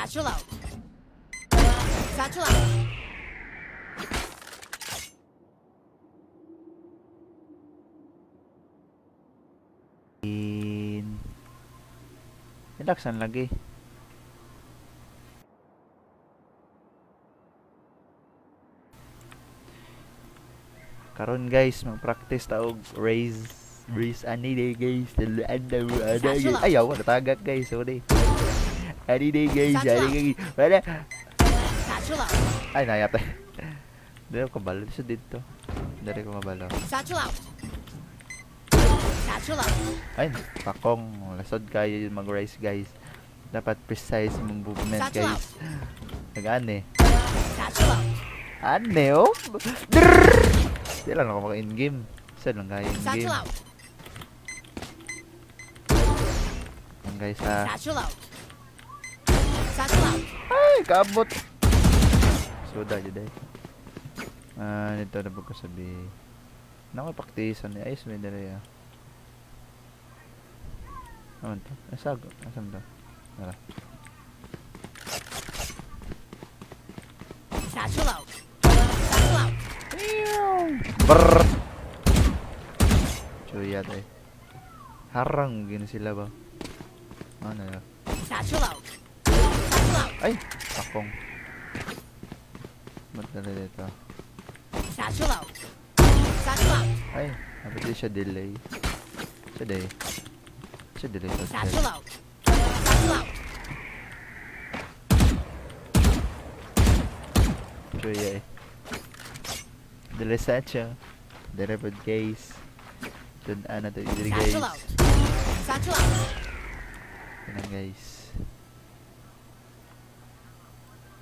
Satchel out. Satchel out. Relaxan lagi. Karon guys, mag-practice taog raise ani day guys. Ayaw, natagak guys. Sorry. Ani day guys. Ani guys. Wala. Satchel out. Ay, nayate. Dito ko balo sa dito. Dari ko mabalo. Satchel out. Satchel out. Ay, pakong lasod kayo yung mag-raise guys. Dapat precise mong movement guys. Nag-ane. Satchel out. Ane oh. Di lang ako maka-in-game. Isa lang kaya in-game. Satchel out. Yan guys ha. Satchel out. Satchel out. Ay, kaabot. Soda yun eh. Nito na po ko sabi. Nakoy paktisan ni Ice may dala ya. Naman to? Asag. Asam to? Nara. Satchel out. Satchel out. Brrrr. Chuyat eh. Harang gini sila ba? Ano ya? Satchel out. Satchel out. Ay! Takong. Ba't dala dito? Satchel out. Satchel out. Ay! Dapat di siya delay. Siya delay. Siya delay. Satchel out. Satchel out. Chuya eh. Delay sa siya. Delay po guys. Tundaan na ito guys. Satchel out. Satchel out. Yan guys.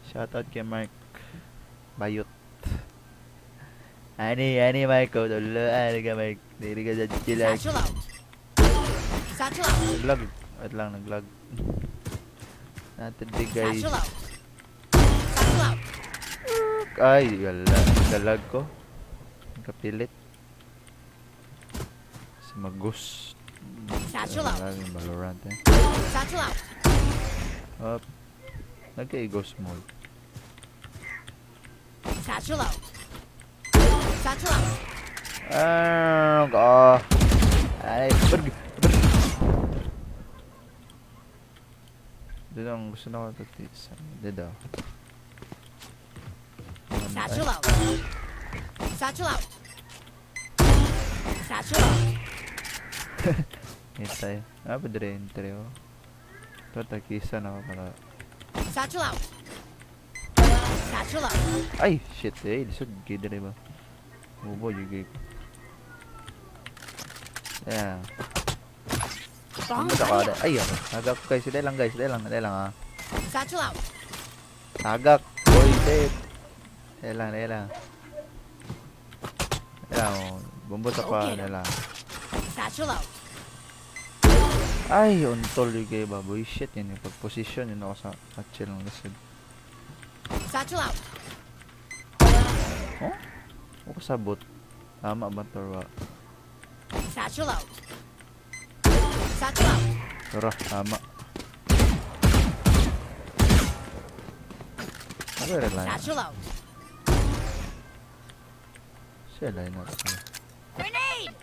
Shoutout kay Mark Bayot. Ani Marco. Tulo. Ani ka Mark. Diri ka sa chilag. Satchel out. Satchel out. Naglag. Wait lang, naglag. Natin di guys. Satchel out. Satchel out. Ay, wala. Dalag ko. Kapilit. Si Magus. Satchel out. Maraming Valorant eh. Satchel out. Up. Nagka-ghost mode. Satchel out. Satchel out. Ay, dito ang gusto na ko ito. Dito. Satchel out. Satchel out. Satchel out. Hintay. Apa dire entry oh. Ito takisa na ako para. Satchel out. Satchel out. Ay, shit eh. Lisod kayo dire ba? Bubo yung gig. Yeah. Bong Ano ka adanya. ada? Ay, nagak ko guys. Dahil lang guys. Dahil lang ha. Satchel out. Tagak. Boy, dead. Dahil lang. Dahil lang. Bumbot ako. Dahil lang. Satchel out. Ay, untol yung gay baboy. Shit, yun yung pag-position. Yun ako sa chill ng lisod. Satchel out. Oh? Ako sabot. Tama ba torwa? Satchel out. Satchel out. Tara, tama. Ano yung line? Satchel out. Siya line up. Grenade.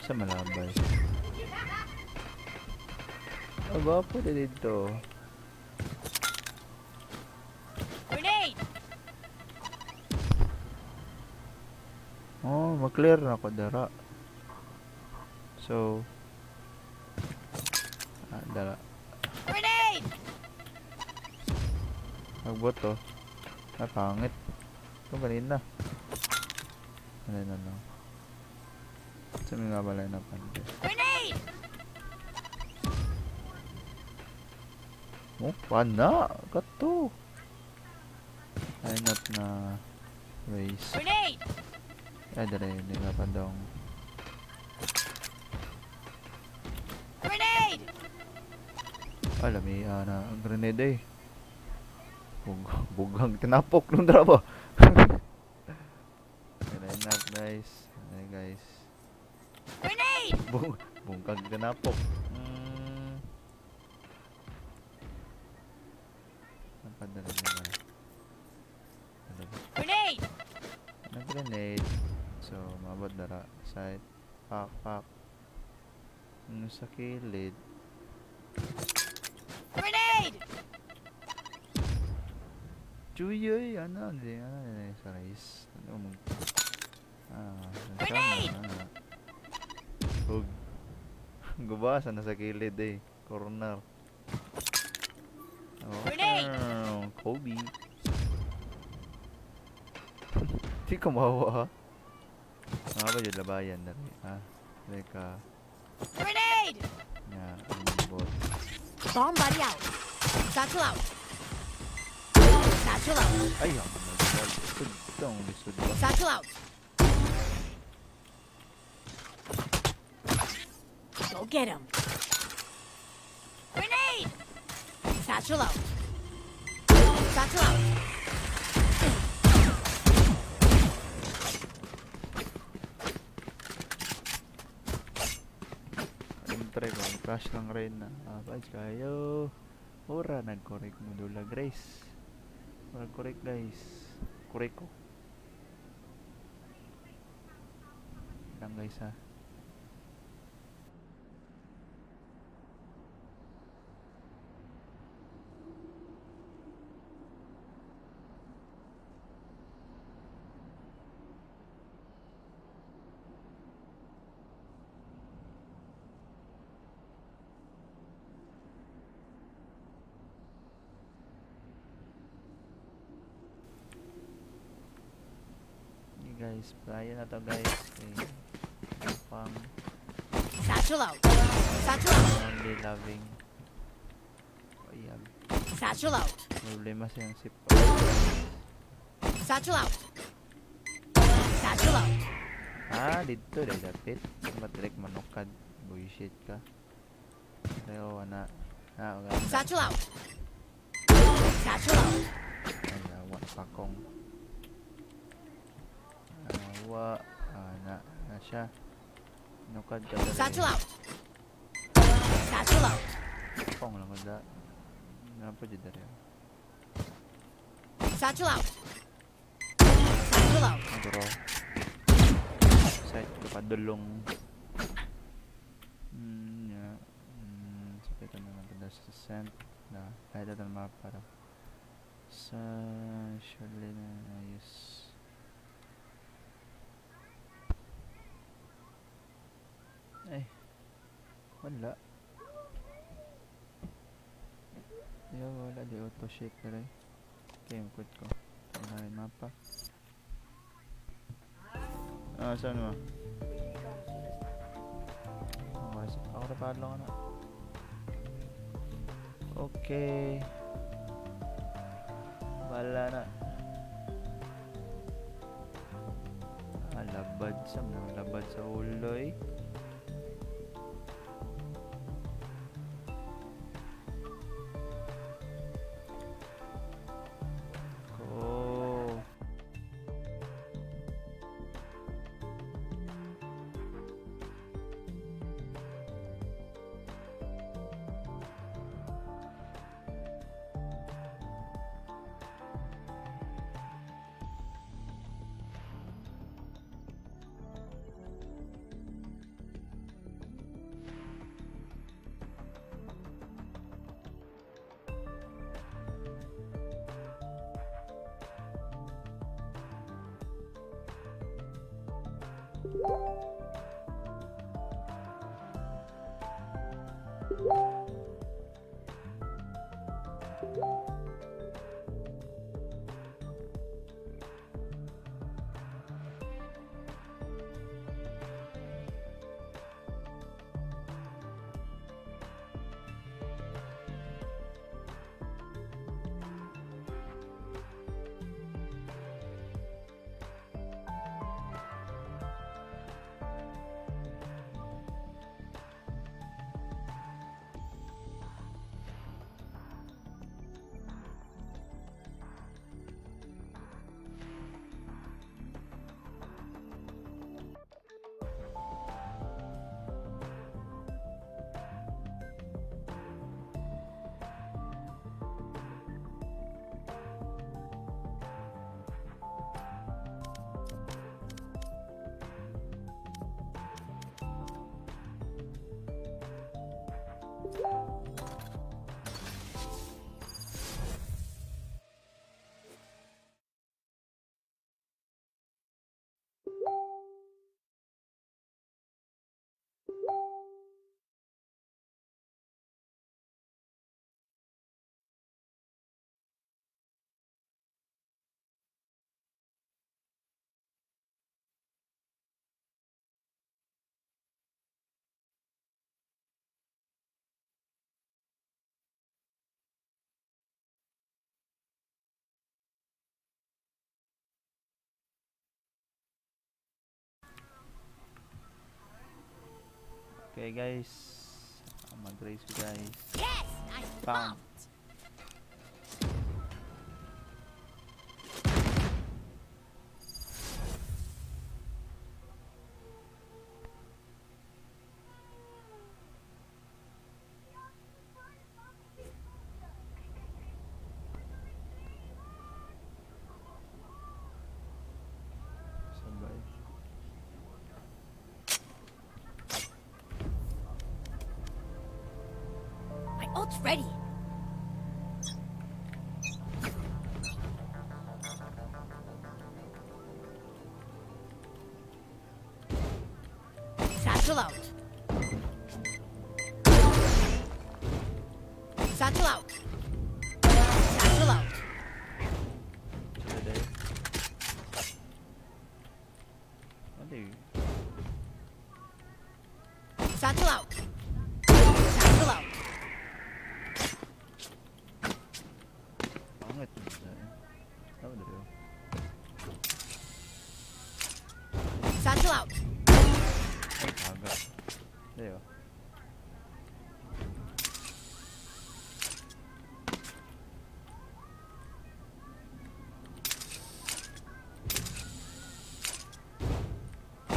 Sa malabay. Aba, pwede dito. Grenade. Oh, mag-clear na ako dara. So, dara. Grenade. Magbot to. Pangit. Ito kanina. Ano na lang. Sa mga balay na pande. Grenade. Oh, pana. Kato. Ay, not na race. Grenade. Ay, dara yun. Hindi nga pa daw. Grenade. Alam may na grenade eh. Bugang tinapok nung drama. Line up guys. Ay guys. Grenade. Bungkag tinapok. Kadala naman. Grenade! Nag-grenade. So, mabot dara. Side. Pak, pak. Sa kilid. Grenade! Chuyoy! Ano? Hindi. Sa rice. Ano? Grenade! Hug. Gubasa na sa kilid eh. Corner. Grenade! Kobe. Di ko mawa ha. Mga ba yun labayan na rin ha. Leka. Grenade! Nga. Bot. Bomb buddy out. Satchel out. Satchel out. Ay, ang nagdal. Lisod ba? Satchel out. Go get him. Grenade! Satchel out. Satchel out. Siyempre ko, crash lang rin na. Badge kayo. Ora, nag-correct mo dula, Grace. Nag-correct, guys. Correct ko. Lang, guys, ha. Guys, playa na to guys. Okay. Pang Satchel out. Satchel out. only loving. Ayan. Satchel out. Problema siyang sip. Satchel out. Satchel out. Dito dahil dapit. Matrek manukad. Bullshit ka. Pero wala. Wala. Satchel out. Satchel out. Ay, nawa pakong. Nawa. Na siya. Nukad ka dali. Satchel out. Satchel out. Pakong lang kada. Napa dyan dali. Satchel out. Satchel out. Nagro. Side ko padulong. Sakit na naman pada sa sand. Kahit ito na para sa surely na ayos. Ay. Wala. Wala. Di auto shake na rin. Okay, makot ko. Ito na mapa. Saan mo? Ako na paadlang ka na. Okay. Wala na. Labad sa uloy. Okay guys, mag-race ko guys. Yes, I Bam. pumped. Sabay. My ult's ready. Satchel out. Satchel out. Satchel out. Sila dahil. Ano yun? Satchel out. Satchel out. Pangit. Tama na rin. Satchel out. Ay, aga. Dahil.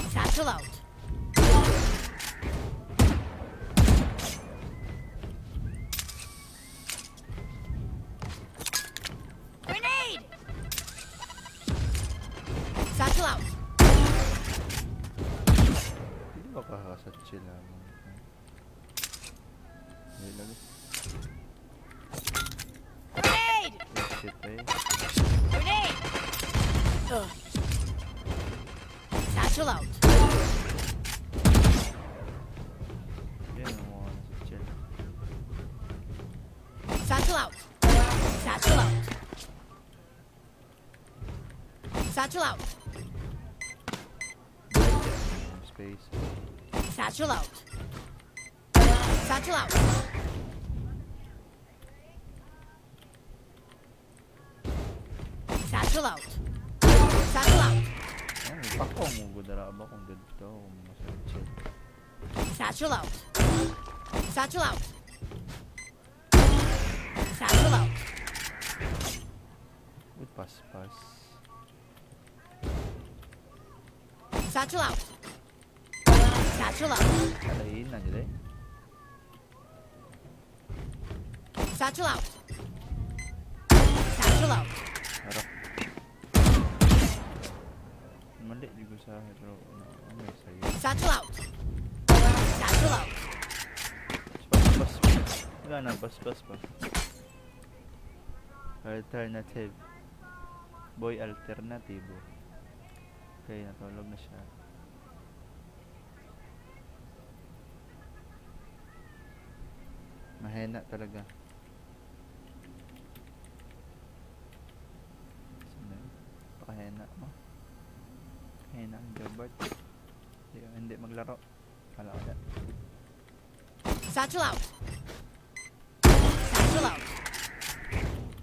Satchel out. Grenade! Satchel out. Hindi ba kakasat sila? Hindi lagi. Grenade! Shit eh. Grenade! Ugh. Satchel out. Yan ang mga nasa chill. Satchel out. Satchel out. Satchel out. Space. Satchel out. Satchel out. Satchel out. Satchel out. Ay, pako mo gudara ba kung dito kung nasa chill. Satchel out. Satchel out. Satchel out. With pass. Satchel out. Satchel out. Kalain na dyan eh. Satchel out. Satchel out. Harap. Mali, di ko sa akin pero ano eh sa'yo. Satchel out. Satchel out. Bas. Wala na, bas pa. Alternative. Boy alternatibo. Okay, natulog na siya. Mahina talaga. Sino yun? Pakahina mo. Hina ang Gilbert. Hindi maglaro. Kala ko yan. Satchel out. Satchel out.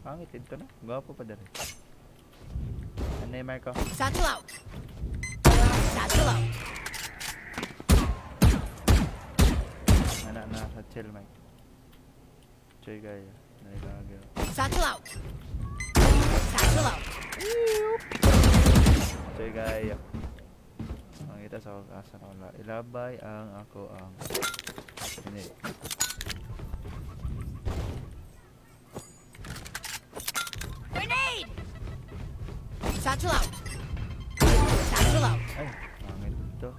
Pangit ito na. Gwapo pa dali. Ano yung Marco? Satchel out. Satchel out. Na sa chill mic. Choy gaya. Nailagay. Satchel out. Satchel out. Choy gaya. Ang ita sa asa na wala. Ilabay ang ako ang hindi. Grenade! Satchel out. Satchel out. Ay, pangit ito.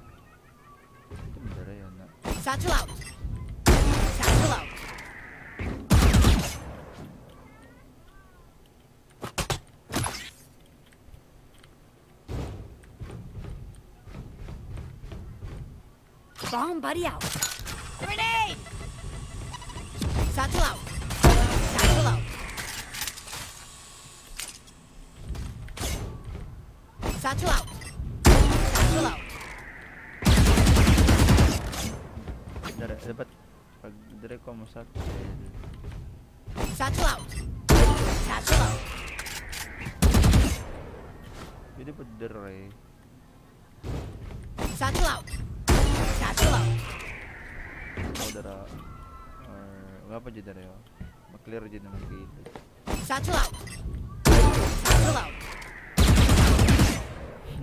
Ito madara yan na. Satchel out. Satchel out. Bomb buddy out. Grenade! Satchel out. Satchel out. Satchel out. Satchel out. Dapat pag direct ko mo sa chill. Satchel out. Satchel out. Pwede pa dire. Satchel out. Satchel out. mo dara. Or wala pa dyan dara yun. Maklear dyan naman gilid. Satchel out. Satchel out.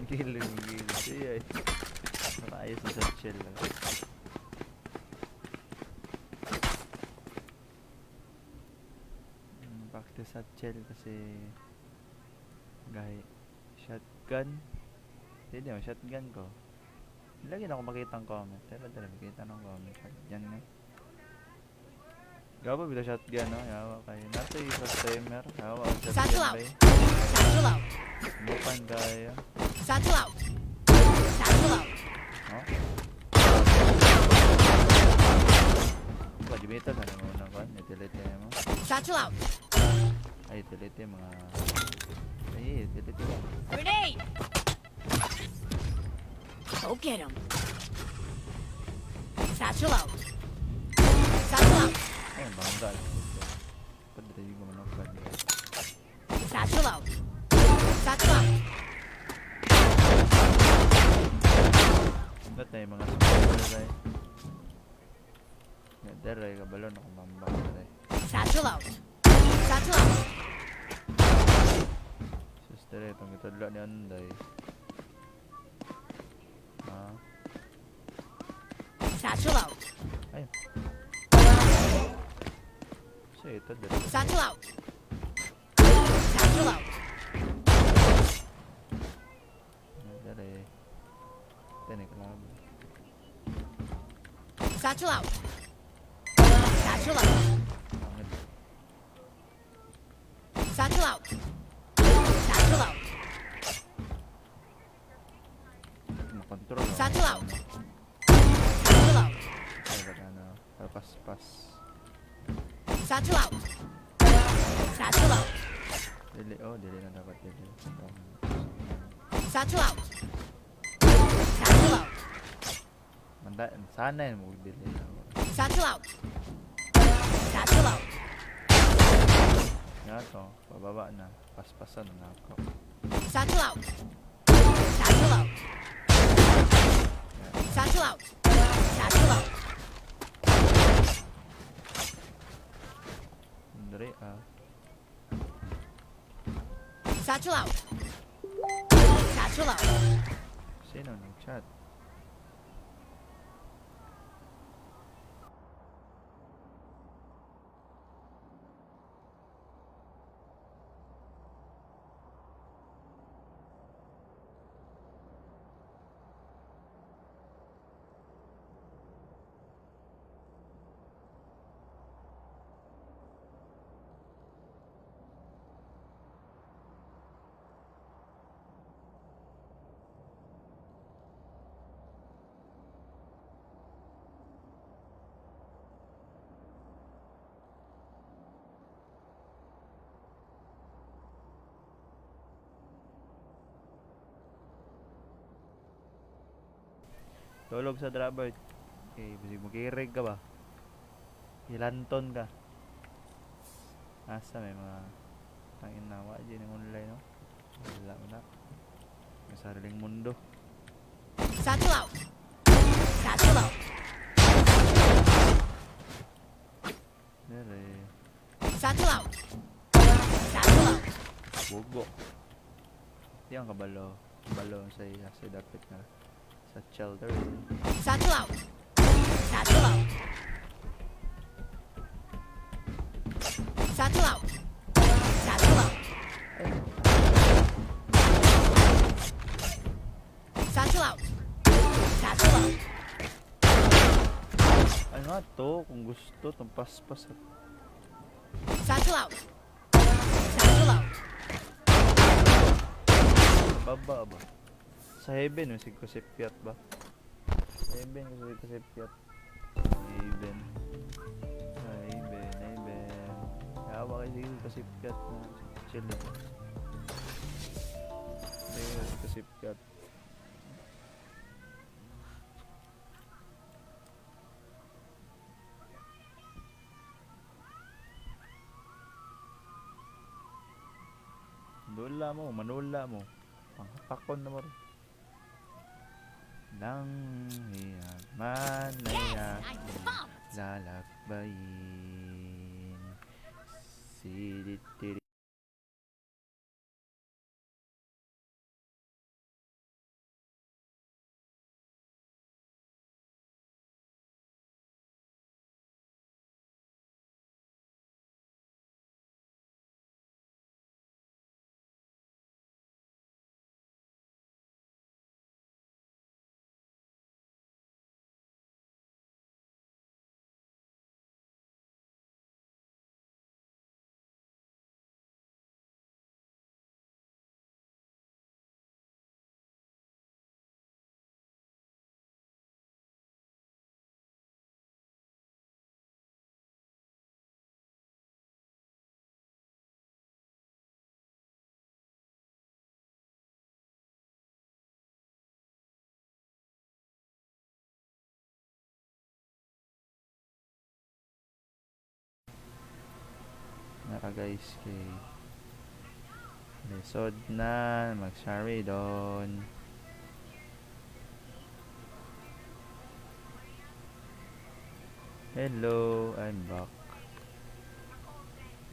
Gilid. Siya eh. Nakaayos na satchel lang. Back to satchel kasi gay shotgun. Hindi mo shotgun ko. Lagi na ako makita ang comment. Pero dala makita ng comment. Shotgun nga. Gawa bila shotgun no? Yawa kayo. Nato yung sa streamer. Yawa ang Satchel shotgun out. ba eh. Satchel out. Bukan kaya. Satchel out. Satchel out. Oh? Pajimita sana mo na kan. Delete mo. Satchel out. Ay delete mga. Ay delete mo. Grenade. Go get him. Satchel out. Satchel out. Ay bangga. Padre yung mga nakpan niya. Satchel out. Satchel out. Ba't na yung mga supporters ay? Dere ay kabalon ako mambang ay. Satchel out. Satchel out. Sister ay itong itadla ni Anday. Ah. Satchel out. Ay. So ito dere. Satchel out. Satchel out. Dere. Tinik lang. Satchel out. Satchel out. Pangit. Satchel out. Satchel out. Makontrol ako. Satchel out. Satchel out. Ay baka na. Pas-pas. Satchel out. Satchel out. Dili. Oh dili na dapat dili. Satchel out. Satchel out. Manda. Sana yun mo dili. Satchel out. Satchel out. Nga to. Pababa na. Paspasan na ako. Satchel out. Satchel out. Satchel out. Satchel out. Dere ah. Satchel out. Satchel out. Sino nag-chat? Tulog sa Drabert. Okay, busy mag-i-reg ka ba? Ilanton ka. Asa may mga tangin na wa dyan yung online no? Wala mo na. May sariling mundo. Satchel out. Satchel out. Dere. Satchel out. Satchel out. Bogo. Di ang kabalo. Kabalo sa iya. Sa dapat na. Sa shelter. Satchel out. Satchel out. Satchel out. Satchel out. Satchel out. Satchel out. Ay nga to. Kung gusto. Itong paspas. Satchel out. Satchel out. Baba ba? Sa heaven yung sigkosipyat ba? Sa heaven yung sigkosipyat. Heaven. Heaven. Yawa kayo sigkosipyat na chill ito. Ayun, sigkosipyat. Dula mo, manula mo. Panghatakon na mo rin. Nang hiyag man na hiyag. lalakbayin. Silit-tilit. Naka guys kay lisod na mag-share doon. Hello, I'm back.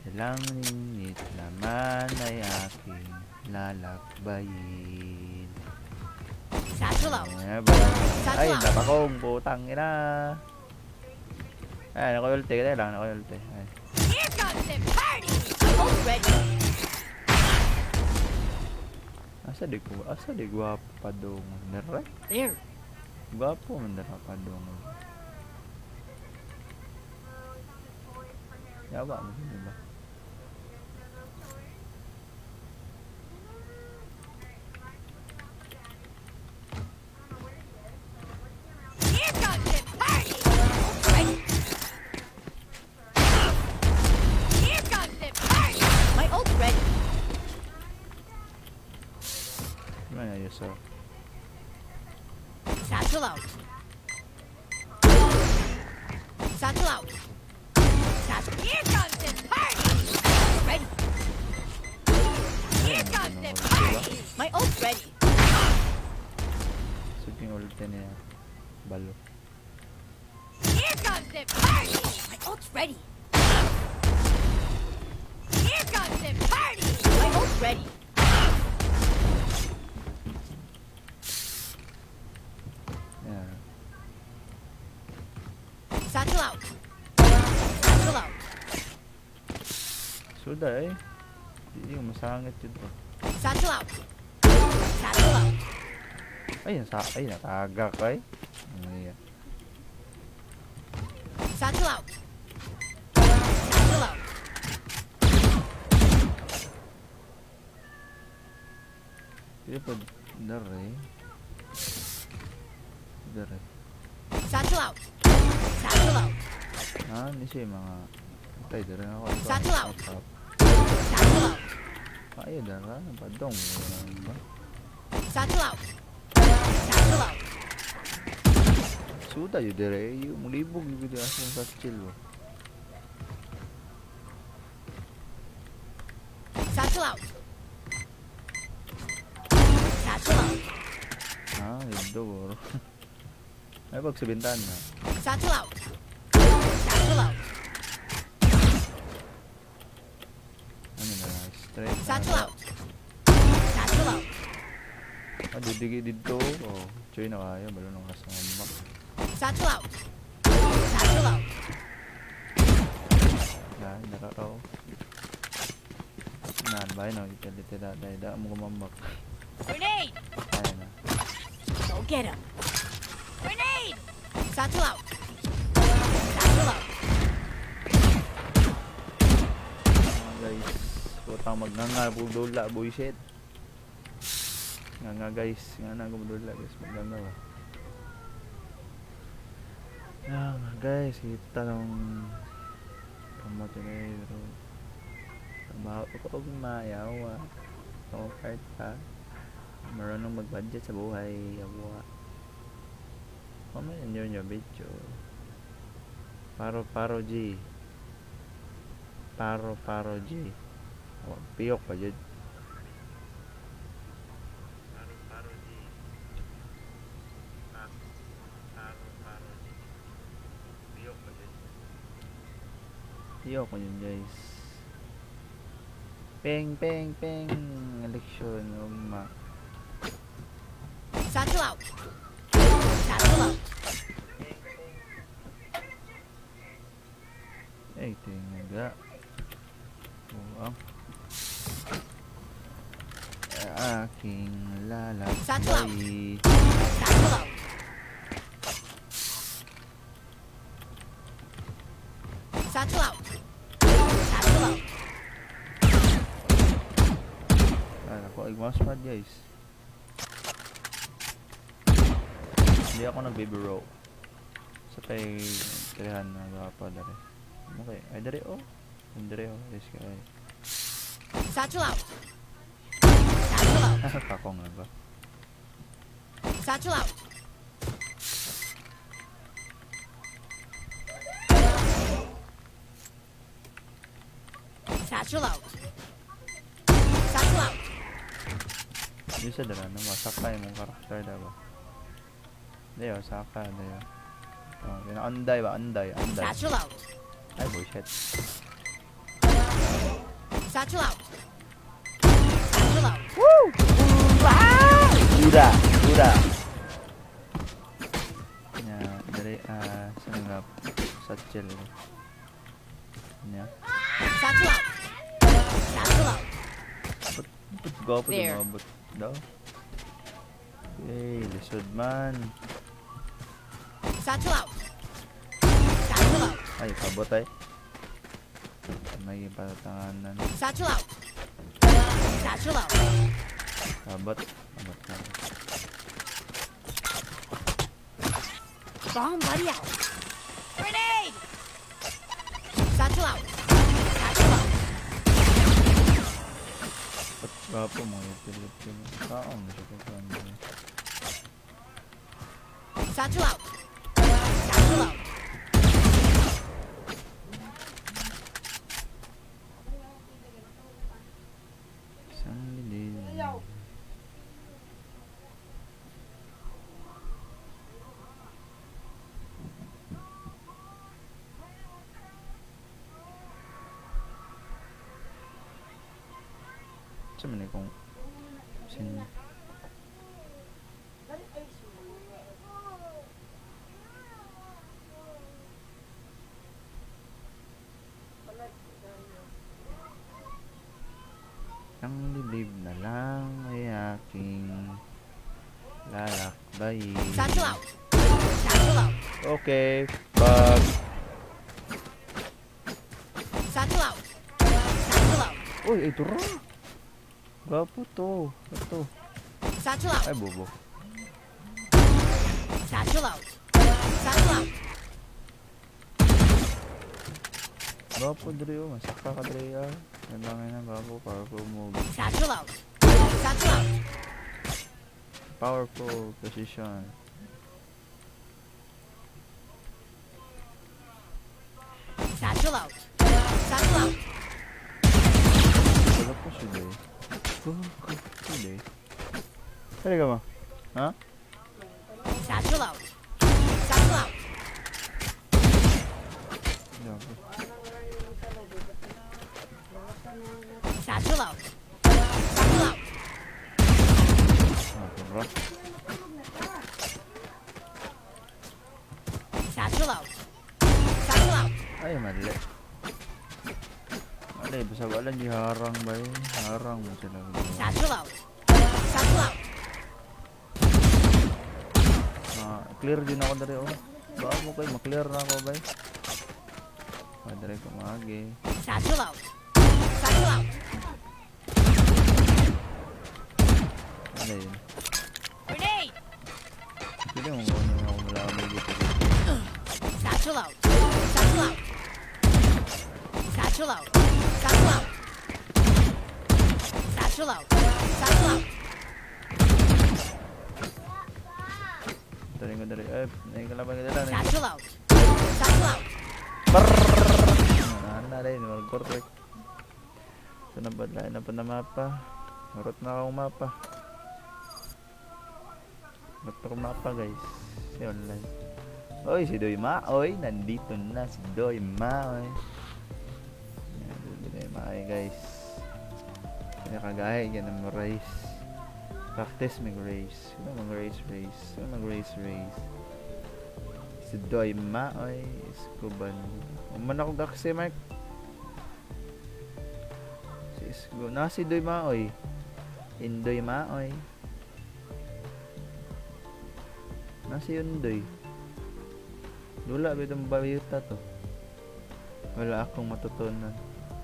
Ilang minit naman ay aking lalakbayin. Satchel out. Ay, napakong putang ina. Ay, naka-ulti. Kaya lang, naka-ulti. Ay. Here comes the party. Ult ready. Asa di gwapo pa dong. Nere? There. Gwapo man na pa dong. Yaba mo din ba? Here comes the party. Ult ready. Here comes the party. My ult ready. Ano na yun, sir? Satchel out. Satchel out. Here comes the party. Ready. Here comes the party. My ult ready. So, yung ulti niya. Balo. Here comes the party. My ult's ready. Here comes the party. My ult's ready. Yan. Satchel out. Satchel out. Suda eh. Hindi ko masangit yun to. Satchel out. Satchel out. Ay, natagak ay. Ano yan? Satchel out. Satchel out. Hindi pa dare. Dare. Satchel out. Satchel out. Hindi siya yung mga... Tay, dare ako. Satchel out. Satchel out. Ay, dara. Padong. Ba? Satchel out. Satchel out. Suda yun dare. Yung libog yung video asong sa chill. Satchel out. Satchel out. Lido bro. Ay, pag sa bintana. Satchel out. Satchel out. Ano na, straight. Satchel out. Satchel out. Didigi dito. Oh, choy na kaya. Balo nang kasama. Satchel out. Satchel out. Yan, nakakaw. Nabay no, italite daday. Da mo kumambak. Grenade. Ay na. Go get him. Grenade. Satchel out. Satchel out. Guys, putang magnanga pugdula buisit. Nga guys, nga na gumdula guys, magnanga ba. Guys, kita nung pamatinero. Trabaho ko kung mayaw. So, kahit pa marunong mag-budget sa buhay. Yawa. Pamayan nyo video. Paro G. Paro G. Piyok pa dyan. Paro G. Paro G. Piyok pa dyan. Ayoko yun guys. Peng, peng, peng. Eleksyon. Ma. Satchel out. Satchel out. Ay, tinga. Buang. Aking lalakbay. Satchel out. Satchel out. Satchel out. Satchel out. Ako ay mousepad guys. Hindi ako nag-baby-row. Sa kay kailangan na gapa dari. Okay, ay dari oh. Dari oh, this guy. Satchel out. Satchel out. Kakong na ba? Satchel out. Satchel out. Satchel out. Hindi sa dala na masakay mong karakter diba? Dayo, saka dayo. Oh, anday ba? Anday. Satchel out. Ay, bullshit. Satchel out. Satchel out. Woo! Uda! Nya, dari sanggap satchel. Nya. Satchel out. Satchel out. Gapo There. dumabot daw. Okay, lisod man. Satchel out. Satchel out. Ay, kabot ay. May patatanganan. Satchel out. Satchel out. Kabot. Bomb buddy out. Grenade. Satchel out. Satchel out. Ba't gapo mo yung pilit-pilit? Kaong na siya kung Satchel out. Satchel out. isang lilim. Saan man kung sin ang liblib na lang ay aking lalakbay. Satchel out. Satchel out. Okay, bug. Satchel out. Satchel out. Uy, ito ra. Gapo to. Ito. Satchel out. Ay, bobo. Satchel out. Satchel out. Gapo dre oh. Masaka ka dre ah. Yan lang yun ang gapo. Powerful move. Satchel out. Satchel out. Powerful position. Satchel out. Satchel out. Wala po sila eh. Sila eh. Kaya ka ba? Ha? Satchel out. Satchel out. Gapo. Satchel out. Satchel out. Ah, tira. Satchel out. Satchel out. Ay, mali. Mali, basta wala di harang ba eh. Harang mo sila. Satchel out. Satchel out. Clear din ako dari oh. Baka mo kayo, maklear na ako ba eh. Padre ko magi. Satchel out. Satchel out. Ano yun? Grenade. Pili mo kung ano ako malaman dito. Satchel out. Satchel out. Satchel out. Satchel out. Satchel out. Satchel out. Dari ko dari. Eh, naikalaban ka dala. Satchel out. Satchel out. Ano rin, mag-correct. Ito na ba? Lain na pa na mapa. Marot na akong mapa. Marot na akong mapa guys. Si online. Oy, si Doyma. Oy, nandito na si Doyma. Oy. Ay guys. Nakagahay yan ang race. Practice mag-race. Sino mag-race? Sino mag-race? Si Doy Maoy. Iskuban. Uman ako gaksi, Mark. Si Isgo. Si Doy Maoy. Indoy Maoy. Si Undoy. Dula ba itong bayuta to? Wala akong matutunan.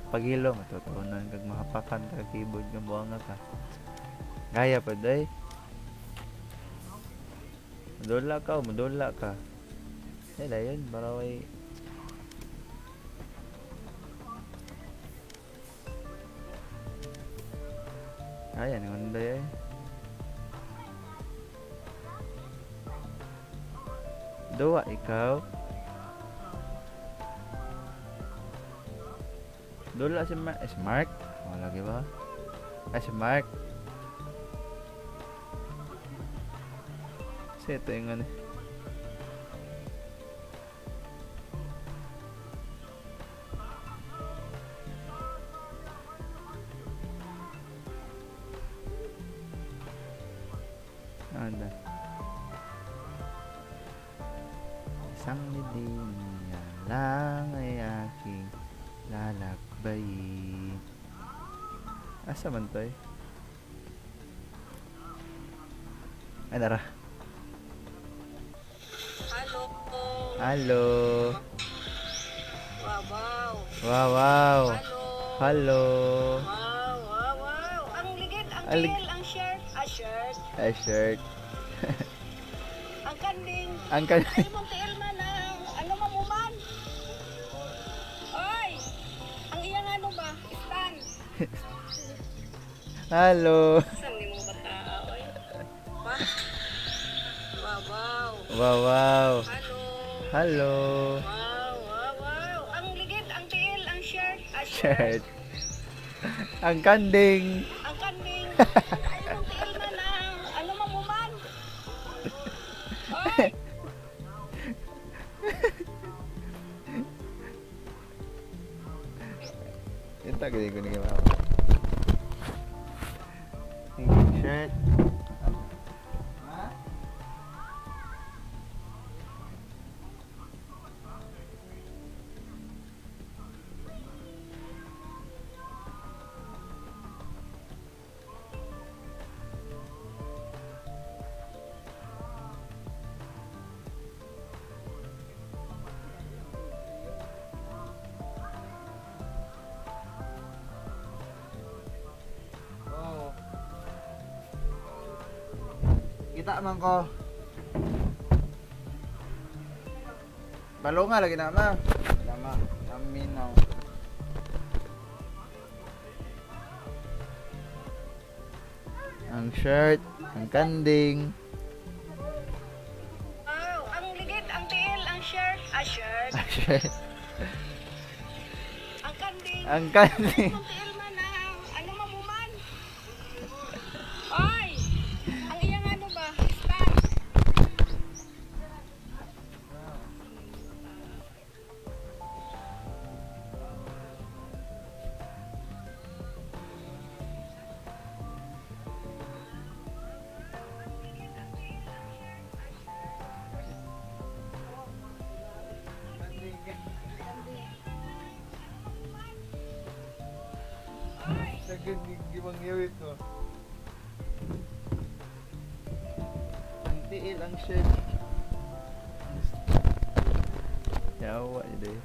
Paghilo, matutunan. Kag makapakan ka keyboard ng buwanga ka. Gaya pa, day. Madula ka. Hila yun, para way... Ayan, yung Undoy eh. Dua, ikaw. Dula si Mark. Si Mark? Wala lagi ba? Si Mark. Kasi ito yung ano. Ano? Isang linya lang ay aking lalakbayin. Asa man to eh? Ay, dara. Hello. Wow. Hello. Wow. Ang ligid, ang tail, ang shirt. A shirt. Ang kanding. Ang kan... Ay, mong tail man ang ano mamuman. Oy! Ang iyang ano ba? Stand. Hello. Saan ni mo bata? Oy. Pa? Wow. Wow. Hello. Hello. Wow. Ang ligid, ang tail, ang shirt. Shirt. Ang kanding. Ang kanding. Ay, mong tail man ang ano mamuman. Oy! Yung tagay ko ni Mama. Shirt. Kita man ko. Balonga lagi nama. Nama Aminaw. Ang shirt, ang kanding. Wow, ang ligid, ang tail, ang shirt. Shirt. Shirt. Ang kanding. Ang kanding. Ang tail man ang ano mamuman. Oy! Ang iyang ano ba? Stand. Sagang gimang yawit ko. Ang tiil, ang shirt. Yawa ito eh.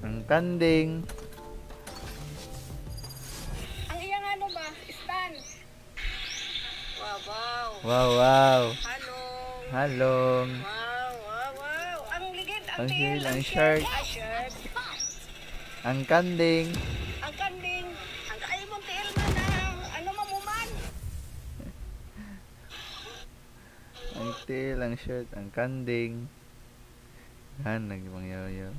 Ang kanding. Ang iyang ano ba? Stand. Wow. Wow. Hello. Halong. Wow. Ang ligid, Ang ang tail, tail, ang ang shirt. shirt. Shirt. Ang kanding. Ang kanding. Ang ay mong tail man ang ano mamuman. Ang tail, ang shirt, ang kanding. Han, nagibang yaw-yaw.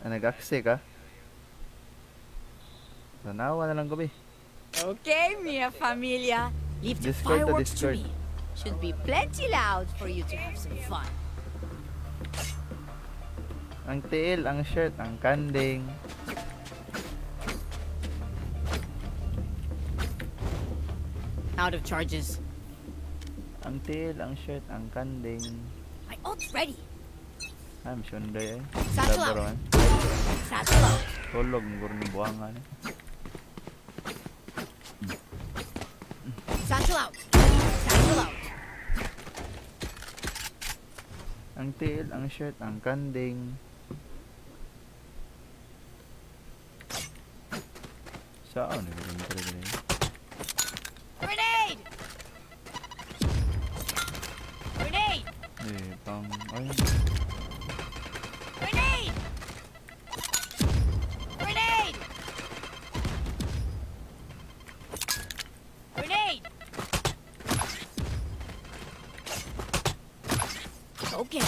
Nag-aksi ka? Tanawa na lang gabi. Okay, mia familia. Leave the Discord to fireworks to Discord. me. Should be plenty loud for you to have some fun. Ang tiil, ang shirt, ang kanding. Out of charges. Ang tiil, ang shirt, ang kanding. My ult's ready. I'm sunday eh. Satchel out. Dabaroan. Satchel out. Tulog, guro ni buwangan eh. Satchel out. Satchel out. Ang tiil, ang shirt, ang kanding. Saan? Grenade! Grenade! Eh, pang... Ay, Grenade! Grenade! Grenade! Okay.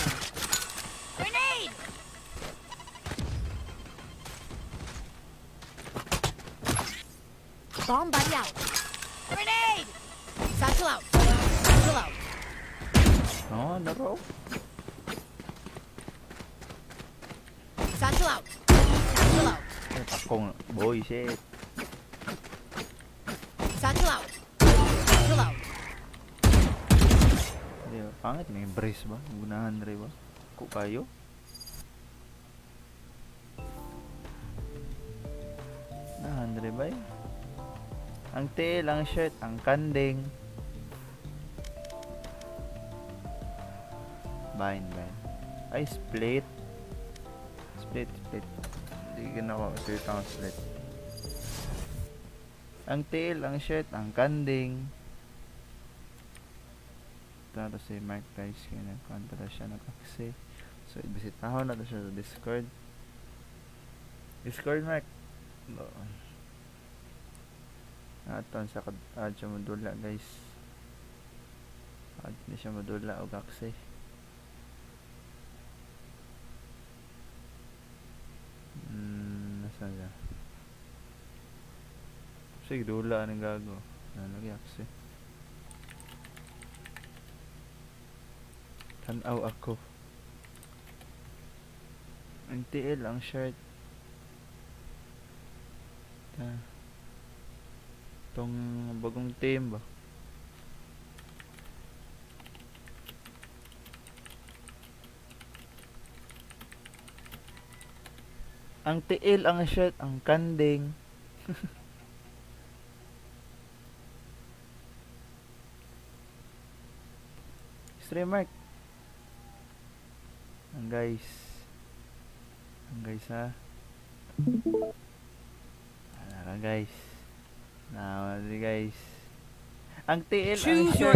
Grenade! Bomb buddy out. Grenade! Satchel out. Satchel out. oh, naro. Satchel out. Satchel out. Ay, pakong... Boy, shit. Satchel out. Satchel out. Hindi, pangit. May brace ba? Gunahan rin ba? Kung kayo? Nahan rin ba eh? Ang tail, ang shirt, ang kanding. Bind. Ay, split. Split. Hindi ko na ito ang split. Ang tail, ang shirt, ang kanding. Tapos si Mark Price kaya nagkontra siya nag-axe. So, ibisitahan na siya sa Discord. Discord, Mark. No. Aton sa add siya modula, guys. Add na siya modula o axe. Nasaan siya? Sige, dula anong gago. Nalagi axe. Tanaw ako. Ang tiil, ang shirt. Itong bagong team ba? Ang tiil, ang shirt, ang kanding. Streamer. Ang guys ha. Ano guys? Nawali guys. Ang tiil, ang shirt.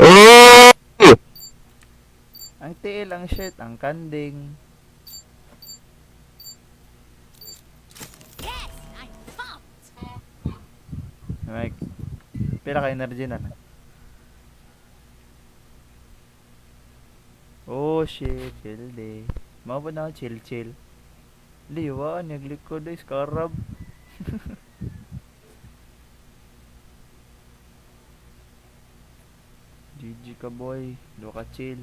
Ang tiil, ang shirt, ang kanding. Yes, I'm pumped. Mike. Pila ka energy na. Oh shit, chill day. Mau pa na chill. Liwa, naglikod ay scarab. GG ka boy, do ka chill.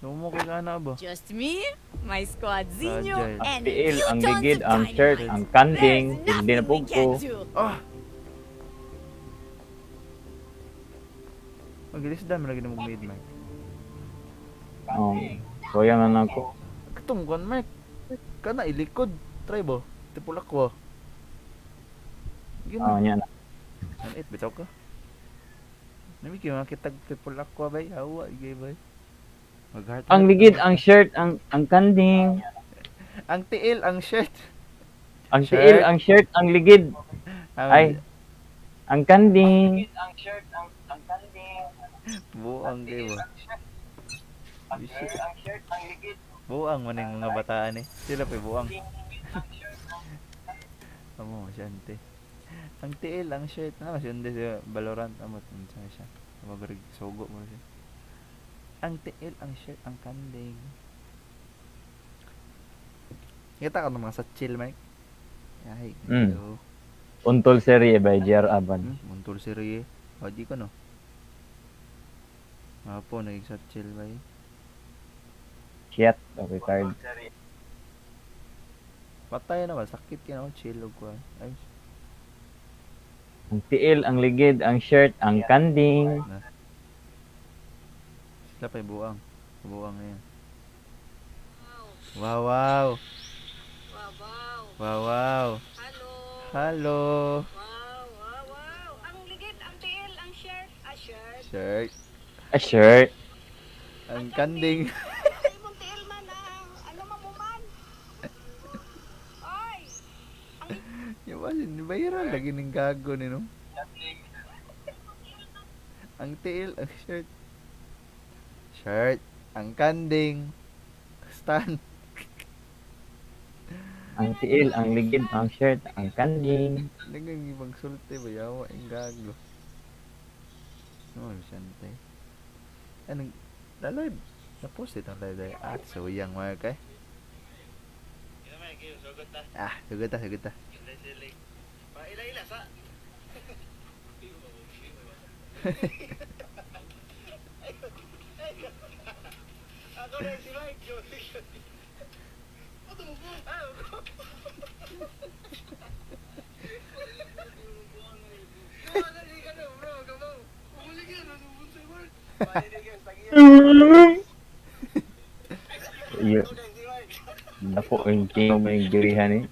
Sumo ka na ba? Just me, my squadzinho, Fragile. and Tiil, few ang tons ligid, of ang dynamite. shirt, ang kanding, There's hindi na nothing we can't po. do. Magilis dami lagi na mag-mid, Mike. Kuya nga na ako. Katungkuan, Mike. Kana ilikod. Try ba? Tipulak ba? Niya na. Ano it, bitaw ka? Nami kayo makitag tipulak ko ba? Awa, igay ba? Mag-heart. Ang ligid, ang shirt, ang kanding. Ang tiil, ang shirt. Ang Shirt. tiil, ang shirt, ang ligid. Ay, ang kanding. Buang kayo ba? Buang man yung mga bataan eh. Sila pa buang. Amo, siyante. Ang tiil, ang shirt. Siyante siya, Valorant. Amo, siya. Mabarig, sogo mo siya. Ang tiil, ang shirt, ang kanding. Kita ka naman sa chill, Mike. Ay, hello. Untol Serie by JR Aban. Muntol si Rie. O, di ko no. Apo, naging sa chill ba eh? Shit, okay card. Patay na ba? Sakit ka na chill o kuha. Ay, Ang tiil, ang ligid, ang shirt, ang kanding. na. Sila pa'y buang. Buang na yan. Wow, wow. Wow, wow. Wow, wow. Hello. Hello. Wow, wow, wow. Ang ligid, ang tiil, ang shirt. Shirt. Shirt. A shirt. Ang kanding. Ay, mong tiil man ano mamuman. Ay. Yung ba, viral lagi ng gago ni no? Ang tiil, ang shirt. Shirt. Ang kanding. Stand. Ang tiil, ang ligid, ang shirt, ang kanding. Nagang ibang sulte ba? Yawa, ang gago. No, siyante. Anong, live. Na-post itong live dahil. Ah, suyang mga kay. Ah, sugot ta, sugot ta. Iyo. Napo, ang king may girihan eh.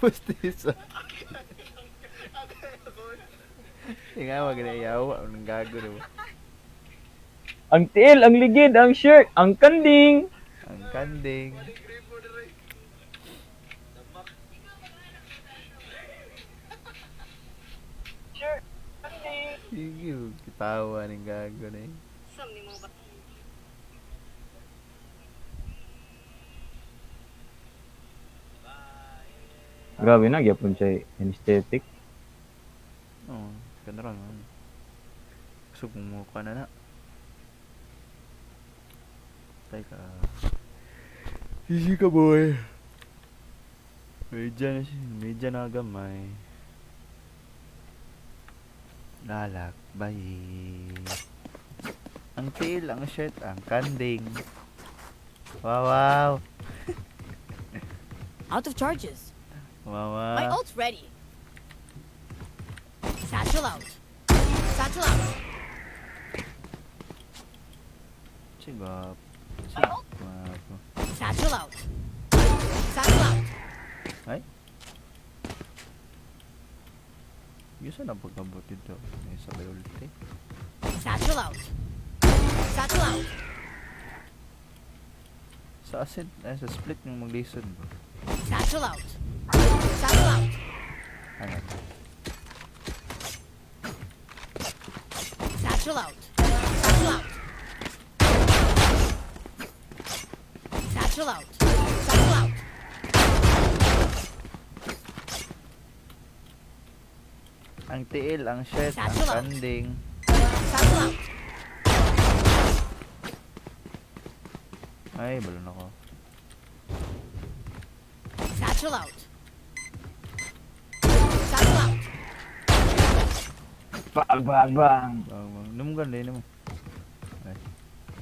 Pustisa. Tingnan mo, ginayawa. Anong gago na mo. Ang tiil, ang ligid, ang shirt, ang kanding. Ang kanding. Sige, kitawa ng gago na eh. Sam ni mo ba? Grabe na, gyapon siya anesthetic. Oo, ganda rin. Gusto kong mukha na na. Teka. Easy ka boy. Medya na gamay. Lalakbay. Ang tiil, ang shirt, ang kanding. Wow, wow. Out of charges. Wow, My wow. ult's ready. Satchel out. Satchel out. Sigap. Sigap. Satchel out. Satchel out. Ay. Gusto na pagkabot dito. May sabay ulit eh. Satchel out. Satchel out. Sa ascent, ay sa split yung mag-listen. Satchel out. Satchel out. Ano? Satchel out. Satchel out. Satchel out. Satchel out. Ang tiil, ang shirt, ang Satchel out. kanding. Satchel out. Ay, balon ako. Satchel out. Satchel out. Bang, bang, bang. Bang. Numugan din mo. Ay.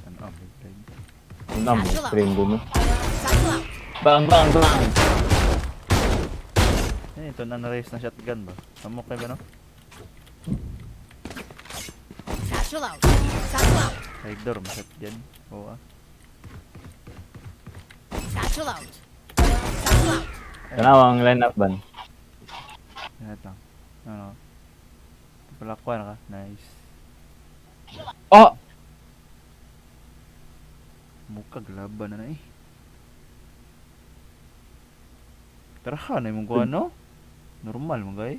Ano ang big. Ano mo, stream doon no? Satchel out. Bang, bang, bang. Eh, ito na na-raise na shotgun ba? Amok kayo ba no? Satchel out. Satchel out. Side door, masat dyan. Oo ah. Satchel out. Satchel out. Kanawang line up ban. Yan lang. Ano? Palakwan ka. Nice. Oh! Mukha laban na eh. Tara na yung kuha no? Normal mo gay.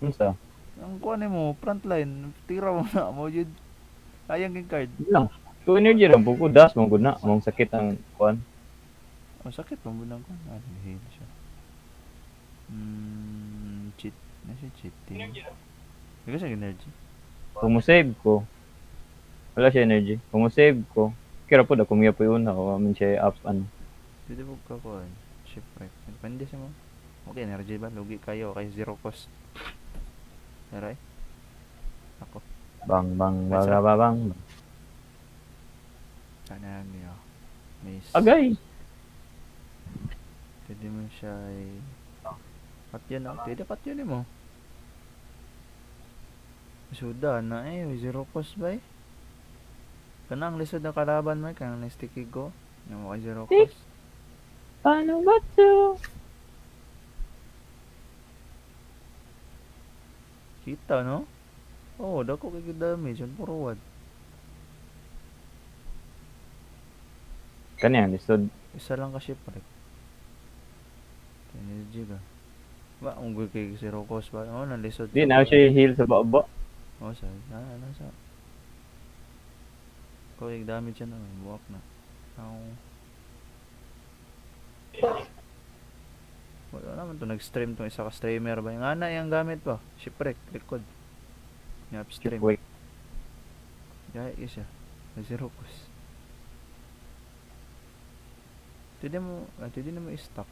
Unsa? Ang kuha mo, frontline. Tira mo na mo yun. Ayang yung card. Lang. Ko energy ra po ko das mo gud na mong sakit ang kuan. Oh, sakit pa mo lang ko. Ah, hihil siya. Cheat. Nasa cheating. Hindi siya energy. Kung mo save ko. Wala siya energy. Kung mo save ko, kira po da kung po yun ako amin siya up ano. Pwede po ka ko. Shift right. Depende sa mo. Okay, energy ba? Lugi kayo. Okay, zero cost. Aray. Ako. Bang bang Let's baga babang. Sana niyo. Miss. Agay. Pwede mo siya ay... Pat yun oh. Pwede pat yun mo. Suda na eh. Zero cost ba eh? Kanang lisod na kalaban mo. Kanang na-sticky go. Yung mga zero Tik. cost. Paano ba to? Kita no? Oo, dako kay damage. Yun forward. Kanya, lisod. Isa lang ka shipwreck. Energy ba? Ba, unggoy kay zero cost ba? Oo, nalisod. Di na siya heal sa baba. Oo, sa. Nasa. Kung yung damage yan, buwak na. Wala naman to, nag-stream tong isa ka streamer ba? Yung ana yung gamit pa. Shipwreck, likod. Yung upstream. Wait. Gaya isa. Zero cost. Hindi mo i-stock.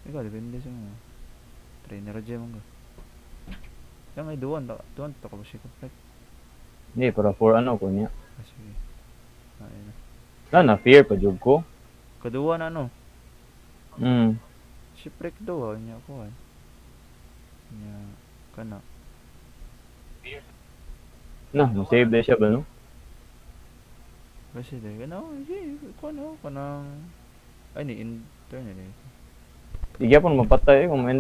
Ikaw, depende sa mga trainer gem mo. Yung ay duwan to ka ba siya complete? Hindi, para for ano ko niya. Sige. Ayun na. Na fear pa jud ko. Kaduwa na ano? Mm. Shipwreck daw niya ko ay. Nya kana. Na, save na siya ba no? Kasi dahil ano, kanang ay ni internet eh. Di gyapon mapatay kung 4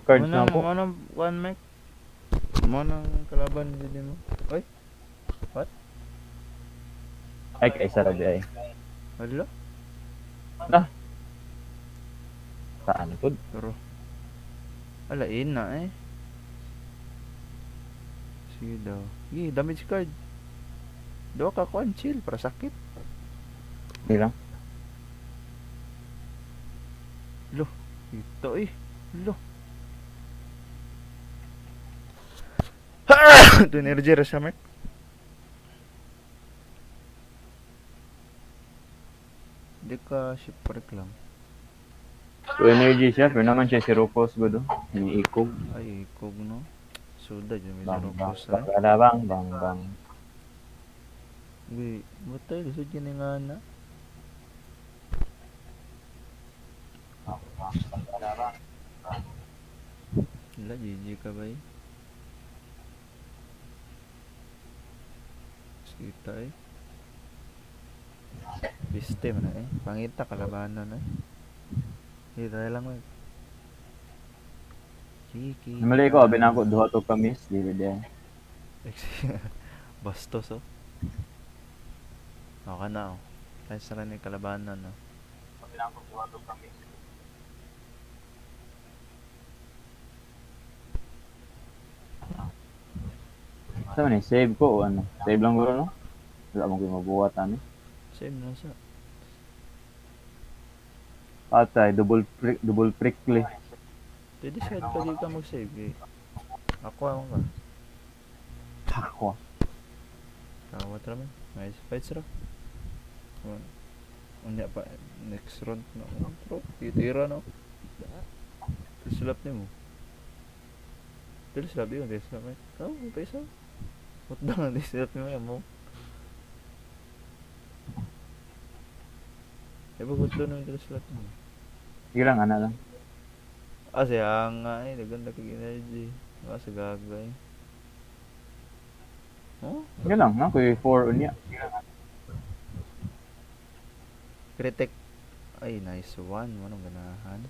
cards na po. Manang one mic. Manang kalaban din mo. Oy. What? Ay, kay sarabi ay. Hala? Saan po? Pero alain na eh. Sige daw. Damage card. Dawa ka kuan chill para sakit. Di lang. Ito eh. Lo. Ito energy rasa mek. Di ka shipwreck lang. So energy siya, pero naman siya si Rocos go do. Iniikog. Ay, ikog no. Suda dyan may Bang zero bang cost ay. bang bang bang. Uy, batay, lisod yun nga na. Wala, GG ka ba eh? Kita eh. Piste man na eh. Pangita, kalabanan eh. Kita lang eh. Kiki. Namali ko, binako duha to kamis, dili din. Bastos oh. Okay na oh. Kahit sa rin yung kalabanan oh. Binako duha to kamis. Sa man save ko o ano? Save lang guro no? Wala mo ko mabuhat ano. Same na sa. Patay, double prickly. Pwede siya pa di ka mag-save eh. Ako ka. Ako. Kawat raman. Nice fights ra. Unya pa next round na outro. Titira no. Slap ni mo. Dili slap yun, dili slap. Oh, pesa. What na di slap ni mo. Bakit doon ang dili slap mo? Irang ana lang. Siya nga eh, naganda kag energy. Sa gagay. Oh, Yan lang, na ko 4 unya. kritik. Ay, nice one. Manong ganahan.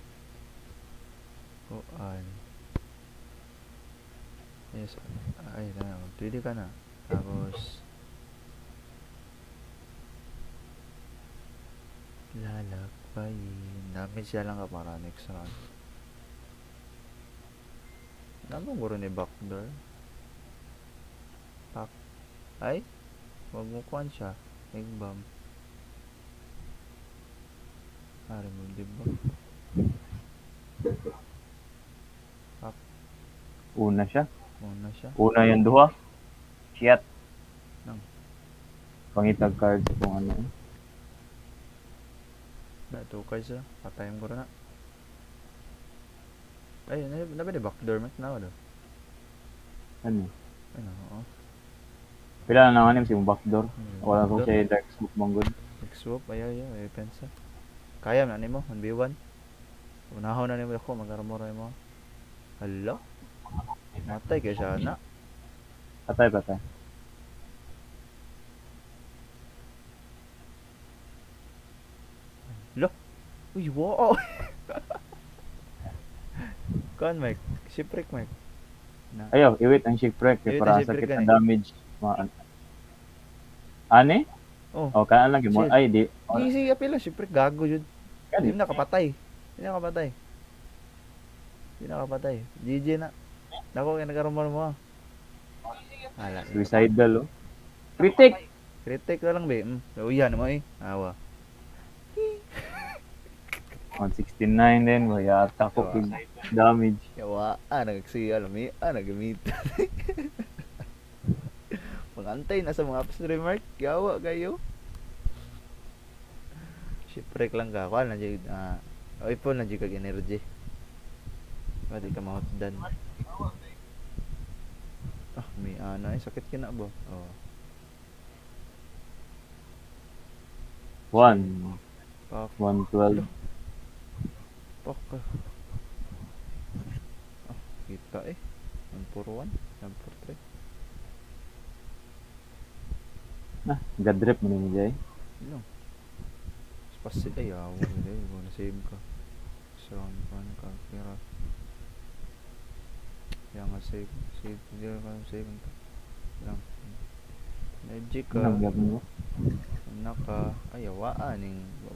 Kuan. Yes. Ay, na. Pwede ka na. Tapos lalakbayin. Damage siya lang ka para next round. Namang guro ni backdoor. Pak. Ay. Wag mo kuan siya. Egg bomb. Pare mo, diba? Una siya. Muna siya. Una yung duha. Shit. Nang. Pangitag cards kung ano. Na, tukay siya. Patayin ko na. Ay, na ba di backdoor mat na do? Ano? Ano, oo. Pila na naman si backdoor. Wala ko Backdoor. siya dark smoke manggod. Nag-swap, ayaw, pensa. Kaya na nimo, 1v1. Unahon na nimo ako, mag-armor mo. Hala? Matay kaya siya na. Patay. Lo? Uy, wow! Kuan, Mike. Shipwreck, Mike. Na. Ayaw, iwit ang shipwreck kay Iwit ang para shipwreck sakit gani. ang damage. Ani? Oh, O, kanaan lang mo. Chill. Ay, di. easy apila, shipwreck. Gago yun. Hindi Kani. nakapatay. Hindi nakapatay. GG na. Dako kaya nag-armor mo. Hala. Suicidal, oh. Critic! Kritik na lang, be. Uyan mo eh. Awa. 169 din. Waya, tako Wow. big damage. Yawa. Nagsiya. Alam nag-meet. Pangantay na sa mga streamer. Yawa kayo. Shipwreck lang ka. Kuha na dyan. Ipon na dyan kag energy. Pwede ka mahotdan. May sakit ka na ba? Oh. 112. Pak ka. Kita eh. 141. 143. Gadrip mo ni Jay. Ano? Spasit ay awa. Hindi. Save ka. Sound pan ka. Kira. Yang save. Hindi ka save ka. Lang. Magic ka. Ano gyapon mo? Naka ayawaan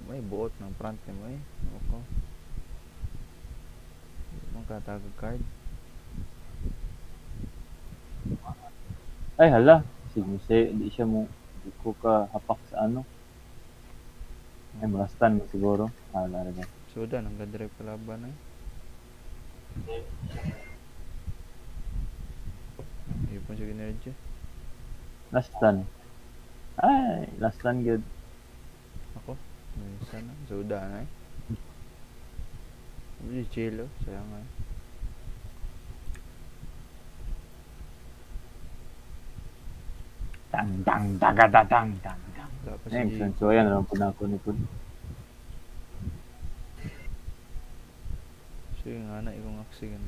may buot ng front mo eh. Okay. Magkatagag card. Ay, hala. Sige, di siya mo. Di ko ka hapak sa ano. Ay, malastan mo siguro. Hala rin. Sudan ang gadrive kalaban eh. Ipon siya energy. Lastan. Ay, lastan good. Ako. May sana. Sudan eh. Hindi chill oh. Sayang eh. Dang. Wala pa si Ay, G. so yan lang po na ako ni Pud. So yung anak ikong aksi gan.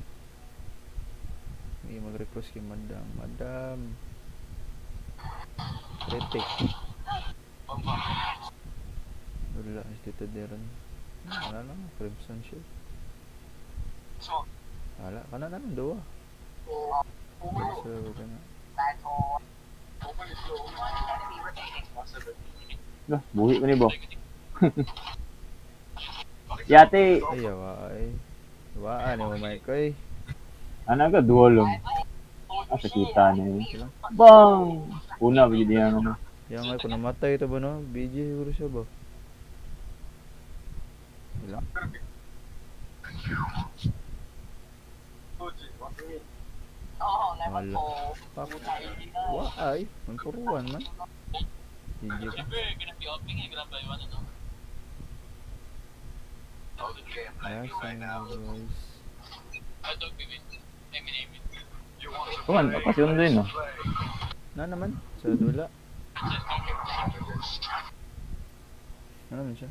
May mag-request kay Madam. Kritik. Wala is dito deron. Wala lang. Crimson Shield. Wala. Kana na lang doa. So, kana. Lah, buhi ko ni Bo. Yate, Ay, ay. Waan mo, Mike. Ay. ana ka duo lang. Sa kita niya. Bang! Una, bigyan niya ano. Yang ay, kung namatay ito ba no? BJ siguro siya ba? Wala. Wala. Fuck. Waay. Magpuruan man. BJ ka. Yes, guys. Kuman, kasi ano din, no? Na naman. Sa dula. Ano naman siya?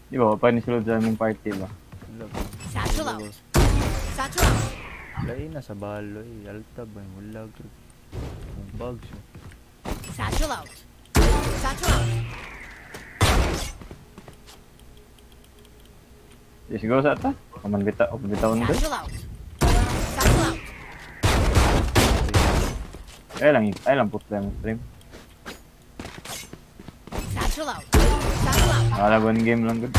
Di ba, pa ni sulod sa aming party ba? Wala. Satchel out. Satchel out. Lain na sa baloy. Alta ba? Wala. Kung bag siya. Satchel out. Satchel out. Di siguro sa ata. Kaman bitawan doon. Satchel out. Satchel out. Ay lang post lang stream. Satchel out. Satchel out. Nakalaban game lang good.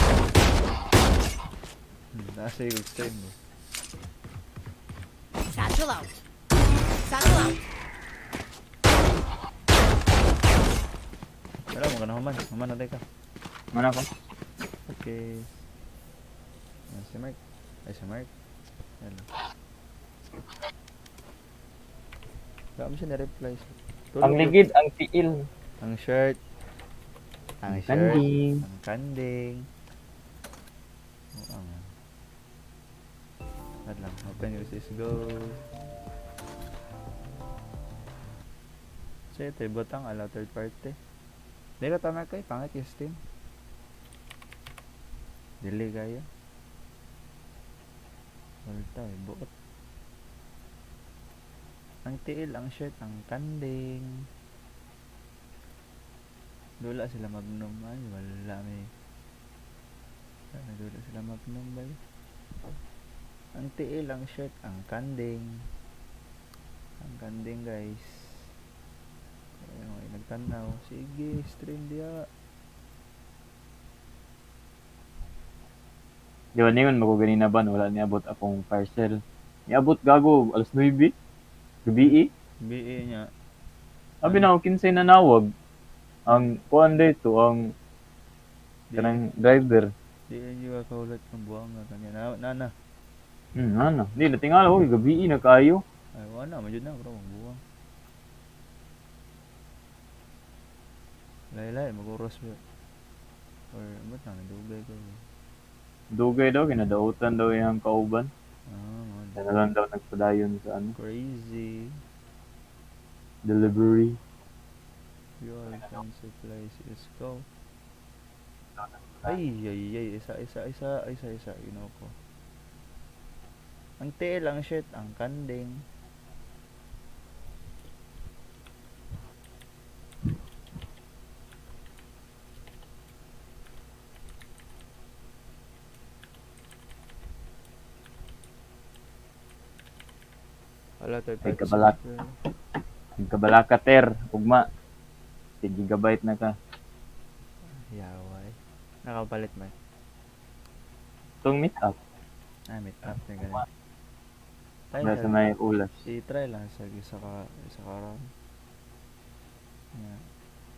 Nasa yung stream mo. Satchel out. Satchel out. Wala mo ka na human. Human na tayo ka. Mana ko? Okay. Yan si Mark. Ay si Mark. Yan. Wala mo siya na-reply. Ang ligid, ang tiil. Ang shirt. Ang shirt. Kanding. Ang kanding. Oh, ang At lang. Open uses go. So ito, butang allow third party. Di ko tama kayo, pangit yung Steam. Dili kayo. Walta eh, buot. Ang tiil, ang shirt, ang kanding. Dula sila magnum. Ay, wala may. Dula sila magnum ba yun? Ang tiil, ang shirt, ang kanding. Ang kanding guys. Ayun, ay nagtanaw. Sige, stream dia. Di ba ningon mako ganina ba wala niabot akong parcel. Niabot gago alas 9. Gabi. BA niya. Abi na ako kinsay na nawag. Ang kuan dito ang kanang driver. Di niyo kaulat ng buwang nga kanya. Nana. Ano? Di natingala ko gabi na kayo. Ay, wala. Majud na. Bro, buwang. Laylay, mag-uros ba? Or, ba't na? Nadugay ko. Dugay daw kinadautan daw yung kauban. Man. Sana lang daw nagpadayon sa ano, Crazy. delivery. Your phone supplies is go. Ay. Isa. You know ko. Ang tail, ang shirt, ang kanding. Wala tayo Ay, kabalakater, ugma. 10 gigabyte na ka. Yaway. Nakapalit mo. Itong meet up. Meet up na ganun. Nasa may ulas. I-try lang sa isa ka round. Yeah.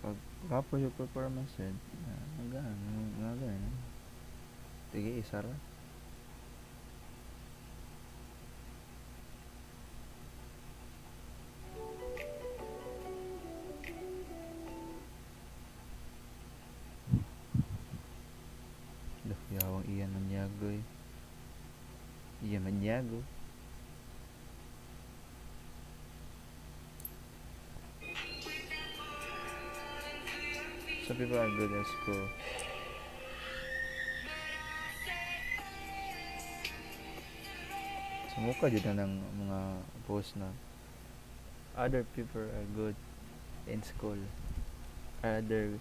Pag kapo yung performance yun, nagano. Sige, isa ra. Yawang iyan manyago eh. Iyan manyago. Some people are good at school. Sumuka dyan na ng mga post na other people are good in school. Other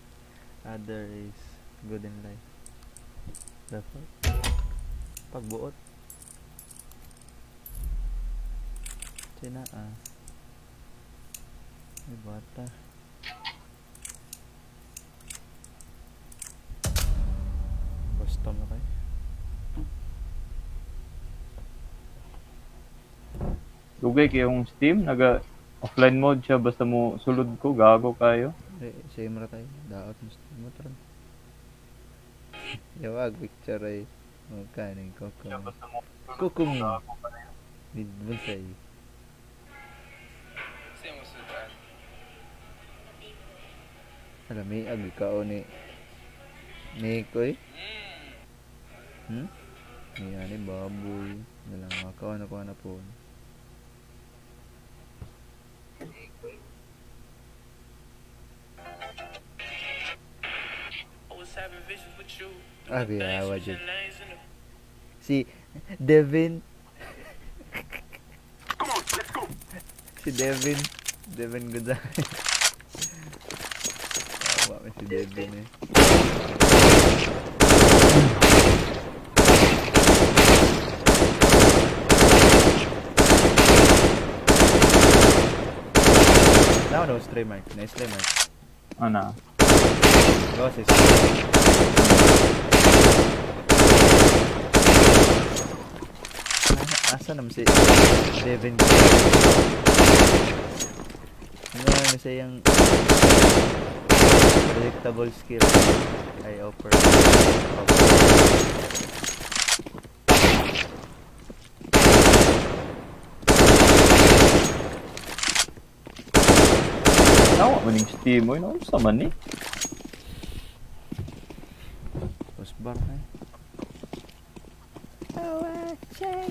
is good in life. Dapat pagbuot sina may bata custom na kayo. Dugay kayong Steam, naga offline mode siya basta mo sulod ko, gago kayo. Same ra tayo daot mo tron. Yawag picture ay kaning kukung need mo say alam may agi ka o ni koy ni baboy nalang makaw na ko na po. Biyawa dyan. Si Devin. Si Devin Gonzalez. Tawa si Devin eh. No, streamer. Nice streamer. Ano? Go, sis. Asa naman si Devin? Ano naman siya yung predictable skill I offer. Tawa maning Steam mo, ano sa man eh? Bar eh. Oh, check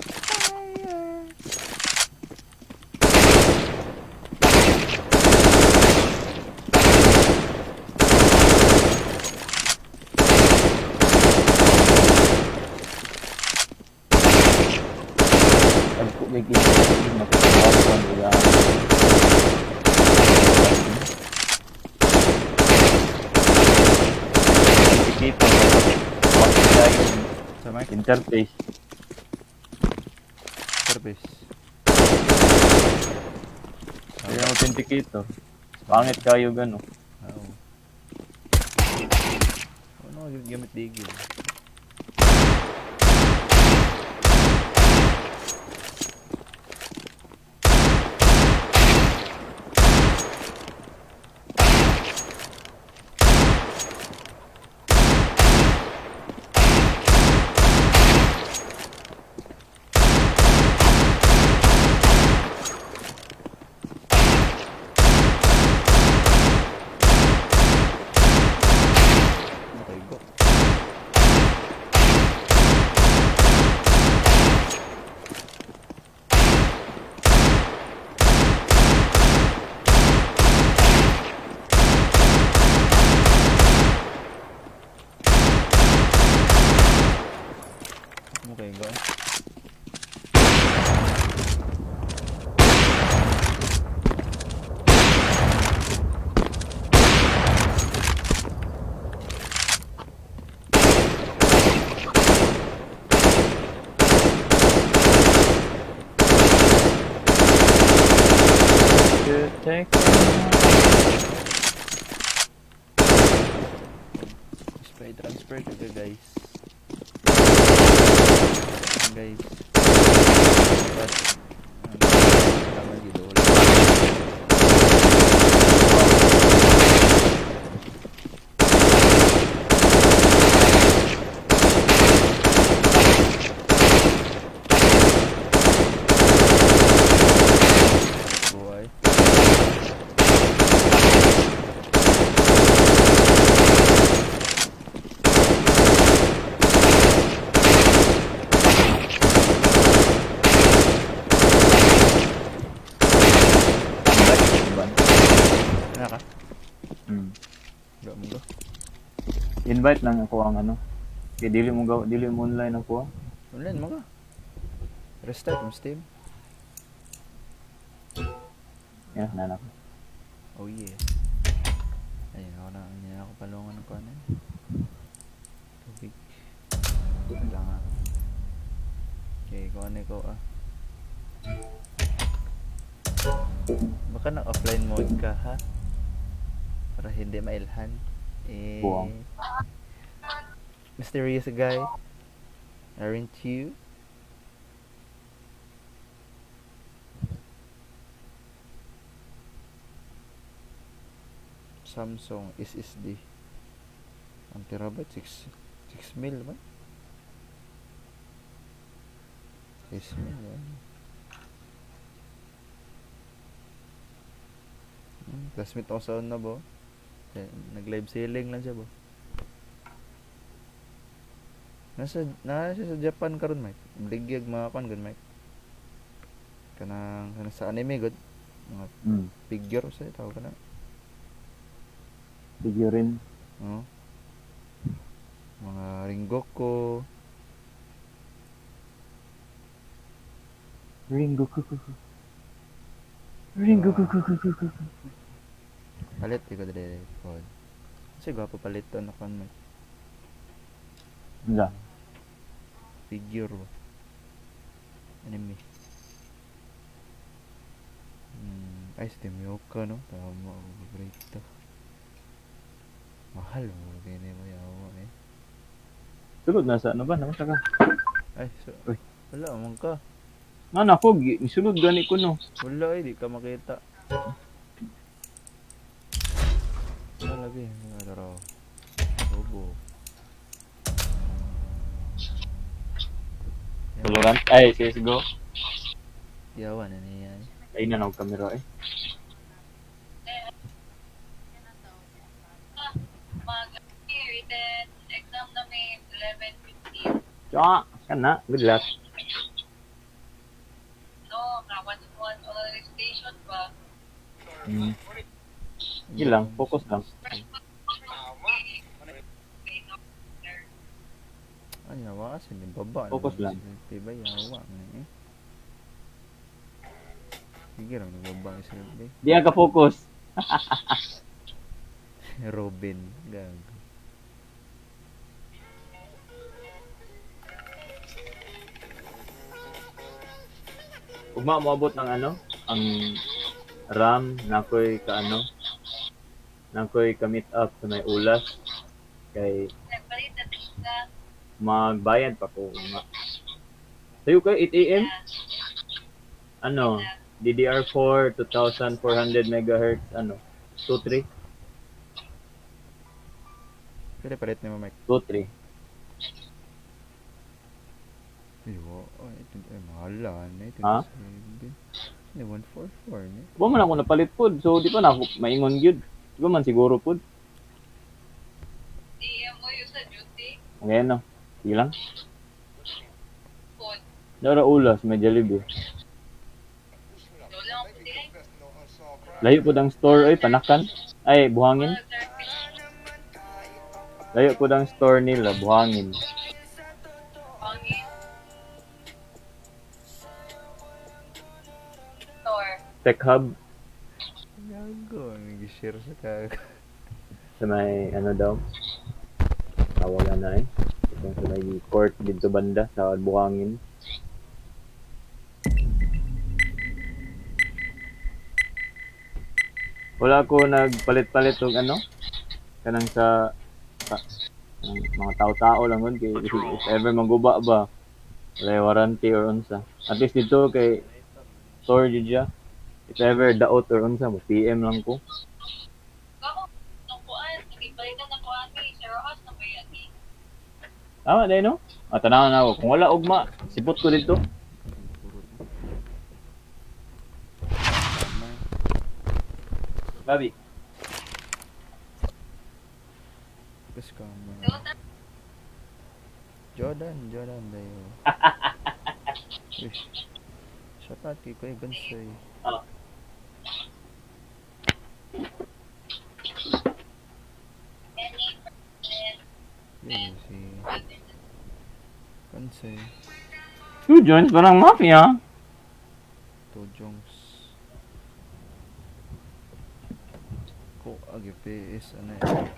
Gagawin makikita wala. Kita Sa mic? interface. Service. Kaya authenticator. Pangit kayo gano. Oo. Ano gamit digil? Okay, go. Okay, go. Spray transfer ka guys. Guys. Tama dito. Buhay. Ano ka? Go mo go. Invite lang ako ang ano. Kaya dili mo online ako. Online mo ka. Restart mo Steam. Yan, nanak. Oh yeah. Ayun ako na. Hindi na ako palungan ng kuhanan. Tubig. Wala nga. Okay, kuhanan ko Baka na-offline mode ka ha? Para hindi mailhan. Buwang. Mysterious guy. Aren't you? Samsung SSD. Ang terabyte 6 mil ba? 6 mil yan. Classmate ako sa na bo. Nag-live selling lang siya bo. Nasa sa Japan karon Mike. Bligyag mga kan gun Mike. Kanang sa anime god. Mga figure sa tawag kana. Figurine. Oh. Mga Ringoku. Palit ko dali pod. Kasi gwapo palit to na kon Mike. Nga. Figure ba? Anime. Ay, Steam Yoka, no? Tama, favorito. Mahal mo, hindi mo yawa eh. Sulod na sa ano ba? Naman ka. Ay, Uy. Wala, amang ka. Ano ako, sulod gani ko no. Wala eh, di ka makita. Wala lagi, wala raw. Bobo. Valorant, ay, CSGO. Yawa na niya. Ay na nang kamera eh. Exam na may 11:15. Tsaka, kana, good luck. No, kawan mo on station ba? Hindi lang, focus lang. Ay, yawa kasi, di baba. Focus lang. Diba, yawa na eh. Sige lang, nagbabang isa yung Di ka focus. Robin, gag. Ugma moabot ng ano, ang RAM nakoy ka ano, nakoy ka meet up sa may ulas kay magbayad pa ko nga. Sayo kay 8 AM? Ano, DDR4 2400 megahertz ano, 23 Pwede palit na mo, Mike. 23. Iyo, ito mahala na ito. Ha? 144 ni. Wa man ako napalit pod, so di pa na ako maingon gyud. Di ba man siguro pod. Di mo yung sa duty. Okay no. Sige lang. Dara ulas may Jollibee. Layo po ang store ay panakan. Ay buhangin. Layo po ang store nila buhangin. Tech Hub Gago, nag-share sa kag. sa may ano daw. Wala na eh. Itong sa may court dito banda sa buhangin. Wala ko nagpalit-palit og ano kanang sa mga tao-tao lang nun kay if ever maguba ba wala warranty or unsa. At least dito kay store jud siya. If ever daot or unsa mo PM lang ko. Tama dahil no? Tanawan na ako. Kung wala ugma, sipot ko dito. Gabi. Tapos ka mo. Jordan dayo. Wish. Sa pati ko bansay. Yun si bansay. Two joints parang mafia. Tojongs. Ko agi PS ano yan.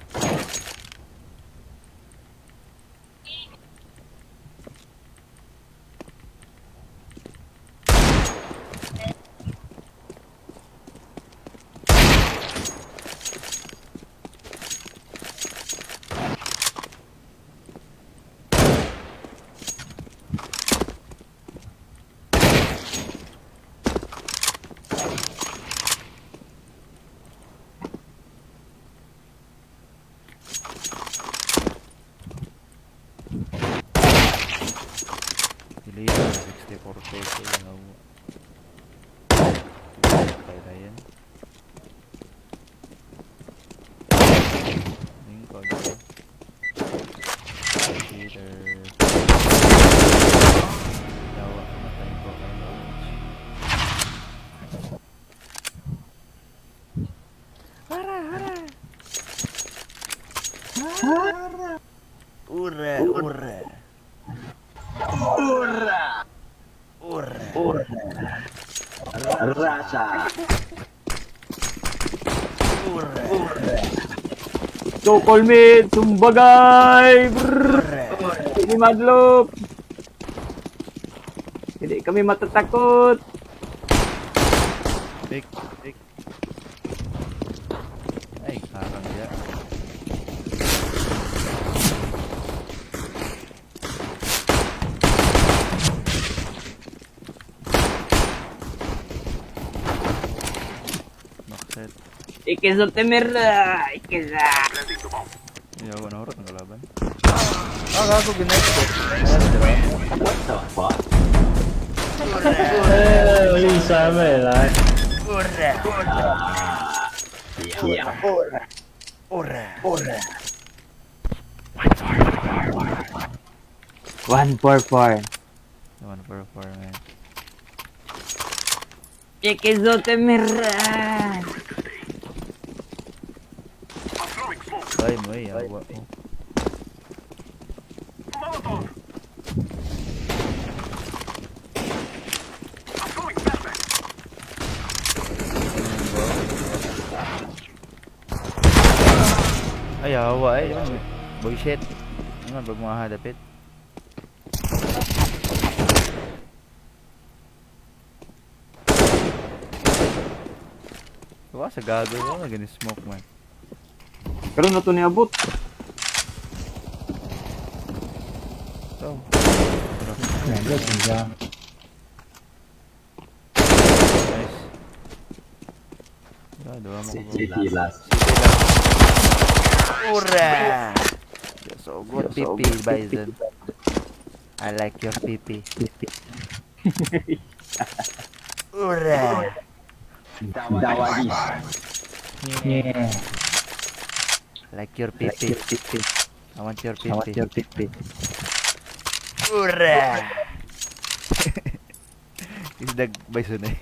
Delay 64 peso yung ako. Kaya na yan. Yung kagaya. Computer. Dawa, matay ko kayo launch. Hara! Ura! Rasa. So call me Sumbagay. Hindi madlop. Hindi kami matatakot. Big. Ay, karang ya. Makset. Ikiso temera. Ikisa. Hindi ako nahurot ng kalaban. Gago binayad ko. What the fuck? Yung sama eh lang. Ora. 144. 144 man. Ikiso temera. Ay mo eh, awa mo. Ay, hawa eh. Diba? Boy shit. Ano pag mga hadapit? Diba sa gago mo, gani smoke man. Pero na to niabot. So, Nandun siya. nice. Diba, diba mo ko. City last. Ura! You're so good, PP, Bison. I like your PP. Ura! Dawagi. Yeah. Like your PP. I want your PP. I want your pipi. Ura! Isdag Bison eh.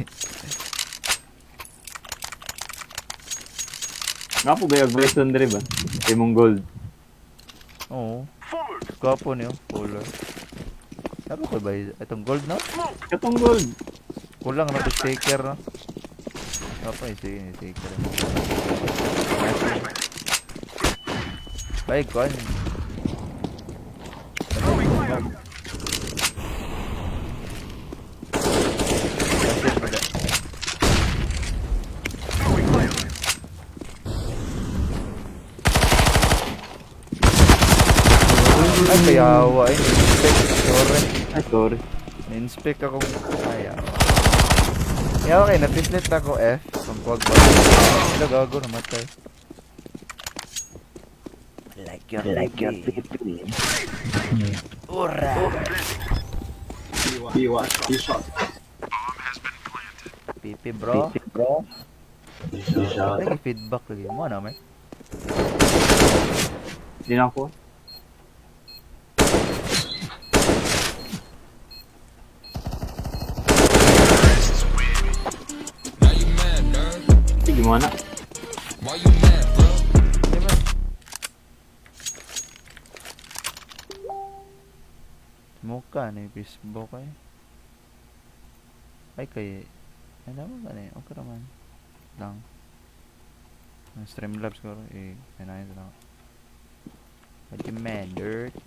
Nga po ba yung Bison diri ba? Imong gold. Oo. Gwapo niyo, color. Sabi ko ba, itong gold no? Katong gold. Kulang na ito sticker no? Apa yung sticker? Baik ko ano? Ay, kayawa eh. Sorry. Ay, sorry. Na-inspect akong ayaw. Yawa kayo, napislit ako F. Pagpag ba? Sila gago, namatay. Like your pipi. Ura! Pipi bro. Ay, feedback lagi. Mo na, may? Di na ako. Gimana? Muka nih Facebook ay. Ay kay ano ba gani? Okay naman. Lang. Streamlabs ko eh kanain lang. What you man, dirt?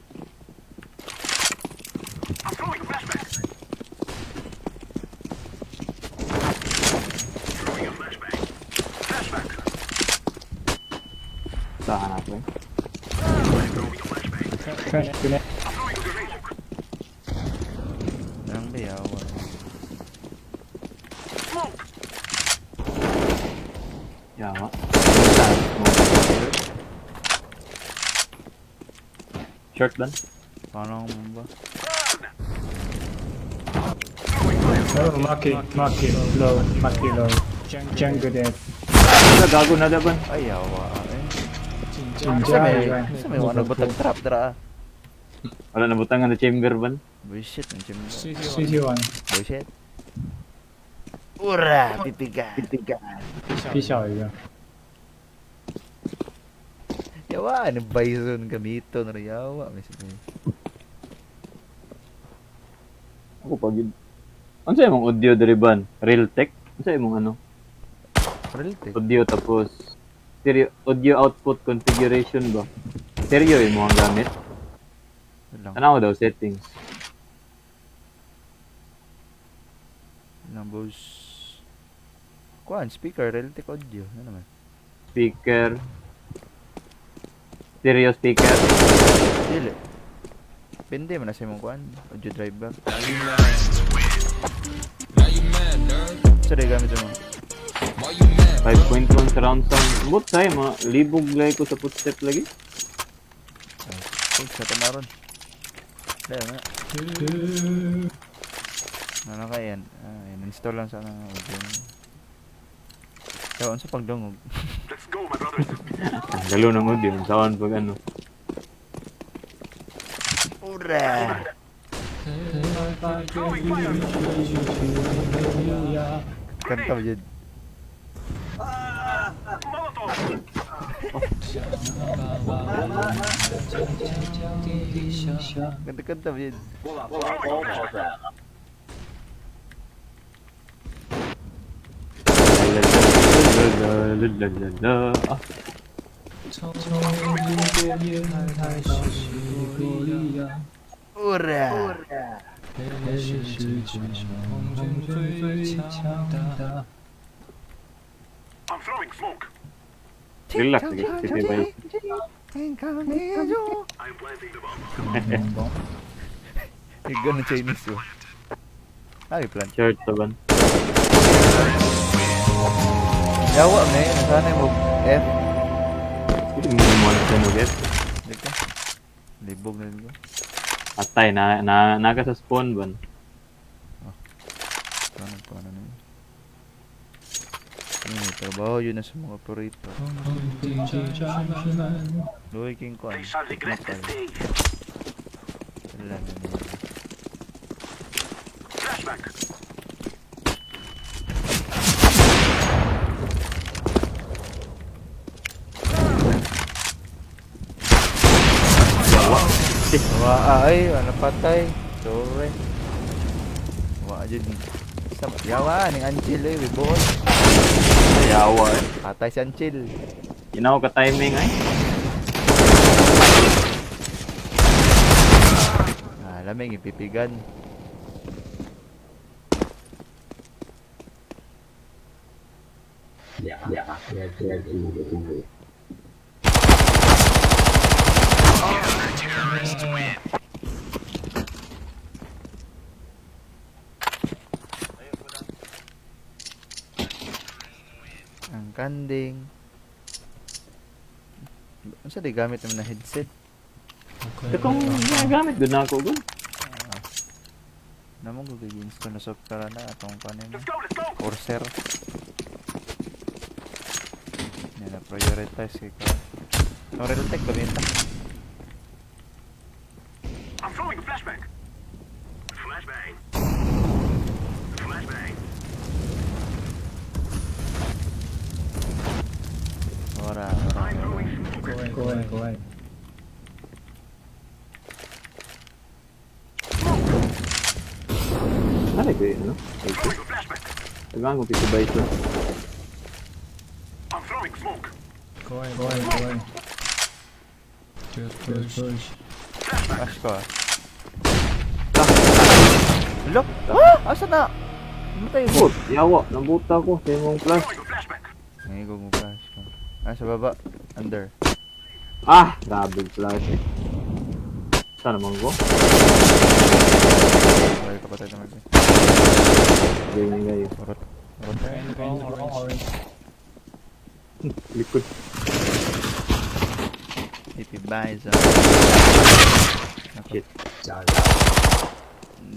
Saan natin? Nang bayawa. Yawa. Short ban? Paano mo ba? Oh, Maki low. Jungle dead. Wala, gago na daban. Ay yawa eh. Sa may wala ba trap dra? Wala na butangan na chamber ban. Bullshit ang chimbo. CC1. Bullshit. Ura, pipiga. Pisau yun. Yawa, ano bison gamito na yawa. Ako pag yun. Ano sa imong audio diri ban? Realtek? Ano sa imong ano? Realtek. Audio tapos stereo audio output configuration ba? Stereo yung mga gamit. Lang. Ano daw settings? Lang boss. Kuan speaker Realtek audio. Ano naman? Speaker. Stereo speaker. Dili. Pindi man na sa imong kuan audio driver. Sa day gamit mo. 5.1 surround sound. Bot say mga libog lay ko sa footstep lagi. Uy, sa tamaron. Dahil na. Ano ka yan? Install lang sana ang audio. Tawaan sa pagdungog. Galo ng audio. Saan pag ano. Ura! Kanta mo dyan. Kanta mo dyan. Ura! Relax, titibay. Iga na Chinese oh. Ay, plan. Shirt to ban. Yawa, may. Sana mo F. Hindi mo naman sa nuget. Dito. Libog na dito. Atay, naga sa spawn ban. Paano na yun? Ano, trabaho yun na sa mga operator. Luhay king ko. Wala na yun. Wah ay, ano patay. Sorry. Wah aja ni. Sama yawa ning Ancil eh, wibon. Yawa. Patay si Ancil. Ginaw ka timing ay. Lamig ipipigan. Ang kanding. Unsa di gamit naman na headset? Itong ginagamit doon ako gun. Namang gugu-install na software na atong kanin. Corsair. Yan na prioritize kay ka. No real tech gamita. I'm throwing a flashbang. Flashbang. Flashbang. Ora. Go ahead. Ano ko yun, no? Throwing a flashbang. Tagaan ko pitibay ito. I'm throwing smoke. Go ahead. Just push. Flash ko. Look. Ah, asa na? Matay ko. Yawa, nabuta ko sa imong flash. Throwing a flashbang. Nangigo mo flash ko. Ah, sa baba. Under. Ah, grabe flash eh. Saan naman ko? Okay, kapatay naman siya. Ganyan kayo. Urot. Orange. Likod. Ipibay sa. Shit.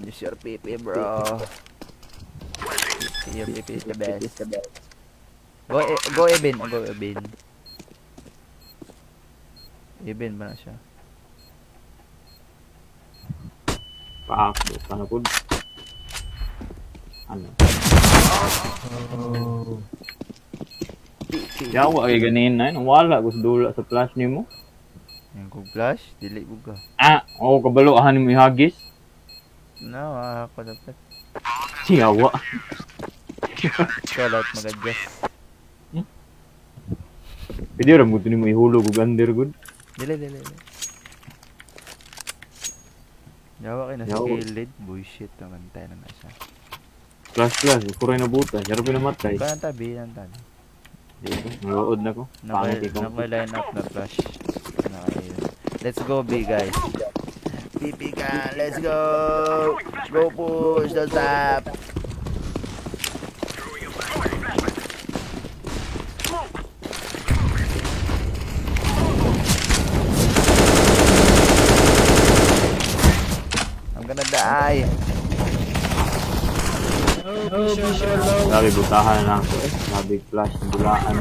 Use your PP, bro. Your PP is the best. Go Eben. Eben ba na siya? Paano po? Ano? Oh. Yawa kay ganin na yun. Wala ko sa dula sa flash ni mo. Yung kong flash, dili ko ka. Ah, oo, kabalo ahan mo ihagis. No, ako dapat. Yawa. Ikaw lahat mag-adjust. Pwede rin mo ito ni mo ihulog o gander good. Dili. Yawa kayo na sa Yawa. gilid. Bullshit naman tayo na siya. Flash. Kuray na buta. Yaro pinamatay. Kaya tabi. Dito. Nalood na ko. Pangit ikaw. Naka-line up na flash. Let's go B guys. PP ka, let's go! Go push the tap! I'm gonna die! Sabi butahan na ako eh. Sabi flash ng bulaan.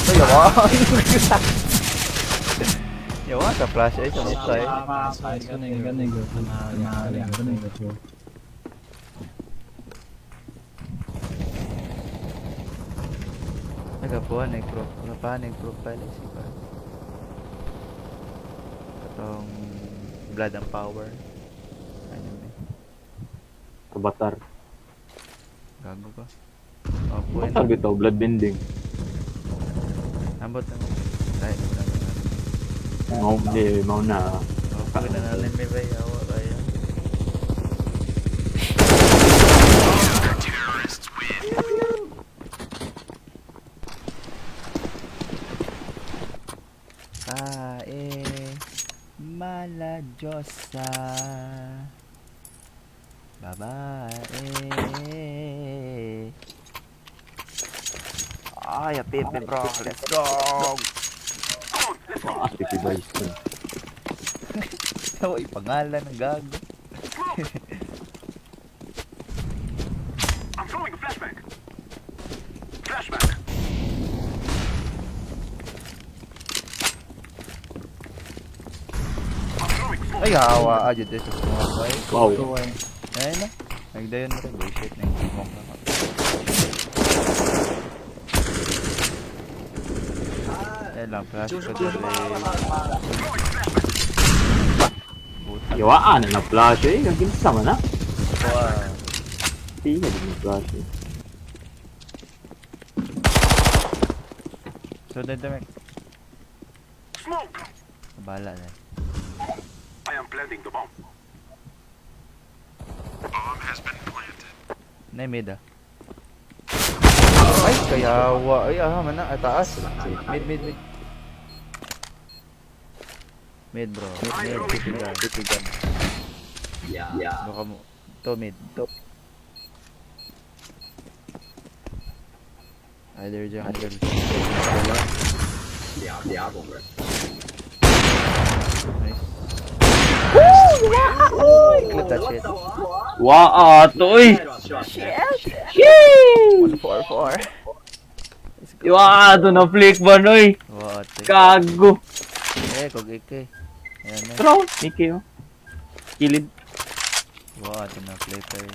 Ay, yawa! Yawa sa flash ay sa mukha eh. Nagapuan profile eh si Pat. Itong blood and power. Ano eh. Kabatar. Gago ka. Oh, point. Bakal bitaw blood bending. Ambot na. Right. Mau na. Oh, pwede na namin may bayawa kaya. Mala Diyosa babae. Ay, Pepe bro, let's go. Wah, Ricky Bison. Tawa ipangalan ng gago. I'm throwing a flashback. Flashback. I'm throwing smoke. Ay, hawa aja dito sa mga bay. Wow. Go away. Ayun na. Nagdayon mo rin. Bullshit na yung smoke na ako. Ayun lang, flash ko dali. Yawaan na flash eh. Ang ginsa man na. Wow. Tiga din na flash eh. So, dito Smoke. Bala na. I am planting the bomb. Bomb has been planted. Na mid ah. Ay, kayawa. Ay, man na. Taas. Mid. Mid bro. Mid. Titigan. Yeah. Baka mo. To mid. To. Either jungle. Nice. Clip that shit. Wah, atoy. 144. Wah, to na flick ba noy? What? Kago. Kog ike. Ayan na. Throw, Mickey oh. Kilid. What? Na play tayo.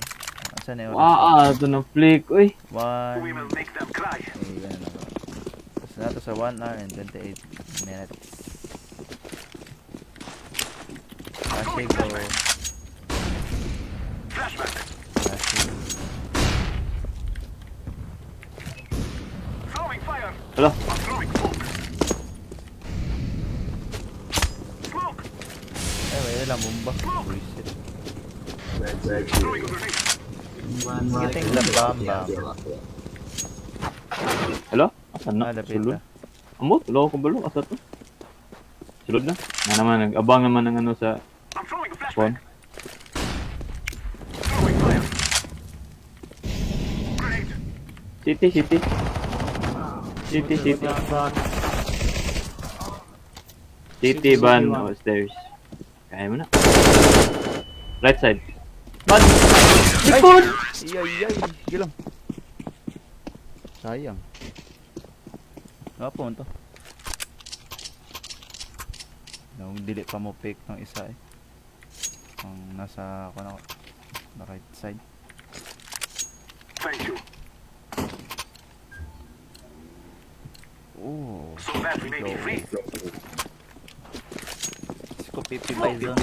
Asan na yun? Wah, to na flick oy. We 1. will make them cry. Ayan na. Tapos na to sa 1 hour and 28 minutes. Flashing go. Flashback. Flashing. Throwing fire. Hello. I'm throwing smoke. Smoke. Ay, may lang bomba. Bullshit. Throwing a grenade. Getting the bomb. Hello? Asan na? Lapit Sulod? na. Amo, tulo ko balo. Asa to? Sulod na. Na naman, nag-abang naman ng ano sa I'm throwing a phone. flashback. Throwing fire. Grenade. City. City ban stairs. Kaya mo na. Right side. Man! Likod! Iyay. Gilang. Sayang. Nga po to. Nung dili pa mo pick ng isa eh. Ang nasa ako na the right side. Thank you. Oh. So that we may be free. Siko pipi bison.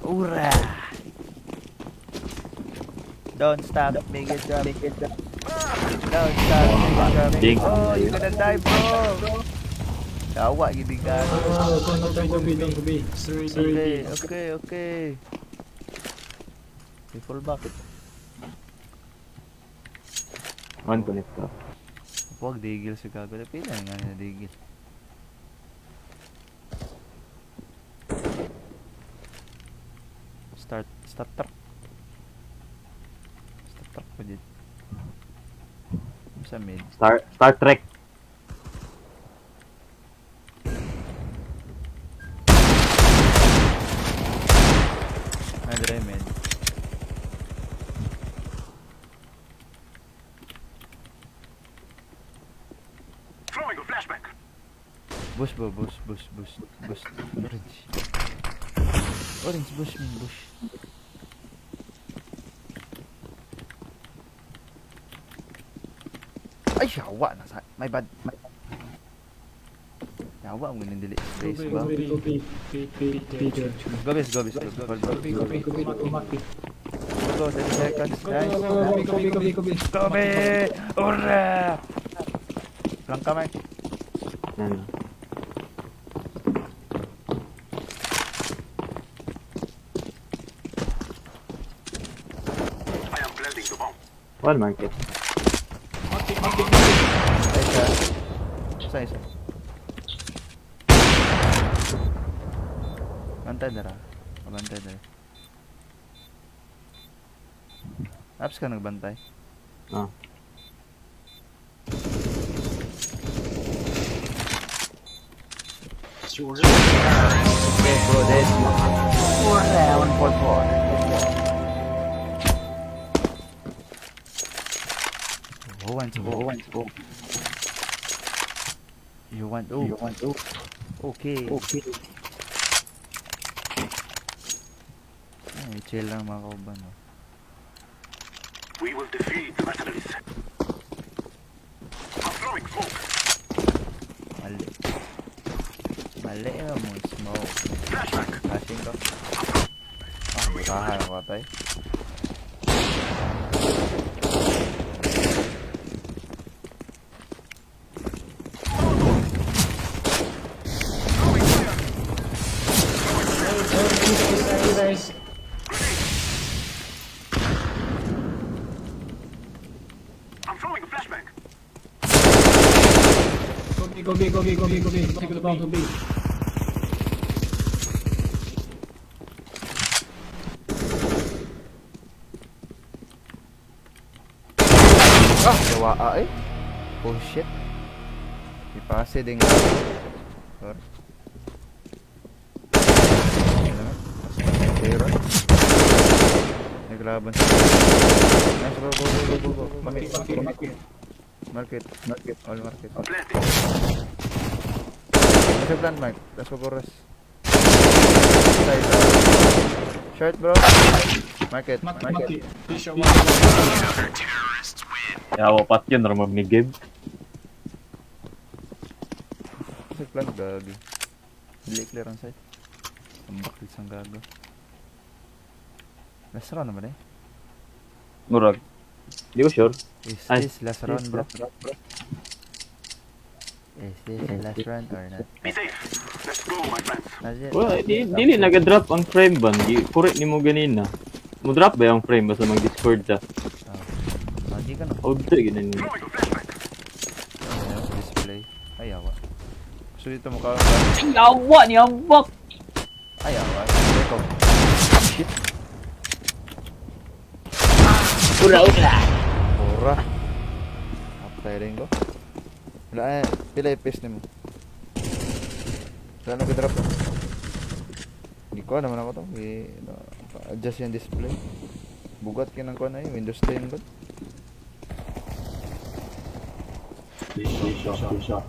Ura! Don't stop, make it jump. Don't stop, make it jump. Oh, you gonna die, bro! Kawa, gini ka. Don't go B. Okay. Okay, full back. One connect ka. Huwag digil sa gago. Pila nga na digil. Stop truck pa dito. Sa mid. Star Trek. Dry mid. Throwing a flashback. Bush. Orange bush. Ay, yawa na sa. My bad. Yawa ang nindili space ba? Go B. Go bis. Go B. go. 30 seconds. Nice. Kobe. Kobe! Ura! Lang ka, Mike. Yan. I am planting the bomb. One market. Isa. Bantay dara. Bantay dara. Apps ka nagbantay? Ah. Okay, bro, dead. 144. Who wants O? You want O? Okay. Ay, chill lang mga kauban. Oh. We will defeat the mercenaries. I'm throwing smoke. Mali na mo smoke. Flashback. Flashing ko. Bukahan ako tay. Nice. I'm throwing a flashback. Kobe. Take the bomb, Kobe. Gawa eh. Oh shit. Ipase din nga. Sorry. Pero naglaban sila. Nice, go. Market. All market. Planting. Nasa plant, Mike. Let's go, Boros. Side. Short, bro. Market. Maki. Yawa pat yun, ramag ni Gabe. Nasa plant, gagi. Hindi clear ang side. Ang bakit sang gago. Last round naman eh. Murag. Di ko sure. Is Ay. this last round, bro? Is this the last round or not? Be safe. Let's go, my friends. Not yet. Well, dili naga-drop ang frame ban. Correct ni mo ganina. Mo drop ba yung frame basta mag-discord ta? Hindi ka na. Auto ganun. Throwing a flashback. Ayan, display. Ayawa. So dito mo ka. Yawa ni ambak. Ayawa. Ito. Shit. Ura. Pura. Apply rin ko. Wala eh. Pila i-paste ni mo. Wala nag-drop na. Hindi ko naman ako to. Adjust yung display. Bugat kinang ko na yun. Windows 10 ba? Shot.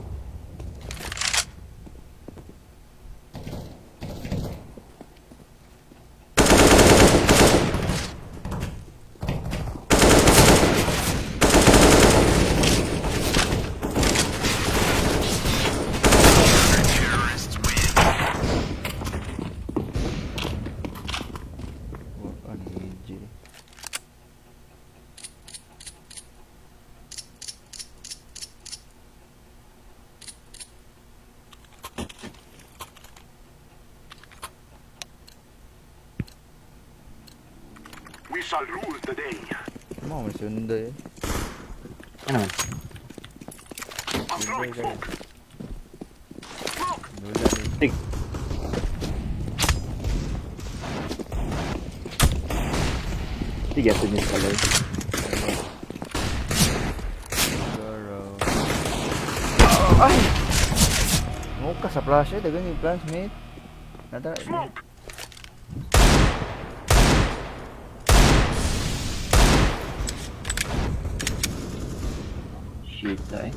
We shall rule the day. Mau may sundo eh. Ano? I'm throwing smoke. Smoke. Dula rin. Tik. Sige, ito yung color. Garo. Ay! Muka sa flash eh. Dagan yung flash, mate. Nada. Smoke. Shit, eh.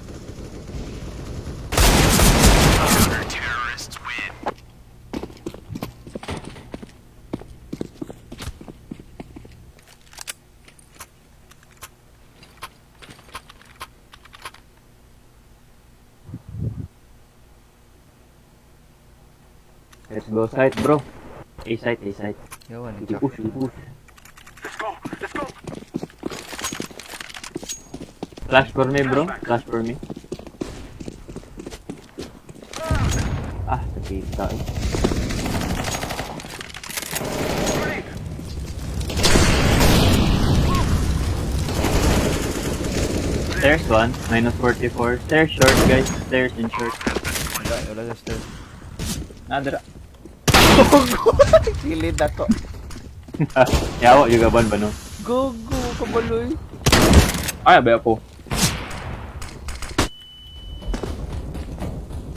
Let's go side, bro. A side. Yawan. Push. Let's go. Let's Flash for me, bro. Flash for me. Ah, nakita eh. Stairs 1, minus 44. Stairs short, guys. Stairs in short. Wala sa stairs. Nadra. Kilid ako. Yawa, yung gaban ba no? Gogo, kabaloy. Ay, abay ako.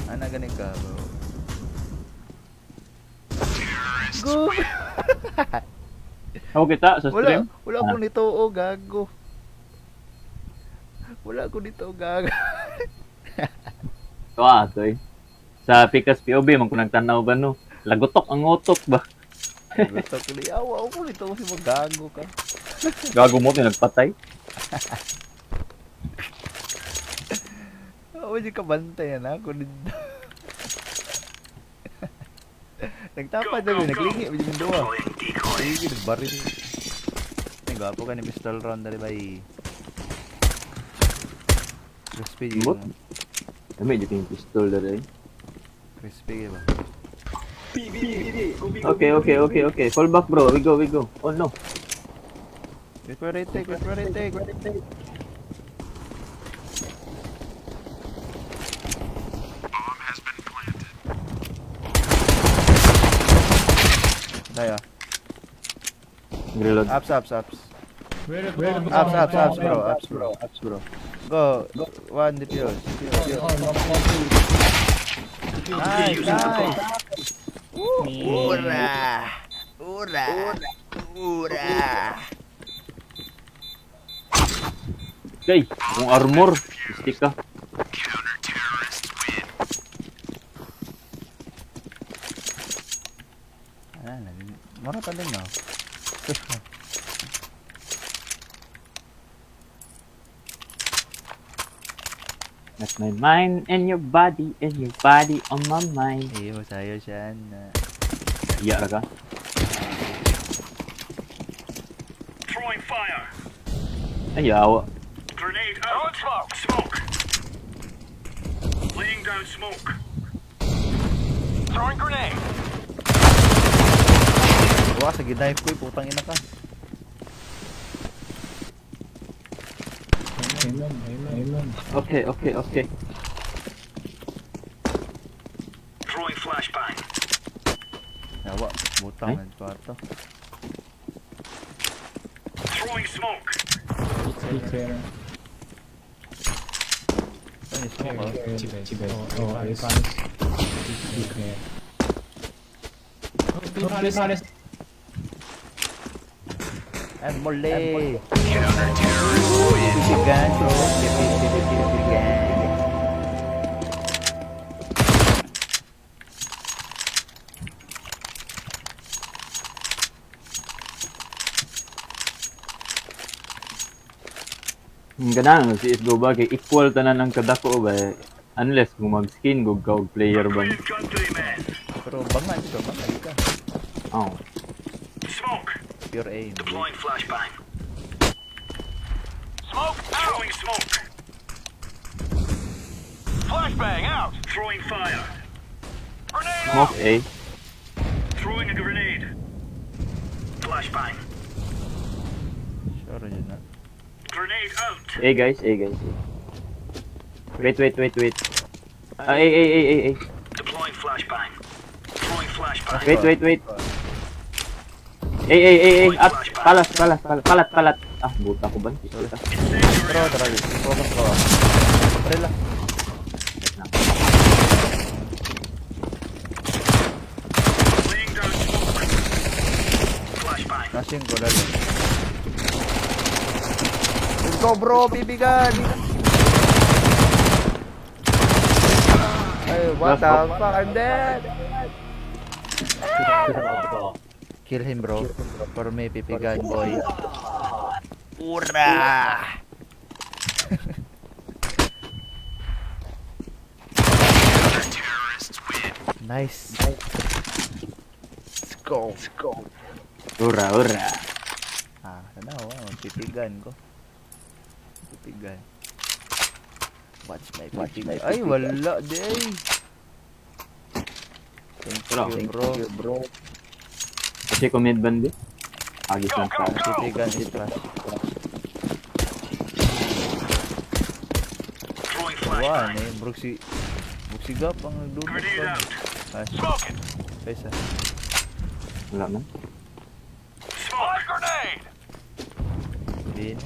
Ana ganing ka, bro. Go! Ako kita sa stream. Wala ko nito, oh, gago. Wala ko nito, gago. Ito ato eh. Sa Picas POB, man kung nagtanaw ba no? Lagotok ang utok ba? Gusto ko li, awa ko nito kasi magago ka. Gago mo, nagpatay. Oo, di ka bantayan ako dito. Nagtapad na rin, naglingi, hindi mo doon. Sige, nagbaril. Ay, gwapo ka ni pistol round dali ba crispy Bot? yung... Dami, dito yung pistol na rin. Crispy ba? Okay. Fall back, bro. We go. Oh no. Quick retake. Tayo. Reload. Ups. Where the Ups, bro. Go. One defuse. Nice. Ura. Okay, kung armor, stick ka. Mura pa din, no? That's my mind and your body on my mind. Iyo, sa'yo siya na. Iya ka. Throwing fire. Ay, yawa. Grenade out. Smoke. Laying down smoke. Throwing grenade. Buwa, sa ginayip ko, putang ina ka. Amen. Okay. Throwing flashbang. Yawa, butang Ay? ng kwarto. Throwing smoke. Be clear. Saan yung smoke, oh? 집에. 알파레스. Be clear. Palace. And mole! Pipigan, bro. Pipigan. Ang ganang, si Isgo ba, kay equal tanan ng kadako ba, unless kung mag-skin, go player ba. Grenade gun to the man. Pero bangan ka. Oh. Smoke. Pure aim. Deploying flashbang. Smoke. Throwing smoke. Flashbang out. Throwing fire. Grenade Smoke A. Throwing a grenade. Flashbang. Sure yun na. Grenade out. A guys. Wait. A. Deploying flashbang. Throwing flashbang. Wait. A. Up. Palat. Ah, buta ko ba? Pero, tara. Focus ko. Tara lang. Laying down smoke. Flashbang. Nasing ko lang. Let's go, bro! Bibigan! Ay, what the fuck? I'm dead! Kill him, bro. For me, pipigan, boy. Ura! Nice. Let's go. Ura. Ah, sana ako. Pipigan ko. Pipigan. Watch my fatigue. Ay, wala day. Thank you, bro. Kasi comment bandi. Agis lang sa Titigan is trash. Throwing Wala flashbang. eh. Bruxy gap ang nagdudot Grenade ko. out. Ay, Smoking. kaysa. wala man. Smoke. Grenade. Din.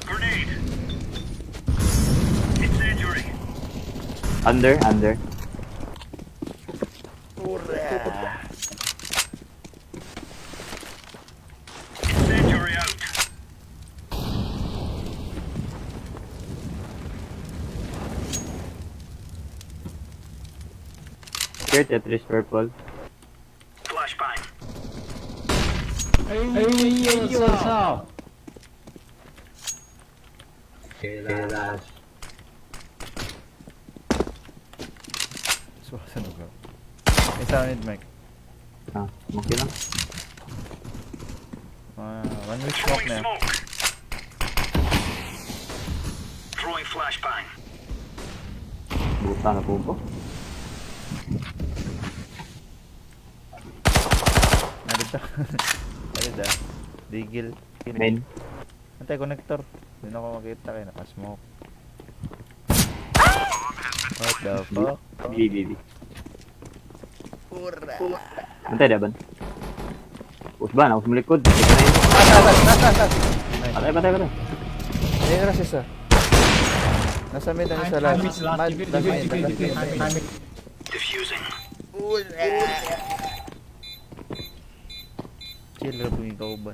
Grenade. Incendiary. Under. Incendiary out. Here, Tetris purple. Flashbang. Ay, what's up? Suwasan ko. Isa need mic. Ah, okay lang. One way smoke Throwing na yan. smoke. Throwing flashbang. Buta na po ko. Narito. Narito. Digil. Main. Antay, connector. Hindi na ako makita kayo. Nakasmoke. What the fuck? BBB. Antay, daban. Usban, ako sumalikod. Patay. Ay, gracias ah. Nasa mid ang isa lang. Mad. Diffusing. Chill ra pong ikaw ba?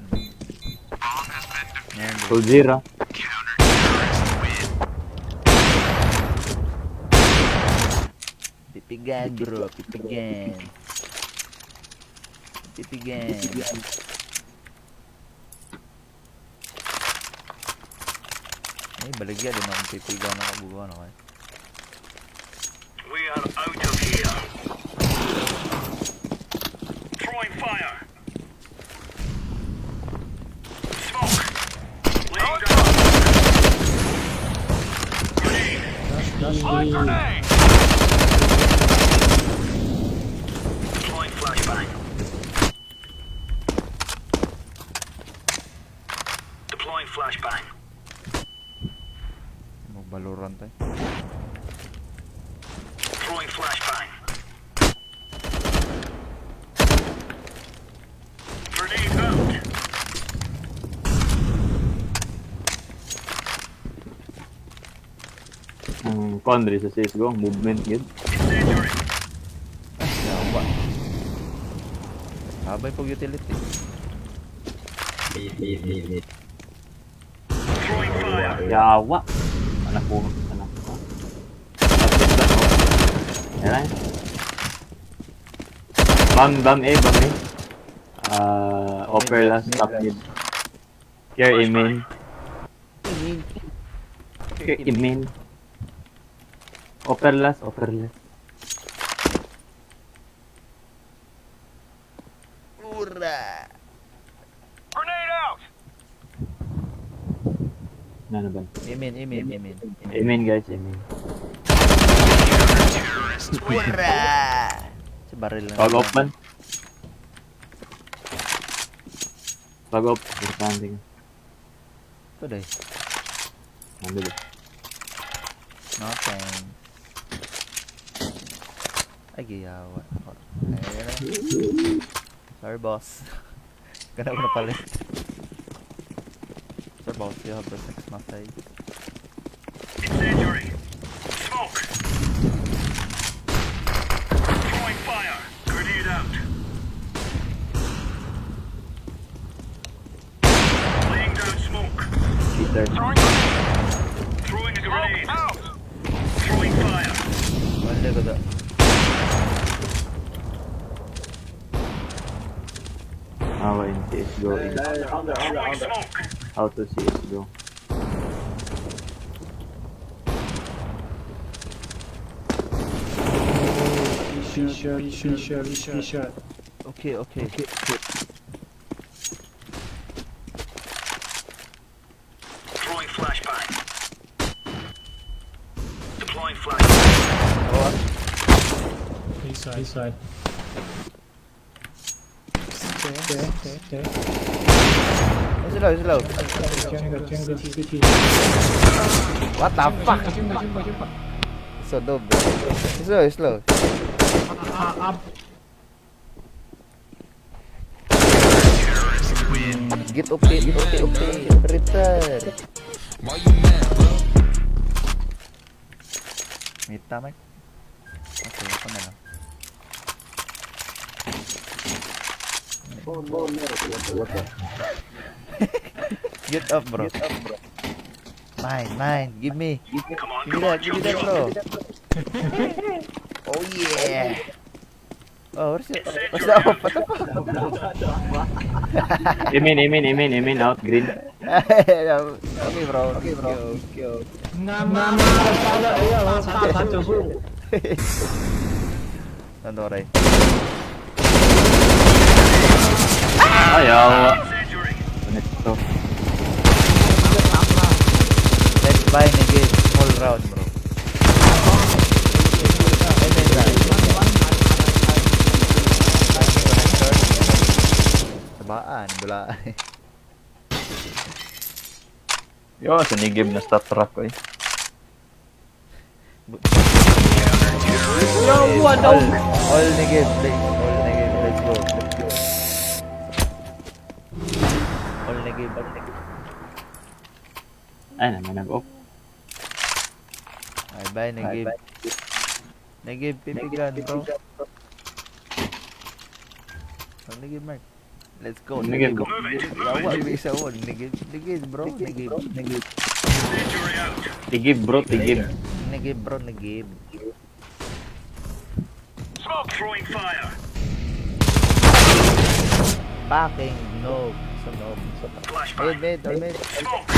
Full zero. Pipigan bro, pipigan. Ay, baligya din akong pipigan na kabugan ako eh. We are out of here. Throwing fire. Smoke. Laying down. Grenade. Grenade. Deploying flashbang. Deploying flashbang. Magbaluran tayo. Throwing flashbang. Grenade out. Ang Condry sa CSGO, movement yun. Incendiary. Yawa. Habay pag utility. Throwing fire. Yawa. Anak ko. Yan lang. Bam A. Upper last, top mid. Care main. Upper last. Grenade out. Amen. Amen guys, amen. Si baril lang. Pag off man. Pag off, importante ka. Ito day. Nandun ba? Nothing. Ay, giyawa. Sorry, boss. Ganda ko na palit. Sorry, boss. You have the 6 message. Incendiary. Smoke. Throwing fire. Grenade out. Laying down smoke. Peter. Throwing a grenade. Out. Throwing fire. Wala ko da. Awa in CSGO. Throwing smoke. How to CSGO. T-shirt. Okay. Throwing flashbang. This side. Okay. Slow. Jungle city. What the fuck? So dope. Slow. Up. Get OP. Return. Mita, Mike. Okay, ako na lang. Get up, bro. Mine. Give me. Come on, Give me that, bro. Oh yeah. Oh, what's the off? What the fuck? Amen, out, green. Okay, bro. Okay. Nandun rin. Ayaw. Incendiary. Neto. Let's buy negate full round, bro. Tabaan, bulaan. Yo, sinigib na stat track ko eh. All negate, please. All negate, let's go. All negate. Ay, naman nag-off. Ay, bye, negate. Negate, pipigan, bro. All negate, Mark. Let's go. Negate, bro. Yawa, ibig sa wall. Negate, bro. Negate. Incendiary out. Tigib, bro, tigib. Negate, bro. Negate. Smoke throwing fire. Fucking no. So no. Flashbang. All mid. Smoke.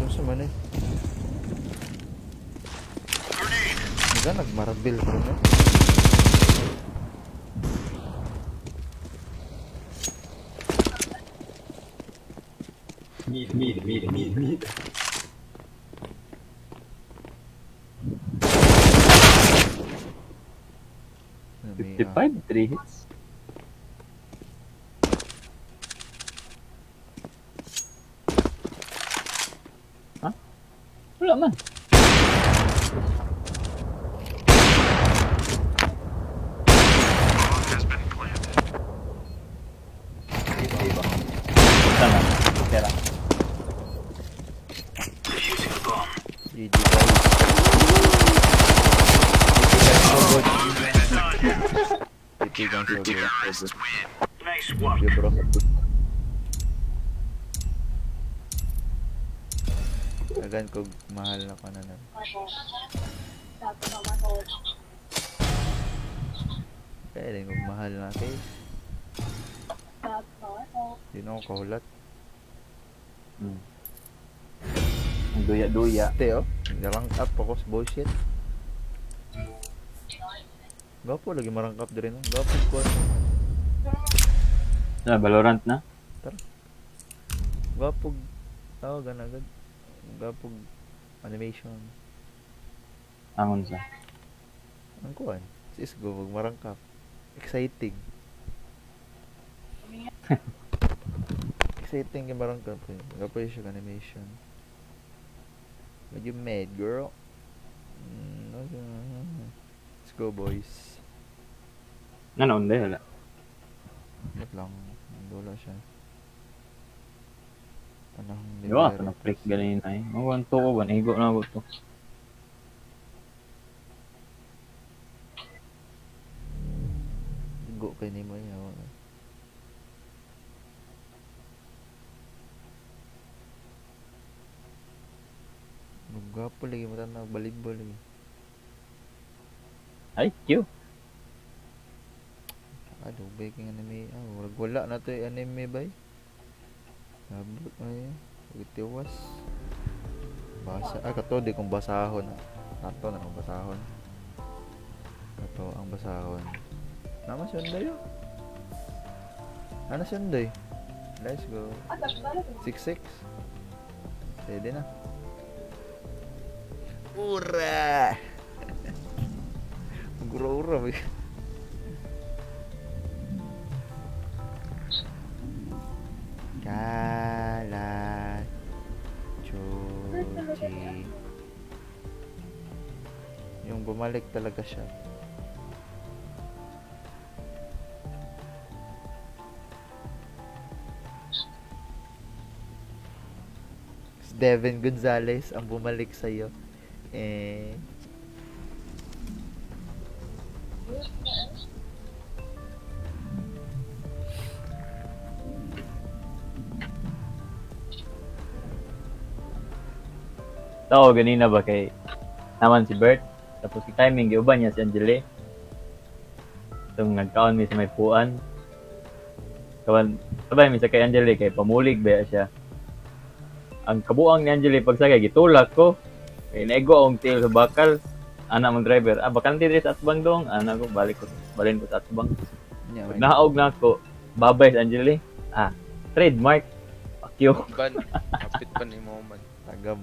Ito sa man eh. Grenade. Diba nagmarabil ko na? Meet. 55, 3 hits. Ha? Wala man. Has been planted. Sana. Tera. Defusing the bomb. GG guys. Titigan so good. Nice work. Okay, bro. Agan ko mahal na ka na nun. Kaya rin kung mahal na kayo. Hindi na ako kahulat. Ang duya-duya. Teo, narang up ako sa bullshit. Gapo lagi marangkap din rin. Gapo ko. Na, Valorant na? Gapo. Tawagan agad. Gapo animation. Angon sa. Ang kuhan. Sis go, wag marangkap. Exciting. Exciting yung marangkap. Gapo yung siya animation. What you made, girl? Let's go, boys. Nanoon din, wala. Wait lang. Wala siya. Anong Diba, ito na freak galing na eh. Mawan to ko, igo na ako to. Go kay ni mo yaw. Gapo lagi mo tanong volleyball lagi. Ay, Q. Ano baking anime? Wala na to yung anime bay. Nabot ay. Itiwas. Basa. Kato di kong basahon. Kato na kong basahon. Kato ang basahon. Nama sunday yo. Ano sunday? Let's go. 6-6. Pwede na. Ura! Ura-ura. Kala Chuchi. Yung bumalik talaga siya. Devin Gonzalez ang bumalik sa'yo. Tao, ganina ba kay naman si Bert? Tapos si timing, giuban niya si Angeli. Itong nagkaon mi sa may puan. Kawan, sabay mi sa kay Angeli, kay pamulig ba siya. Ang kabuang ni Angeli pagsakay, gitulak ko. Kay naego akong tail sa bakal. Anak mong driver, bakal ti sa atbang dong. Anak ko, balin ko sa atbang. Pag nahaog na ako, babay si Angeli. Trademark. Fuck you. Ban, kapit pa ni mo man. Tagam.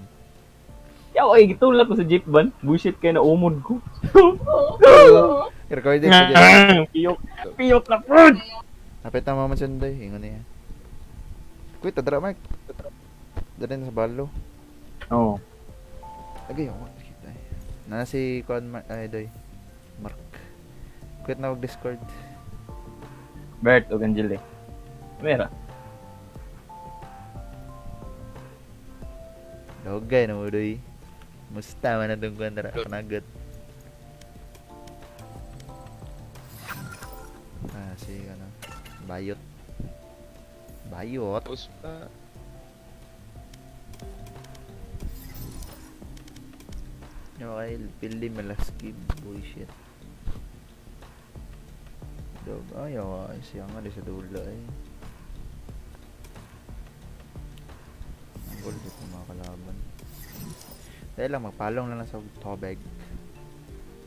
Yaw, ay, gitulak ko sa jeep ban. Bullshit kayo na umod ko. Recording ko dyan. Piyok na food! Napit na maman sunday. Hingo na yan. Kuy, tadra Mark. Dali na sa balo. Oo. Agay, ako. Nana si Kuan Doy. Mark. Quit na mag-discord. Bert o Angeli. Mera. Dogay na mo Doy. Musta man na itong kuan dara. Kanagot. Si ano. Bayot. Bayot. Tapos pa. Okay, pili malaskib. Bullshit. Dog, ayaw siya nga sa dula eh. Ang goal dito mga kalaban. Dahil lang, magpalong lang sa tobag.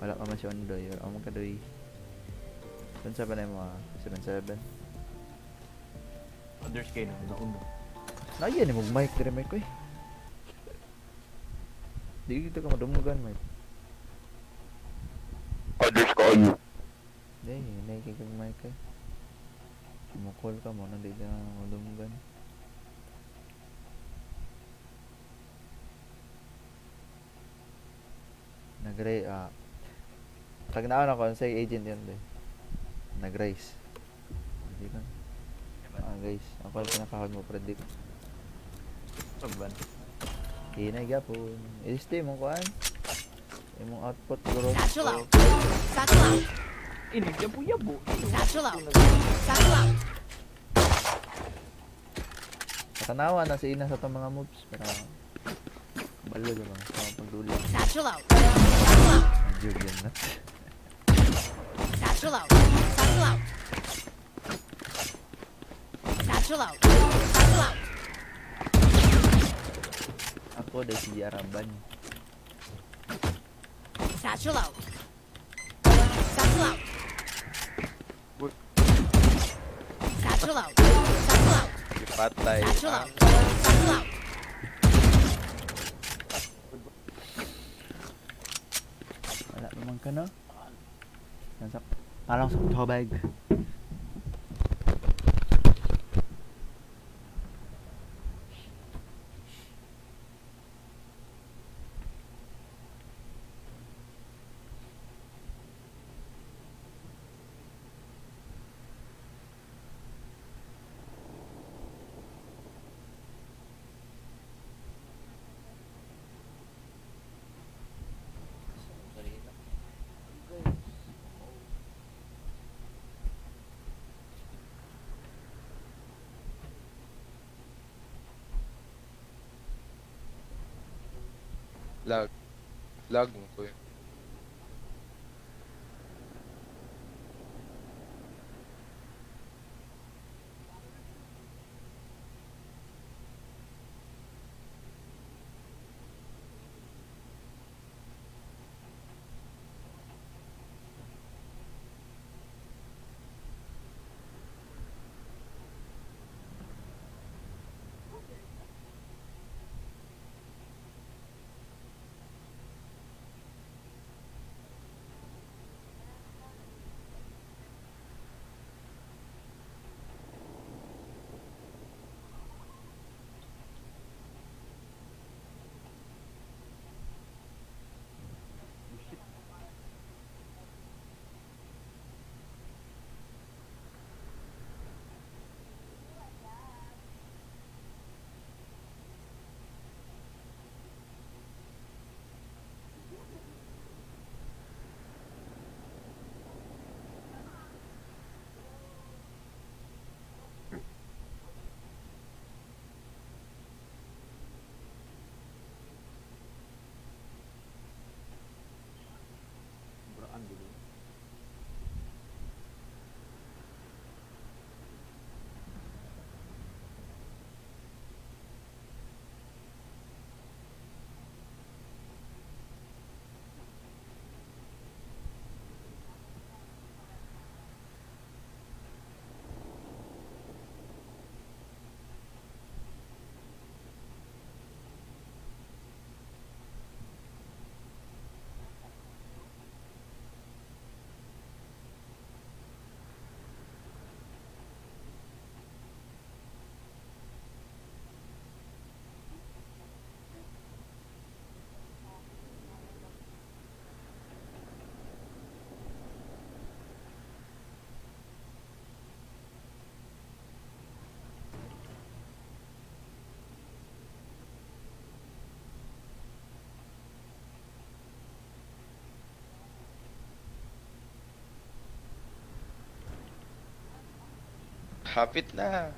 Wala ka man si Ondoy. Wala ka man kadoy. 7-7 na yung mga 7-7. Others kayo na, uno. Naiyan eh, mag-mic dire mic ko eh. Di kita ka madumugan, Mike. Others ko you. Di, naikik ang mic eh. Sumukol ka mo, nandito na madumugan. Tagnaan ako sa agent yun, de. Nag-race. Hindi ka. Guys, ako yung pinakahag mo predict. Saban. Kinay gapon. Iliste mong kuan. Imong output guro. Satchel out. Satchel out. Ini, yabo-yabo. Satchel out. Satchel out. Nakanawa na si Ina sa itong mga moves. Para balo na lang sa pagduli. Satchel out. Satchel out. Jug yan na. Satchel out. Satchel out. Satchel out. Satchel out. Ako dahil si Araban. Satchel out. Satchel out. Satchel out. Satchel out. Patay. Satchel out. Satchel out. Wala naman ka na. Alang sa tobag. Lag mo ko yun. Hapit na.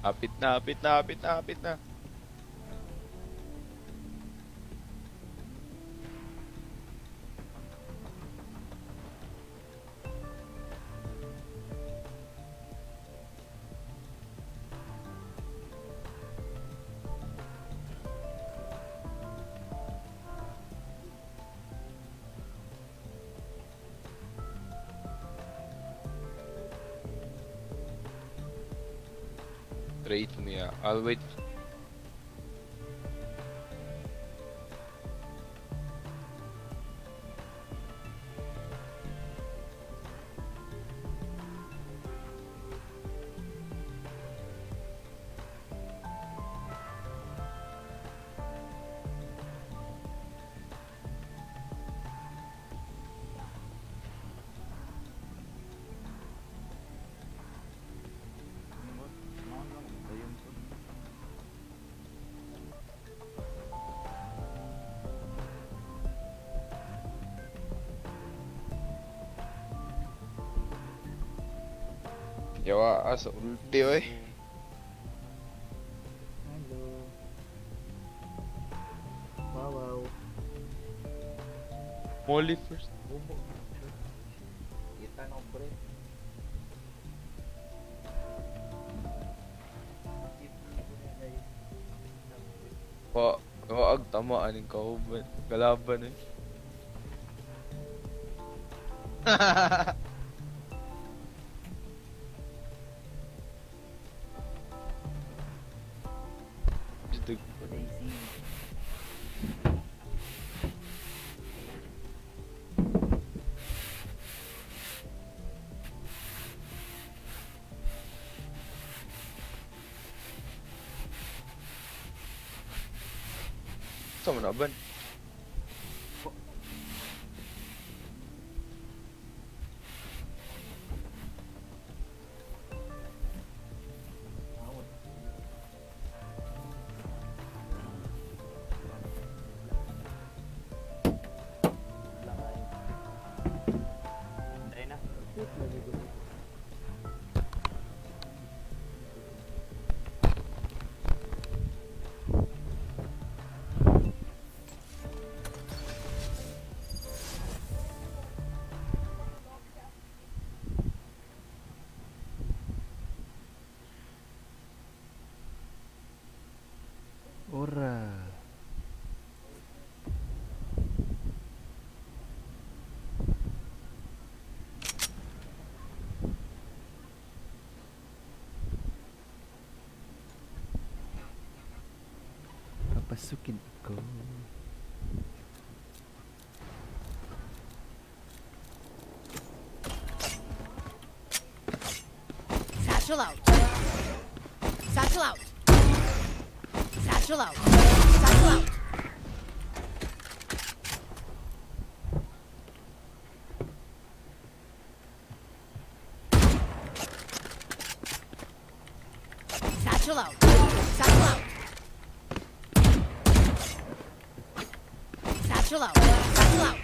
Hapit na, hapit na, hapit na, hapit na. Trade me, I'll wait. Yawa sa ulti oy. Hello. Wow. Molly first. Kita no pre. Pa, Kaag tamaan ng kauban. Kalaban eh. Judug. Sama na ban? Ora. Papasukin ko. Satchel out. Satchel out. Satchel out. Satchel out. Satchel out. Satchel out. Satchel out. Satchel out.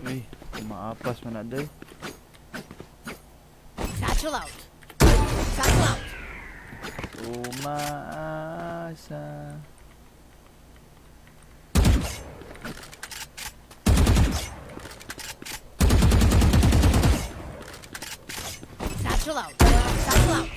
Uy, maapas man na day. Satchel out. Satchel out. Umaasa. Satchel out. Satchel out.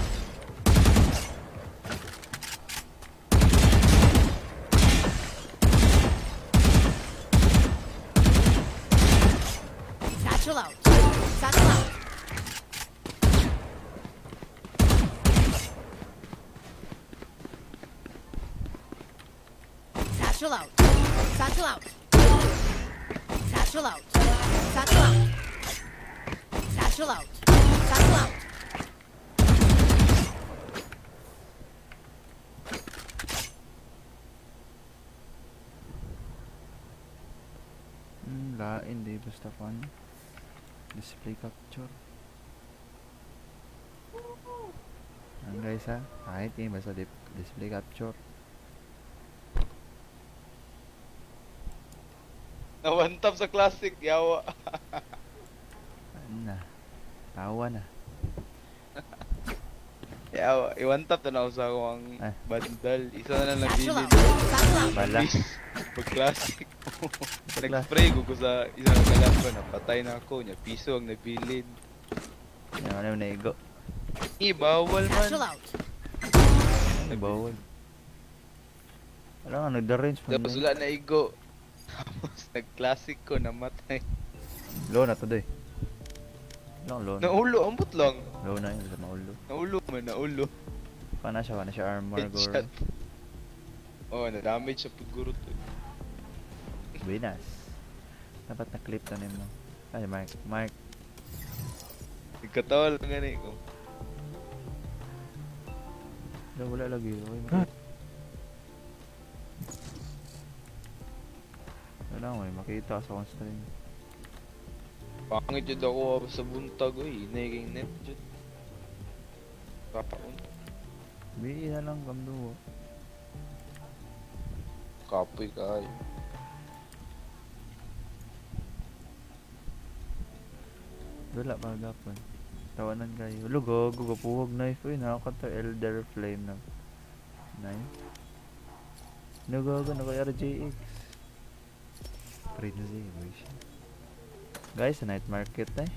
Satchel out. Satchel out. Satchel out. Satchel out. Satchel out. Satchel out. Satchel out. Satchel out. Lain di basta fun. Display capture. Ang guys ha, kahit yung basta display capture. Na one tap sa classic, yawa. Ano na, tawa na. Yawa, i-one tap na ako sa akong Ah. bandal. Isa na lang Satchel nabilin. out. Satchel out. Bala. Pag classic. Nag-spray ko sa isang kalaban. Napatay na ako. Nya piso ang nabilin. Yan ano yung naigo. Bawal Satchel man. out. Ay, bawal. Wala nga, nagda-range man. Tapos wala na igo. Tapos nag-classic ko, namatay. Low na to day. Low na. Naulo, ambot lang. Low na yun, sa maulo. Naulo man, naulo. Paano siya armor Headshot. goro. Oh, na-damage siya paguro to. Binas. Dapat na-clip na mo. Ay, Mark. Nagkatawa lang gani ko. Wala lagi. Okay, Mark. Wala ko makita sa akong stream. Pangit yun ako sa buntag, oy. Naging net yun. Kakaon. Bili na lang kamdo. Kapoy kayo. Wala pa gapon. Tawanan kayo. Lugo, gugapuhog knife. Uy, nakakanta Elder Flame na. Nice. Lugo, na ko RJX. Crazy, boy. Guys, sa night market eh.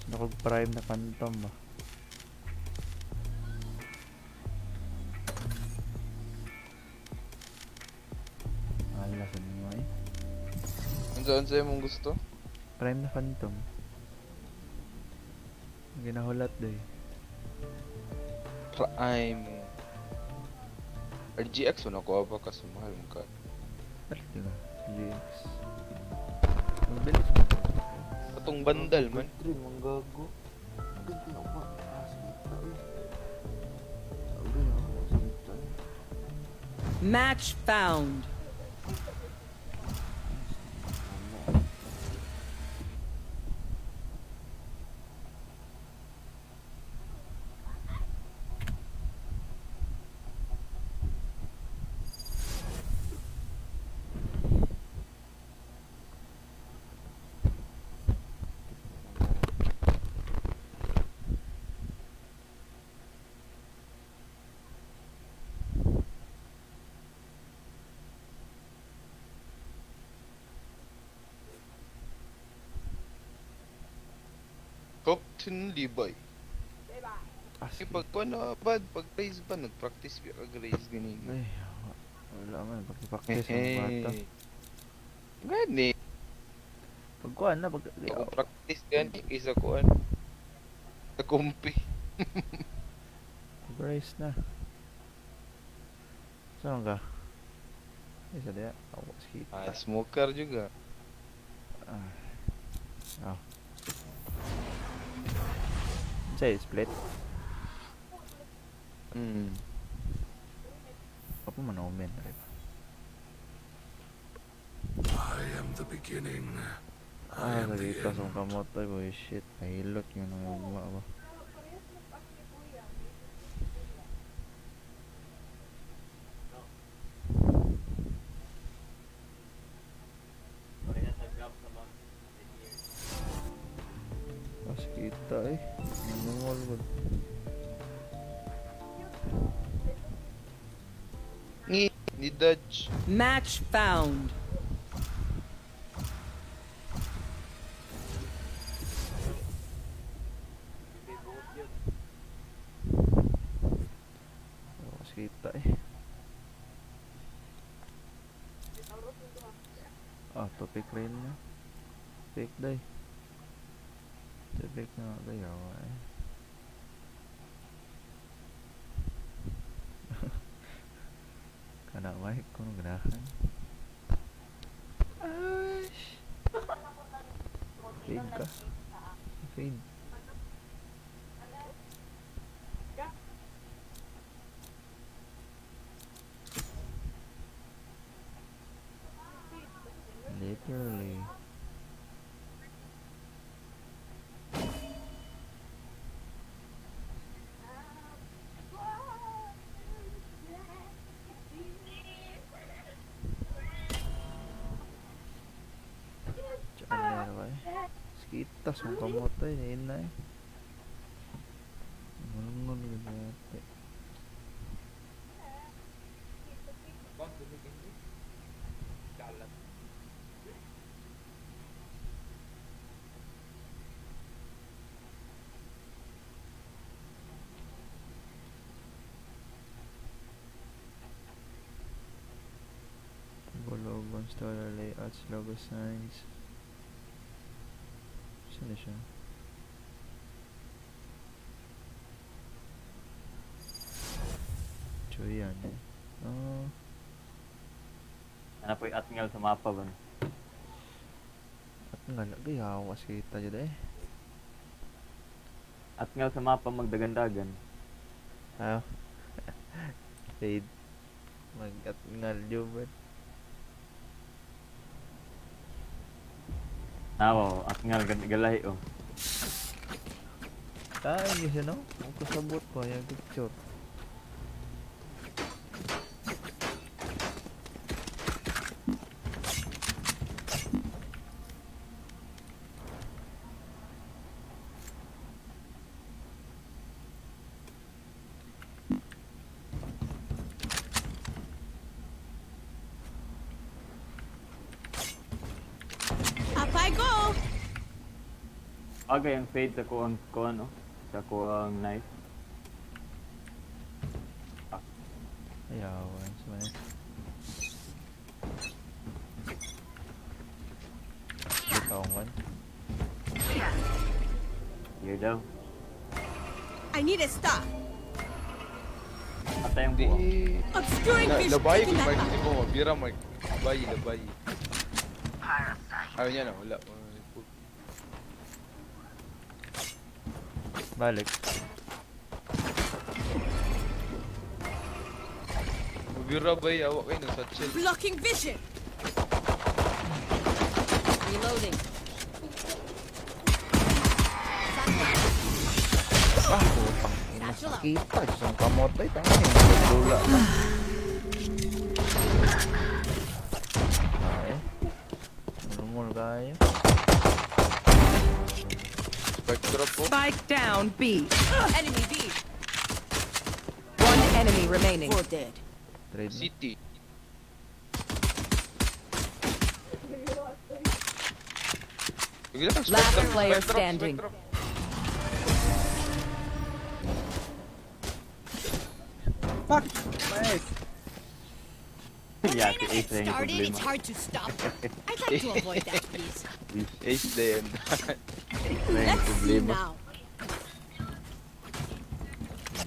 Nakog-prime na phantom ba? Alas mo eh. Ano sa'yo mong gusto? Prime na phantom. Ginahulat doy. Prime. RGX mo nakuha ba kasi mahal mo ka? Balik diba? GX. Mabilis mo. Katong bandal man. Dream, ang gago. Ganda na ba? Kita eh. Match found. Captain Libay. Kasi pag na bad, pag raise ba, nag-practice ka raise ganyan. Ay, wala man. Pagkipaktis ng bata. Gani. Pagkuhan na, pag... Ako practice gani, isa ko sa kumpi. Brace na. Saan ka? Isa dia. Awas kita. Smoker juga. Oh. Say split. Apa man omen diba? I am the beginning. Lagi ito sa kamot ay boy shit. Nahilot yun ang mga ba. Pas kita eh. Manual ba? Ni Dodge. Match found. Pas kita eh. Topik rin na. Fake day. Fake na kayo eh. Kana mic kung ganahan. Aish. Fade ka. Fade. Literally. Sekitas ang kamotoy na inay. Ngungun gede. Logo, installer layouts, logo signs. Saan na siya? So yan eh. Ano po yung atngal sa mapa ba? At nga lagi hawas kita dyan eh. Atngal sa mapa magdagandagan. Fade. Mag-atngal yun ba? Wow, atngal galahi oh. Tayo niya siya no? Ang kasabot pa yung picture. Bagay ang fade sa kuang ano? Sa kuang knife. Ayawan. Sumanay. Dito akong one. Here daw. I need a stop. Patay ang Hindi. buwang. Obscuring vision. Labay ko Taking that Mark. back. Hindi mo mabira Mark. Labay. Ayaw niya na. Wala. Balik. Mabira bay. Awak kayo ng satchel. Blocking vision. Reloading. Satchel out. Kita. Isang kamotay. Tama yun. Dula. Ay. Normal kaya. Backdrop po. Spike down B. Enemy B. One enemy remaining. 4 dead. Trade na. City. Sige lang, Last Spectrum, player Spectrum, standing. Spectrum. Yeah, si Ace na yung Started, it's problema. hard to stop. I'd like to avoid that, please. Ace din. Ace na yung Let's see problema. now.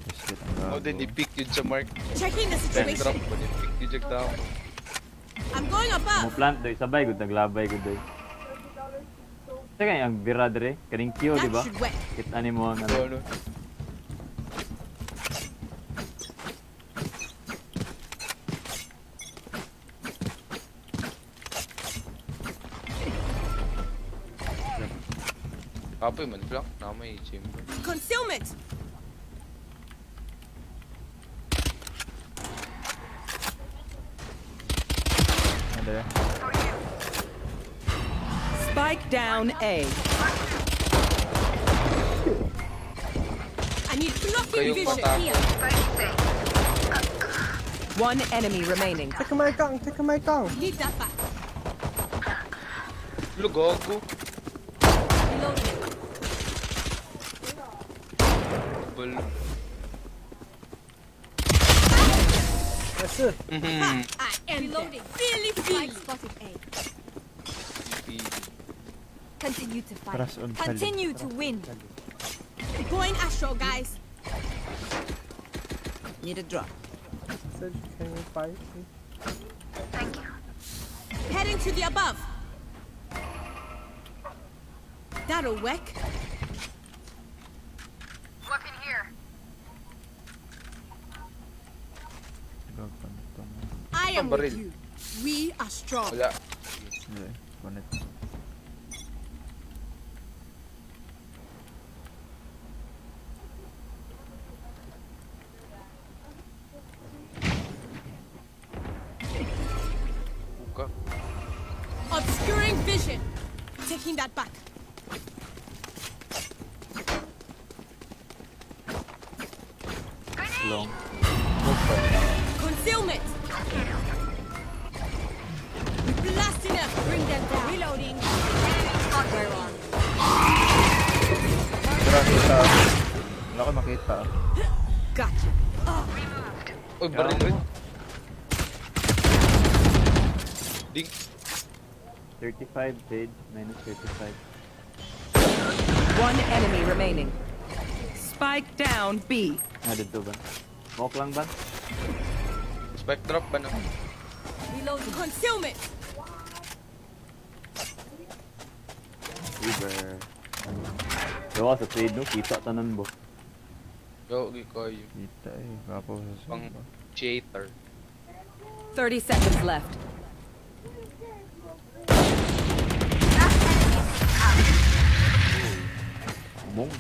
Biscuit ang Ako gago. din, i-pick yun sa Mark. Checking the Spectrum situation. po, i-pick yun sa tao. I'm going Mo above. plant doy, sabay gud naglabay gud doy. Teka, ang bira dre, kaning Q, di That ba? should wet. Kita ni mo ang ano. Ano? Kapoy man flank, na may chamber. Concealment. Ano yun? Spike down A. I need blocking Kayong vision mata. here. One enemy remaining. Need that back. Lugogo. Reloading. Bul. I am reloading. Really feel. Spotted A. Continue to fight. Paras on Kali. Continue to win. Going astral, guys. Need a drop. Heading to the above. That'll work. Gago na to. I am with Baril. you. We are strong. Wala. Hindi. Connect. Buka. Obscuring vision. Taking that back. Long. Concealment. Blasting them. Bring them down. Reloading. Where are we? Tara, kita. Wala ko makita. Gotcha. Uy, baril rin. Ding. 35 Sage, minus 35. One enemy remaining. Spike down B. Nga dito ba? Smoke lang ba? Spike drop ba na? Reloading. Concealment. River. Gawa sa trade no, kita tanan bo. Yo, okay kayo. Kita eh. Gapo sa Pang soba. cheater. 30 seconds left. Bong.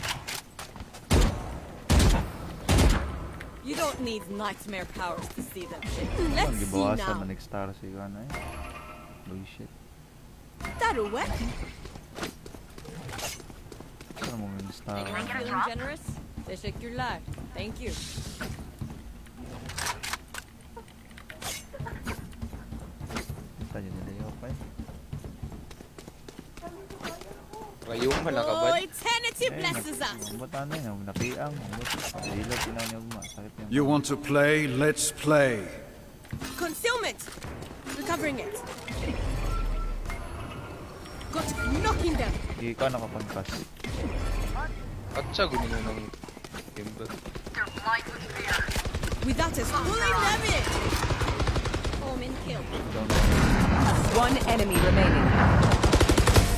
You don't need nightmare powers to see them. Ang Let's see gibawasan now. na nag-star si Gana eh. Bullshit. That'll work. Saan mo yung star? Feeling generous? Teşekkürler. Thank you. Kita nyo nila yung pa eh. Rayong man Oh, nakabad. eternity blesses us. Butan na yun, napiang. Dilo, tinaw niya guma. Sakit niya. You want to play? Let's play. Concealment. Recovering it. Got knocking them. Hindi ka nakapag-pass. At siya gunin na ng game ba? Without us pulling them in. Omen kill. One enemy remaining.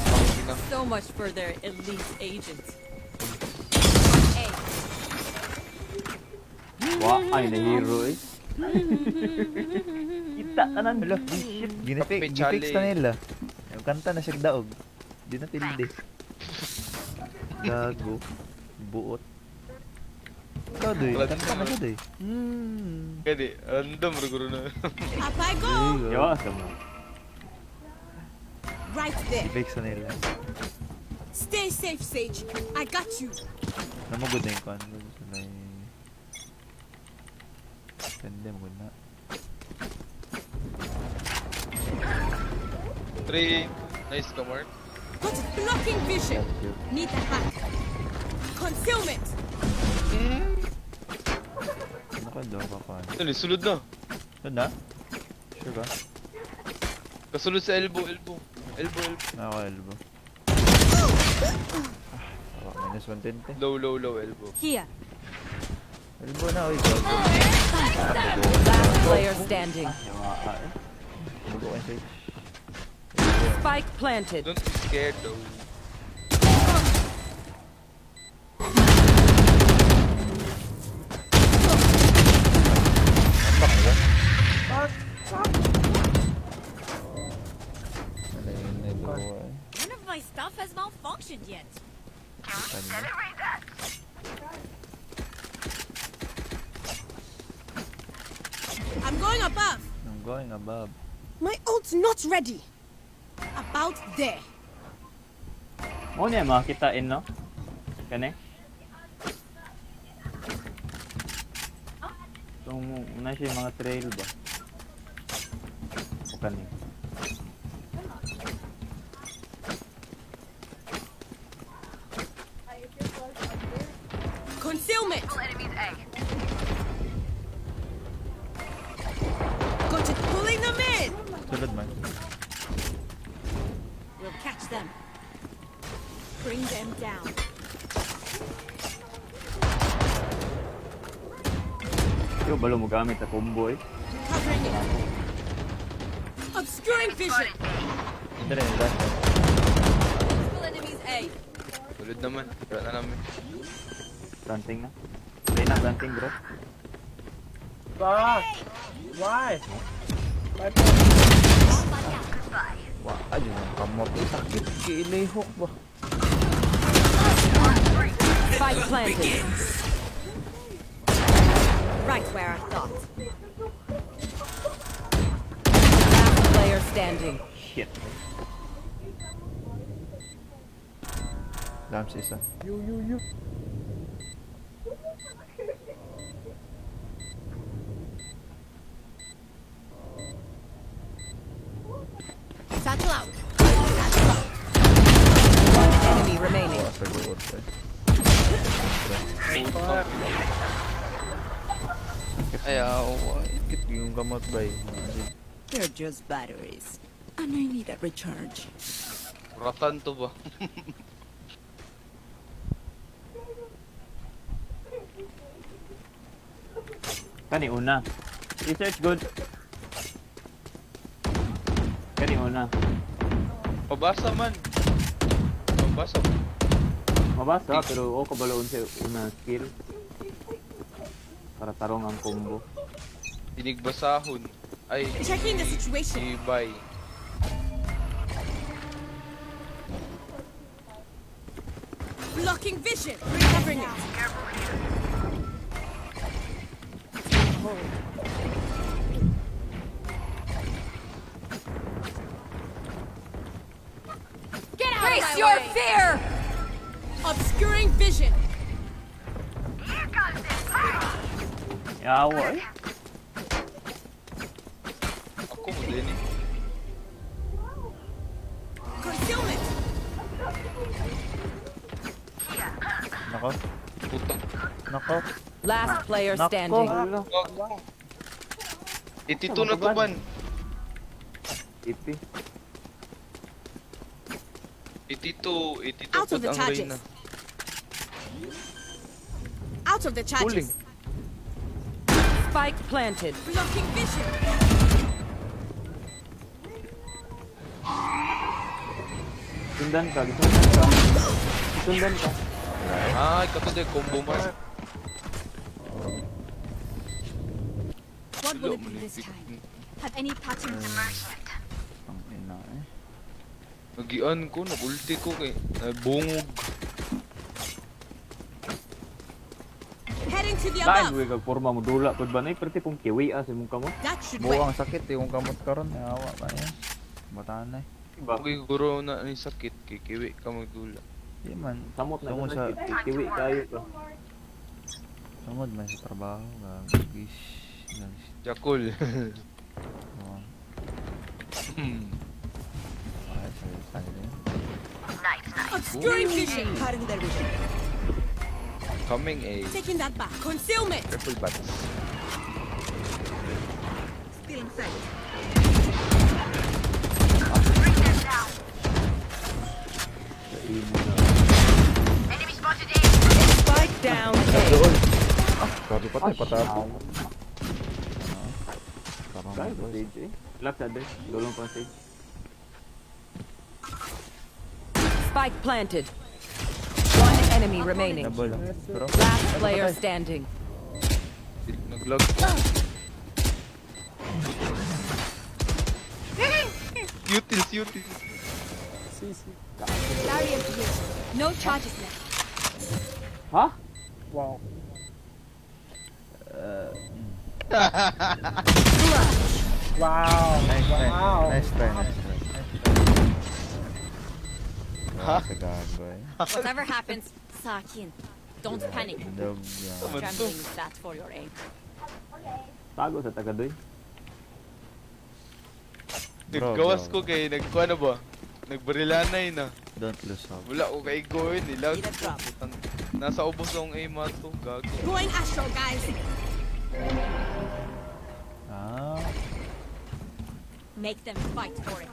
Pangina. So much for their elite agents. Hey. Wa, ay na hero eh. Kita tanan. Hello, shit. May Gifix challenge. na nila. Yung kanta na siya daog. Di na tilde. Gago. Buot. Ikaw doy, Klase kanta na naman. siya doy. Kadi, random siguro na. Up I go. Yawa sa mo. Right there. Gifix na nila. Stay safe, Sage. I got you. Namugod na yung kan. Gusto na yung... Ganda mo na. 3. Nice ka, Mark. Got blocking vision. Need a hack. Concealment. Ano ka daw ka pa? Ano, sulod na. Doon na? Sure ba? Kasulod sa elbow. Nakaka-elbow. Minus 120. Low, elbow. Here. Elbow na, oy. Gago. Last player standing. Yawa ka eh. Elbow ka stage. Spike planted. Don't be scared though. Ano yun, elbow eh. None of my stuff has malfunctioned yet. Kanina. I'm going above. I'm going above. My ult's not ready. About there. Mo niya makitain no? Kani? Itong una siya yung mga trail ba? O kani? Concealment. Got it pulling them in. Sulod man. We'll catch them. Bring them down. Yo, balo mo gamit sa combo eh. Covering it. Obscuring vision. Ito rin, last. Multiple enemies A. Sulod naman. Wala na namin. Planting na. Play na planting bro. Fuck! Why? Wah, ayun ang kamot. Sakit. Kilihok ba? Spike planted. Right where I thought. Last player standing. Shit. Lams isa. Satchel out. One enemy remaining. Wah, sa buot eh. Ayaw. Sakit yung kamot ba eh. They're just batteries. And I need a recharge. Ratan to ba? Kani una. Research good. Kani una. Pabasa man. Pabasa man. Mabasa pero o kabaloon sa una skill. Para tarong ang combo. Dinigbasahon. Ay, Checking the situation. ibay. Blocking vision. Recovering it. Get out Face of my your way. fear! Obscuring vision. Yawa eh. Ako mo din eh. Concealment. Nako. Last player Nako. standing. Wala. 82 na to ban. Ipi. 82 Out of pod the ang charges. Reyna. Out of the charges. Spike planted. Blocking vision. Sundan ka. Sundan ka. Ay, kato de combo man. What will it be this time? Have any patterns emerged? Ang ina eh. Nagian ko, nag-ulti ko kay bungog. Heading to the Dahil above. we kag forma mo dula pud ba nay perti kung kiwi sa imong kamot. That should wait. Buwang sakit yung kamot karon. Nawa pa yan. Bataan na eh. Diba? Okay, guro na ni sakit kay kiwi ka magdula. Di man. Samot na Tungkol sa sa kiwi kayo ka. tungod man sa trabaho. Gagis. Jakul. Oh. Hmm. Ay, sorry din. Obscuring vision. Coming A. Taking that back. Concealment. Triple bats. Still in sight. Spike down A. Grabe patay, patay. Kaya sa stage eh. Lock sa din. Dulong pa stage. Spike planted. One enemy remaining. Double. Bro. Last player standing. Nag-log. Utils. Barrier here. No charges left. Ha? Wow. Wow. Nice try. Wow. Nice try. Sa gago eh. Whatever happens, Sakin. Don't panic. Dog yan. Trembling is bad for your aim. Tago sa tagadoy. Bro, Naggawas bro. ko kay nagkuha na ba? Nagbarilanay na. Don't lose hope. Wala ko kay Goy, nilag. Need a drop. Nasa ubos ng aim to, gago. Going astral, guys. Ah. Make them fight for it.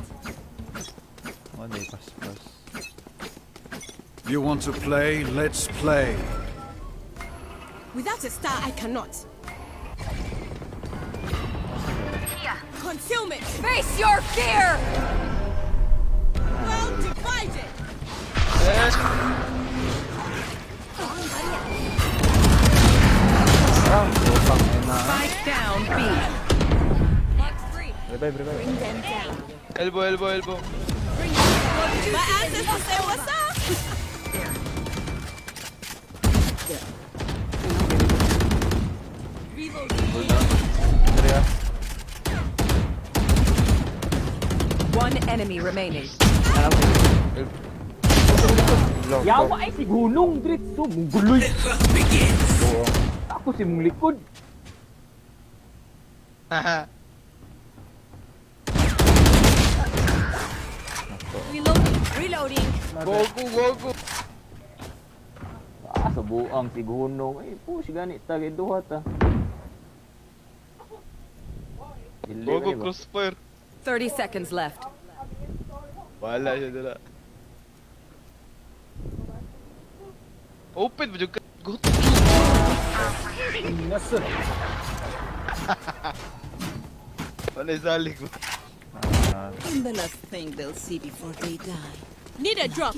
Oh, they pass. You want to play? Let's play. Without a star, I cannot. Concealment. Face your fear. Well divided. Spike down B. Mark three. Revive. Bring them down. Elbow. Bring them down. My ancestors say what's up. One enemy remaining. Yawa ay si Gunong Dritso mong guloy. Ako si mong likod. Haha. Reloading. Gogo. Sa buang si Gunong. Ay po si ganit tagay duha ta. Gogo crossfire. 30 seconds left. Wala siya dala. Open mo yung good. Nasa. Wala isali ko. I'm the last thing they'll see before they die. Need a drop.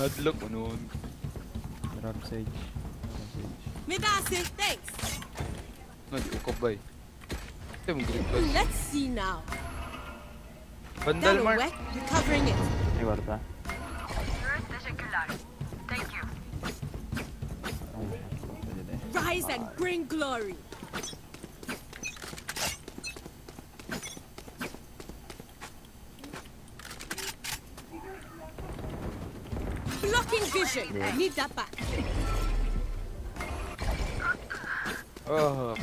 Hadlock mo noon. Drop sage. Midasi, thanks. Hindi ko kabay. Ito mong grip pass. Let's see now. Vandal That'll mark. wet. Recovering it. Ay warta. Rise and bring glory. Blocking vision. Need that back. Oh,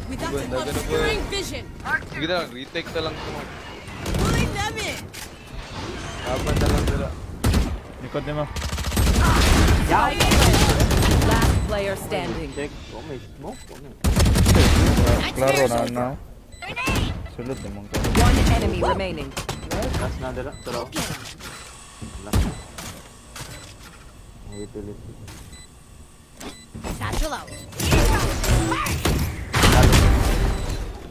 Without Ganda, an ganda, obscuring vision. sige na lang. Retake na lang ito. Pulling them in. Laban na lang dala. Likod niya mo. Last player standing. Check. Oh, may smoke. Oh, may. Klaro na. Sulod naman ka. One enemy remaining. Last na dala. Tara. Last na. Wait ulit. Satchel out.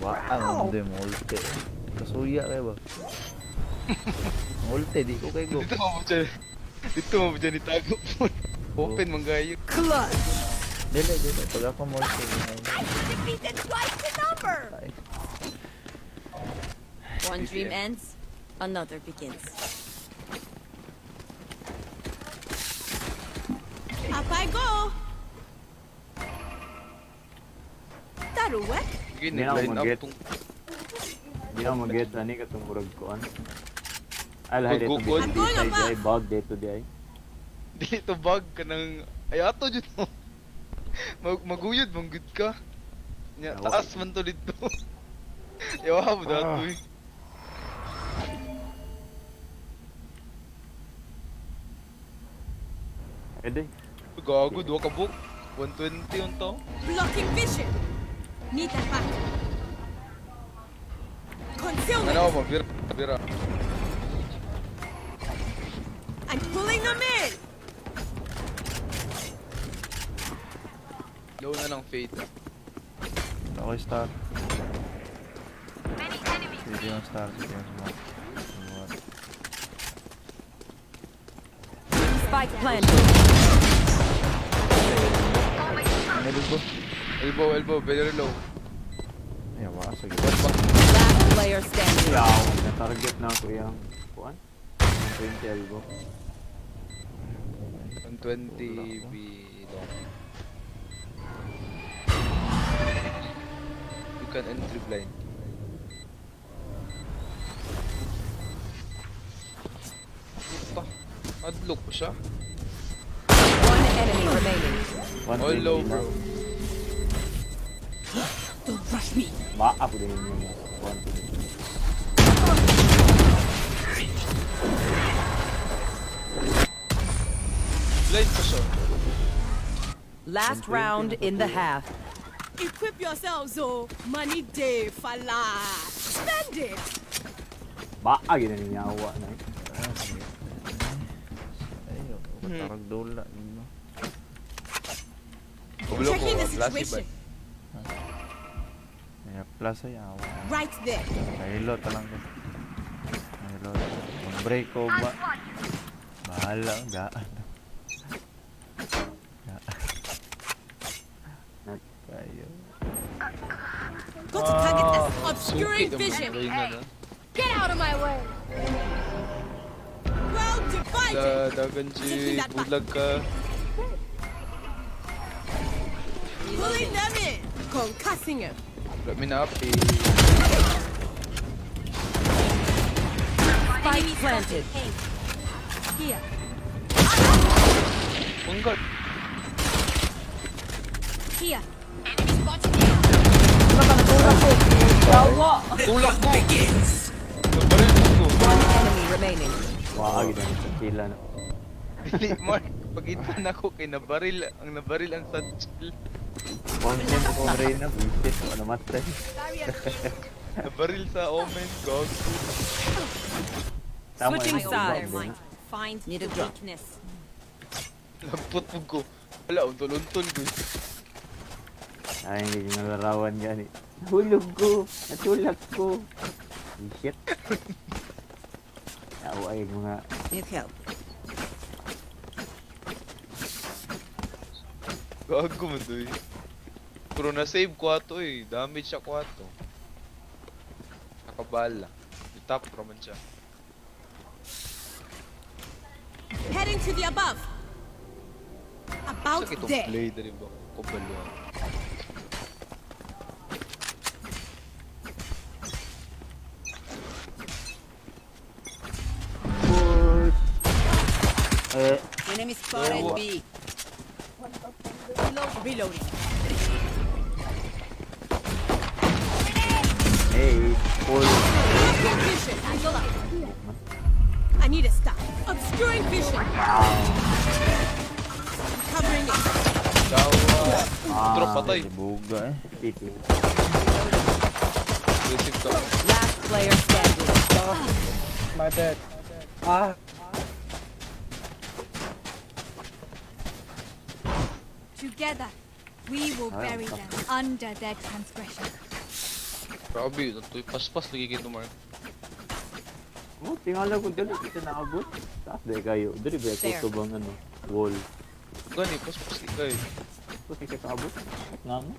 Ang hindi mo ulte. Kasuya kayo ba? Ulte, di ko kayo go. Dito mo dyan itago po. Open manggayo. Clutch. Dili. Pag ako mo ulte. Defeated twice the number. One dream ends, another begins. Up I go. Taruwe. Sige, Hindi na ako nag-line up mag-get. tong Hindi ako mag-get. Ani ka itong murag koan. Ay, lahat dito. Pagkukod. Ay, bug dito di ay. dito bag ka ng... Ay, ato dyan mo. Maguyod, manggod ka. Nya, Yawa. taas man to dito. Yawa mo dato eh. Ede. Gago, duwa ka book. 120 on to. Blocking vision. Need that back. Concealment. Ano mo, bira. I'm pulling them in. Low na ng fade. Okay, start. Sige yung start. Spike planted. Elbow, very low. Ay, wala. Sige. Last player standing. Yaw. Na-target na ako yung kuan. 20 elbow. 120 B long. You can entry blind. Puta. Adlock ko siya. One enemy remaining. All low, bro. Don't rush me. Ako din yung kuan. Blind ko siya. Last round in the half. Equip yourselves, oh. Money day, fala. Spend it. Yun na ninyawa na eh. Ayun, matarag dola. Kubulo ko, Checking the classy ba? situation. Kaya plus ay awa. Right there. Kahilo talang ko. Kahilo. Mag-break ko ba? Bahala. Gaan. Kayo. Got to target us. Suki Obscuring ka vision. na. Get out of my way. Well divided. Dagan si bulag ka. Pulling them in. Concussing him. Wala mi na api. Spike planted. Here. Manggal. Here. Tulak mo! Nagbaril mo ko. One enemy remaining. Yun na sa kila na. Dili, Mark. Pagitan ako kay nabaril. Ang nabaril ang satchel. Content ko rin na. Bullshit. Ano matay. Nabaril sa Omen. Gog. Switching yung sides. bug, no? Find Need a the drop. weakness. Lampot mo ko. Wala, untol-untol ko. Ay, hindi ko nalarawan gani. Nahulog ko. Natulak ko. Shit. Ay, mga... Need help. Gago mo doy. Pero na-save ko ato eh. Damage siya ko ato. Nakabala. Itap raman siya. Heading to the above. About Sakit itong there. play na rin ba? Kubaluan. Enemy spotted B. Reloading. Hey, full. Blocking vision. I need a stop. Obscuring vision. Covering it. Dawa. Drop patay. Buga eh. Titi. Aggressive ka. Last player standing. My bad. Ah, Together, we will bury them under their transgression. Grabe, ito yung paspas lagi kito, Mark. Oh, tingala ko dali kita naabot. Taas dahil kayo. Dali ba There. ako bang ano, wall. Gani, paspas lagi kayo. Tapos hindi ka kaabot. Nga nga.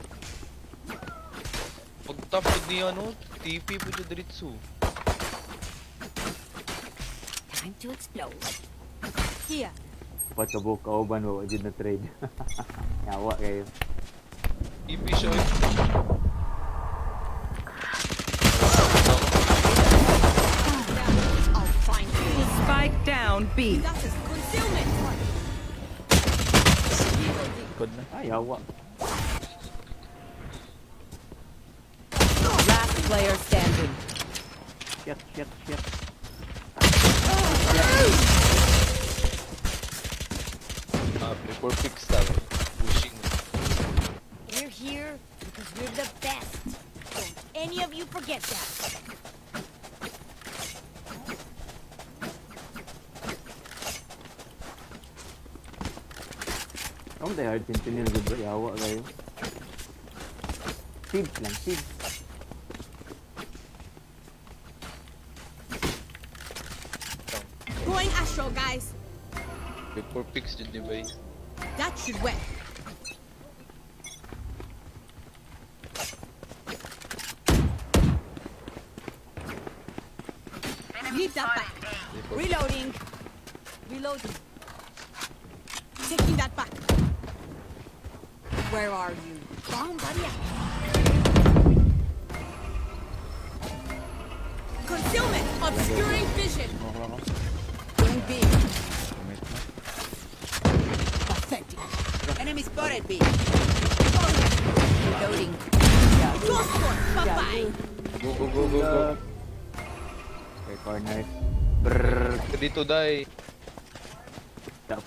Pagtapod niya, no? TP po siya diritso. Time to explode. Here. Pagkabuk kauban mo, did na trade. Yawa kayo. TP siya. I'll find you. Spike down B. That is concealment. Good na. Ah, yawa. Last player standing. Shit. Before fix tayo. Pushing. We're here because we're the best. Don't any of you forget that. Kamu dahil hard sentinel good ba? Yawa kayo. Seeds lang, seeds. Going astral, guys. Before fix dyan, di ba eh? That should work. Need that back. Before Reloading. Reloading. Taking that back. Where are you? Down, buddy. Concealment. Obscuring vision. Going B. Gamit na. Pathetic. Enemy spotted B. Reloading. Go for it. Bye-bye. Go. Okay, corner. Brrrr. Dito, die.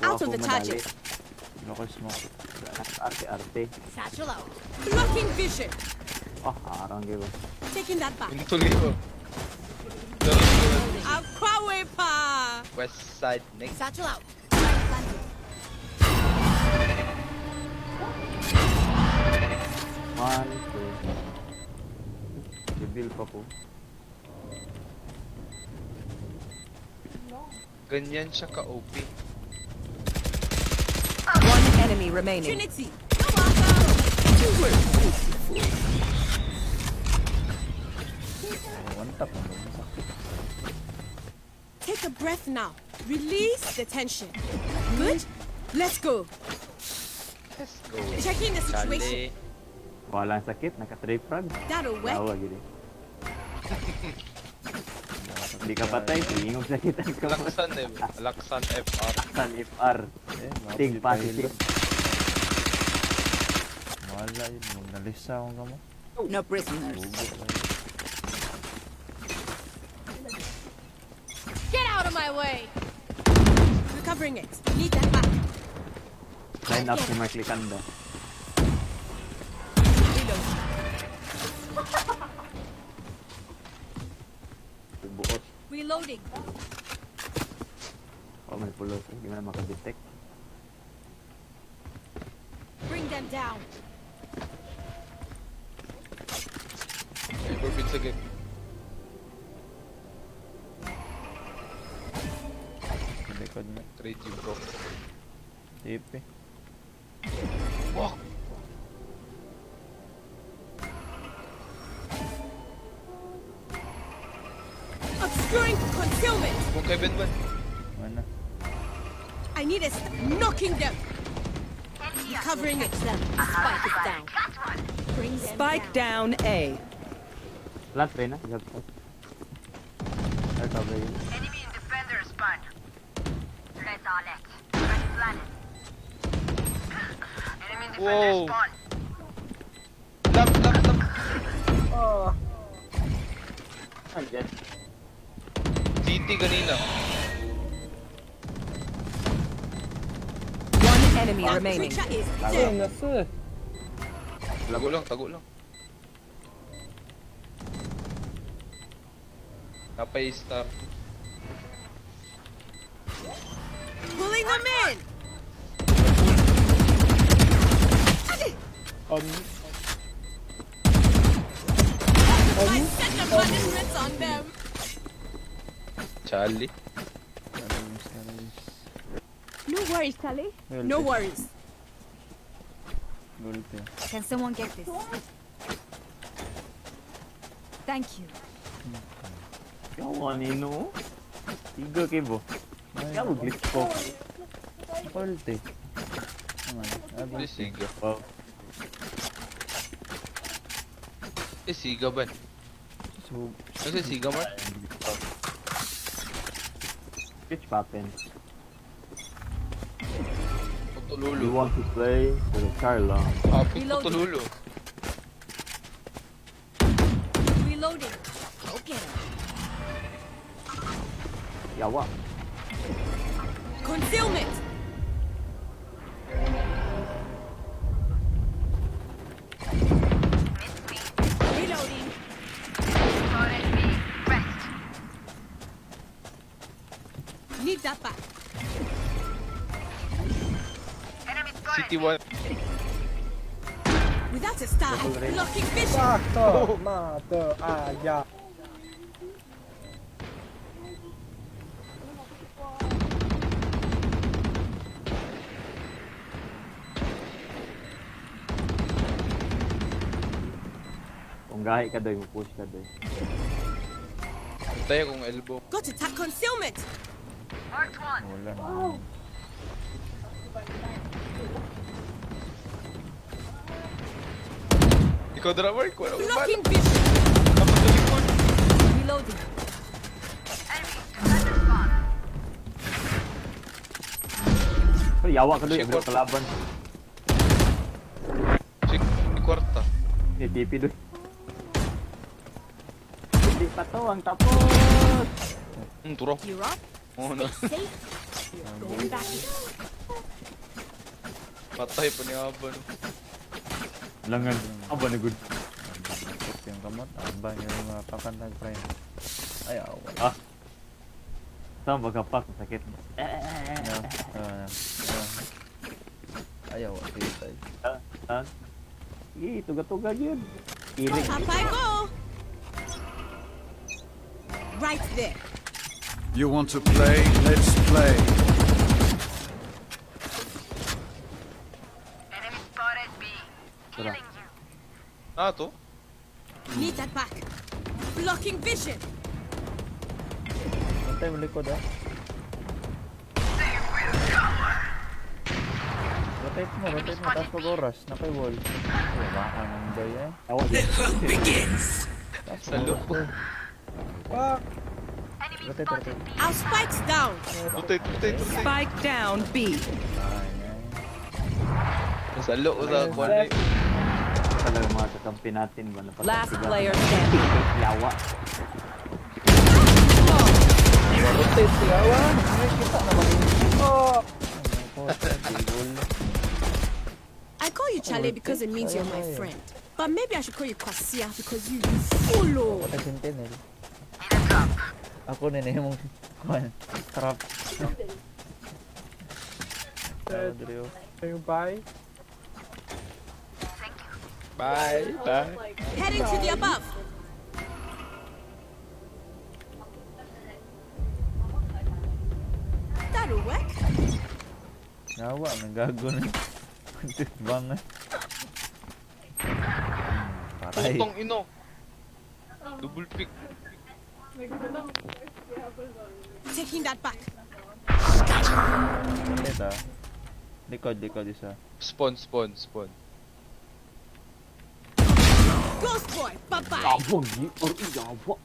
Out of the charges. Local smoke. Arte-arte. Satchel out. Blocking vision. Oh, harang kayo. Taking that back. Yung tuloy ko. Aquawe pa. West side next. Satchel out. One, two. Reveal pa po. Ganyan siya ka-OP. One enemy remaining. Trinity. You're welcome. One tap ang sakit. Take a breath now. Release the tension. Good? Let's go. Let's go. Checking the situation. Walang sakit, naka-trade frag. That'll work. Yawa, gini. Hindi ka patay, ingog sakit ang kamot. Laksan eh. Laksan FR. San FR. Ting positive. Wala yun. Nalisa akong kamo. No prisoners. Bugo. Get out of my way. Recovering it. Need that back. Line up si Mark Licanda. Reload. Buot. Reloading. Oh, may pulos. Hindi mo na makadetect. Bring them down. Before fix again. Likod na. Trade you, bro. TP. Walk! Obscuring concealment. Kung kay Ben. Mana? I need a knocking them. Recovering it. Spike is down. Bring them Spike down A. Plant rin na. Recover yun. Enemy in defender spawn. Red Alex. Red planet. Enemy in defender Whoa. spawn. Lamp. oh, Andyan. CT kanina. One enemy That remaining. creature is 真 dead. 的是 Tago lang, tago lang. Napay star. Pulling them in. I set the punishments on them. Charlie. No worries, Sally. Well, No okay. worries. Gulpe. Can someone get this? Thank you. Yawa nino. Tiga kibo. Kaya mo glitch ko. Gulpe. Naman. Siga. Wow. Siga ba? So, Kasi siga mo? Glitch pattern. You Tutululo. want to play with a Carla? Apit Reloading. tutululo. Reloading. Okay. Yawa. Concealment. Reloading. Need that back. City 1. Without a star, blocking vision. 大特妈的哎呀！ Kung gahi ka doy, push ka doy. Tayo kung elbow. Got to tap concealment. wala na. Ikaw drummer ko. Blocking vision. Tapos sa likod. Reloading. Pero yawa ka doy, Shit, abro what? kalaban. Kwarta. Ni TP doy. Hindi pa to ang tapos. Turo. You're up. Oo na. Safe. Going back. Patay pa ni Aban. Langan. Aba na good. Takot yung kamot. Aba yung mga pakantag friend. Ay, awan. Ah. Saan magapak? Sakit. Ayaw, titay. Ah. Sige, tuga-tuga yun. Iring. Up I go. Right there. You want to play? Let's play. Tara. Ah, to? Need that back. Blocking vision. Antay mo likod ah. Rotate mo. Tapos pag-oras. Nakay wall. Wala ka nang day eh. Yawa yun. Sa loob. Fuck! Rotate. Our spikes down. Rotate. Spike down B. Sa loob sa kwan. Talaga mga kakampi natin ba na Last patasigan. player standing. Yawa. Rotate si Awan! Ay, kita naman yun. Oh! I call you Charlie because it means you're my friend. But maybe I should call you Kwasia because you follow. Wala sentinel. Ako na yung trap. Adrio. Saying bye. Bye. Heading to the above. That'll work. Nawa, nagago na. Bangan. Patay. Putong ino. Double pick. Taking that back. Ito. Likod isa. Spawn. Ghost boy, bye-bye. Yabang yun. Or yawa.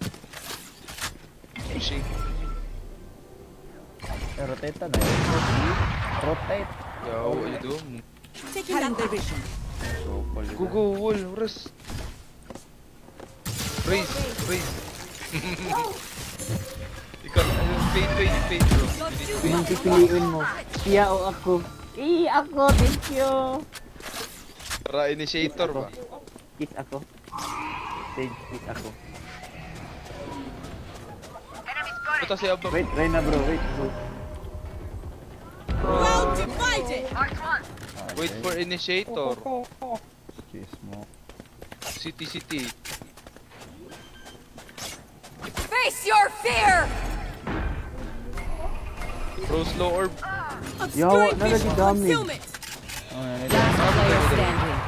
Pushing. Rotate na yun. Rotate. Yo, what you do? Taking that back. So, Go, wall, rest. Raise. Ikaw, fade bro. Your duty. Anong pipiliin mo? Siya o ako? Ako, thank you. Para initiator ba? Kiss ako. Sage, kiss ako. Puta si Abang. Wait, Reyna bro, wait bro. Well divided. Wait for initiator. Kiss mo. City. Face your fear. Throw slow orb. Yawa, Obscuring nalagi vision. damage. Concealment. Oh, yan. Last player standing.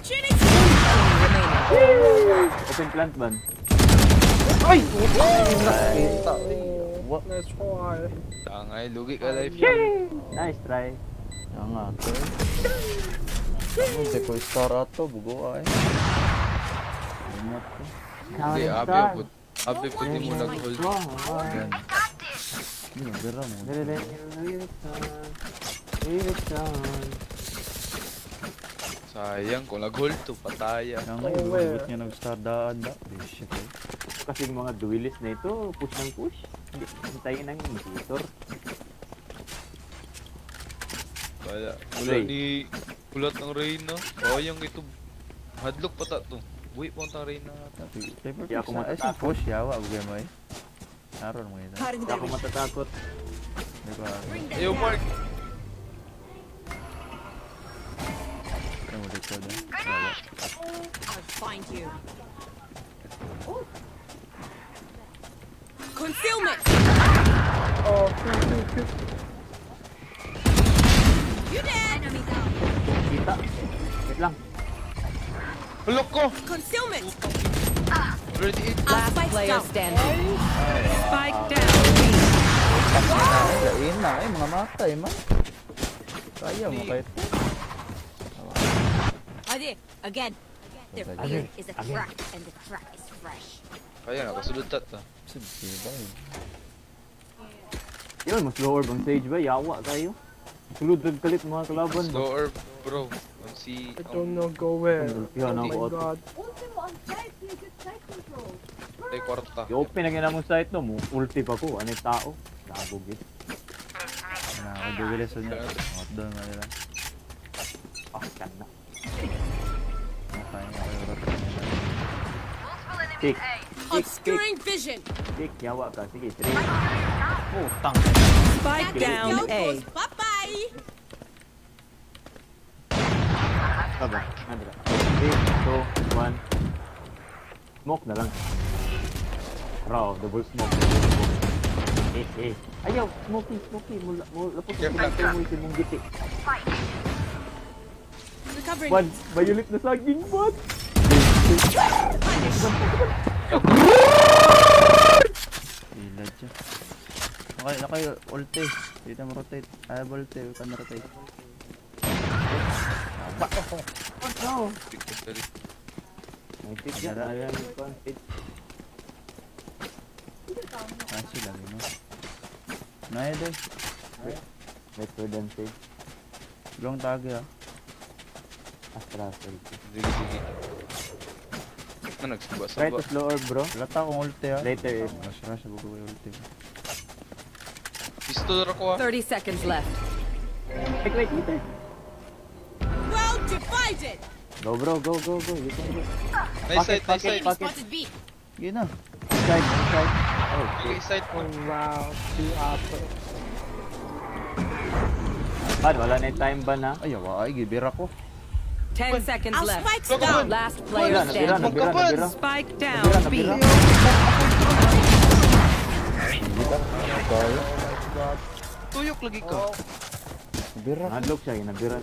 Trinity. Open plant ban. Let's try. Tangay, lugi ka life. Nice try. Yan nga, to. Hindi ko star ato, bugo ay. Ingat ko. Hindi, abi pwede mo nag-hold. Yan. Hindi, bira mo. Sayang, kung nag-hold to, pataya. Yan nga, ibabot niya nag-star daan da. Shit eh. Kasi mga duelist na ito, push ng push. Hindi, hintayin ng initiator. Kaya, ulat ng Reyna. Oh, yung ito, hadlock pa ta to. Buhay po ang Reyna. Paper Kaya ako piece na. Ay, matatakot. push, yawa. Bugay mo eh. Naroon mo ito. Cutting Hindi the ako matatakot. Di ba? Ayaw, Mark. Ay, mo dito din. Yawa. I'll find you. Concealment. Oh, You dead. Enemy down. Kita. Wait lang. Hulok ko! Concealment. Already in. Last spike player down. standing. Spike down. B. Ay, lain na. Ay, mga matay, man. Kaya mo kahit. Adi, again. Their Again. fear is a crack, and the crack is fresh. Kaya nga, kasulod tat ta. Sige ba eh. Yun, mas lower bang stage ba? Yawa kayo. Sulod kalit mga kalaban. Slow orb, bro. Kung si... I don't know go where. Yan Oh ako. my god. Tay kwarta. I-open na gina mong site no mo. Ulti pa ko. Ano yung tao? Labog eh. Na, ako dugilis niya. Mga doon nga nila. Paskan na. Makain ako yung rotate nila. Tick. Obscuring vision. Tick. Yawa ka. Sige, 3. Oh, tang. Spike down A. Bye bye. Aba. Nandira. 3, 2, 1. Smoke na lang. Raw, double smoke. Ayaw, smoky. Lapos Careful na lang. pinagay mo yung mong giti. Recovering. Bad, violet na saging, bad. Ilad siya. Okay, na kayo. Ulte. Dito mo rotate. Ay, volte. Huwag ka na rotate. No. Victory. May fit yan. Ayan, fit. Kasi lagi mo. Naya doon. Wait for them, say. Long tagi ah. Astra, say. Sige. Ano, Try nagsaba-saba. to slow orb, bro. Wala ta akong ulte ah. Later, Rush buko yung ulte. Pistol ako ah. 30 seconds left. wait, later. Well divided. Go, bro, go. You can go. Nice side. Pocket. Spotted B. Sige na. Inside. Oh, Okay, side Oh mo. wow, 2 apples. bad, wala na yung time ban, ha? Ay, awa. Ay, gibira ko. 10 seconds Our left. spikes down. Last player Nabira. standing. Spike down B. Tuyok lagi ka. Gibira ko. Nandok siya, nabira.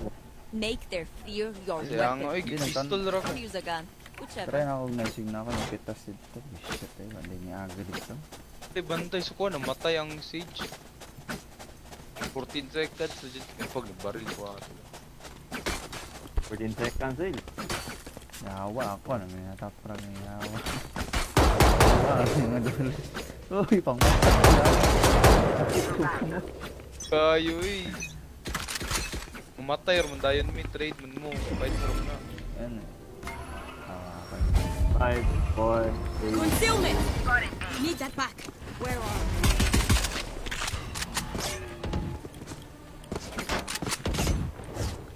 Make their fear your Kaya nga, weapon. ay, pistol ra ko. Use a gun. Whichever. Try na ako naisig na ako. Napitas dito. Shit eh. Hindi niya aga dito. Ay, bantay sa kuha, namatay ang Sage. 14 seconds, so dyan, pag nabaril ko ako. 14 seconds, eh. Yawa ako na. May natapra ng yawa. Uy, pang Kayo eh. Mamatay, mandayan mo, trade mo, fight mo na. Yan. 5, 4, 3. Concealment. Need that back. Where are we?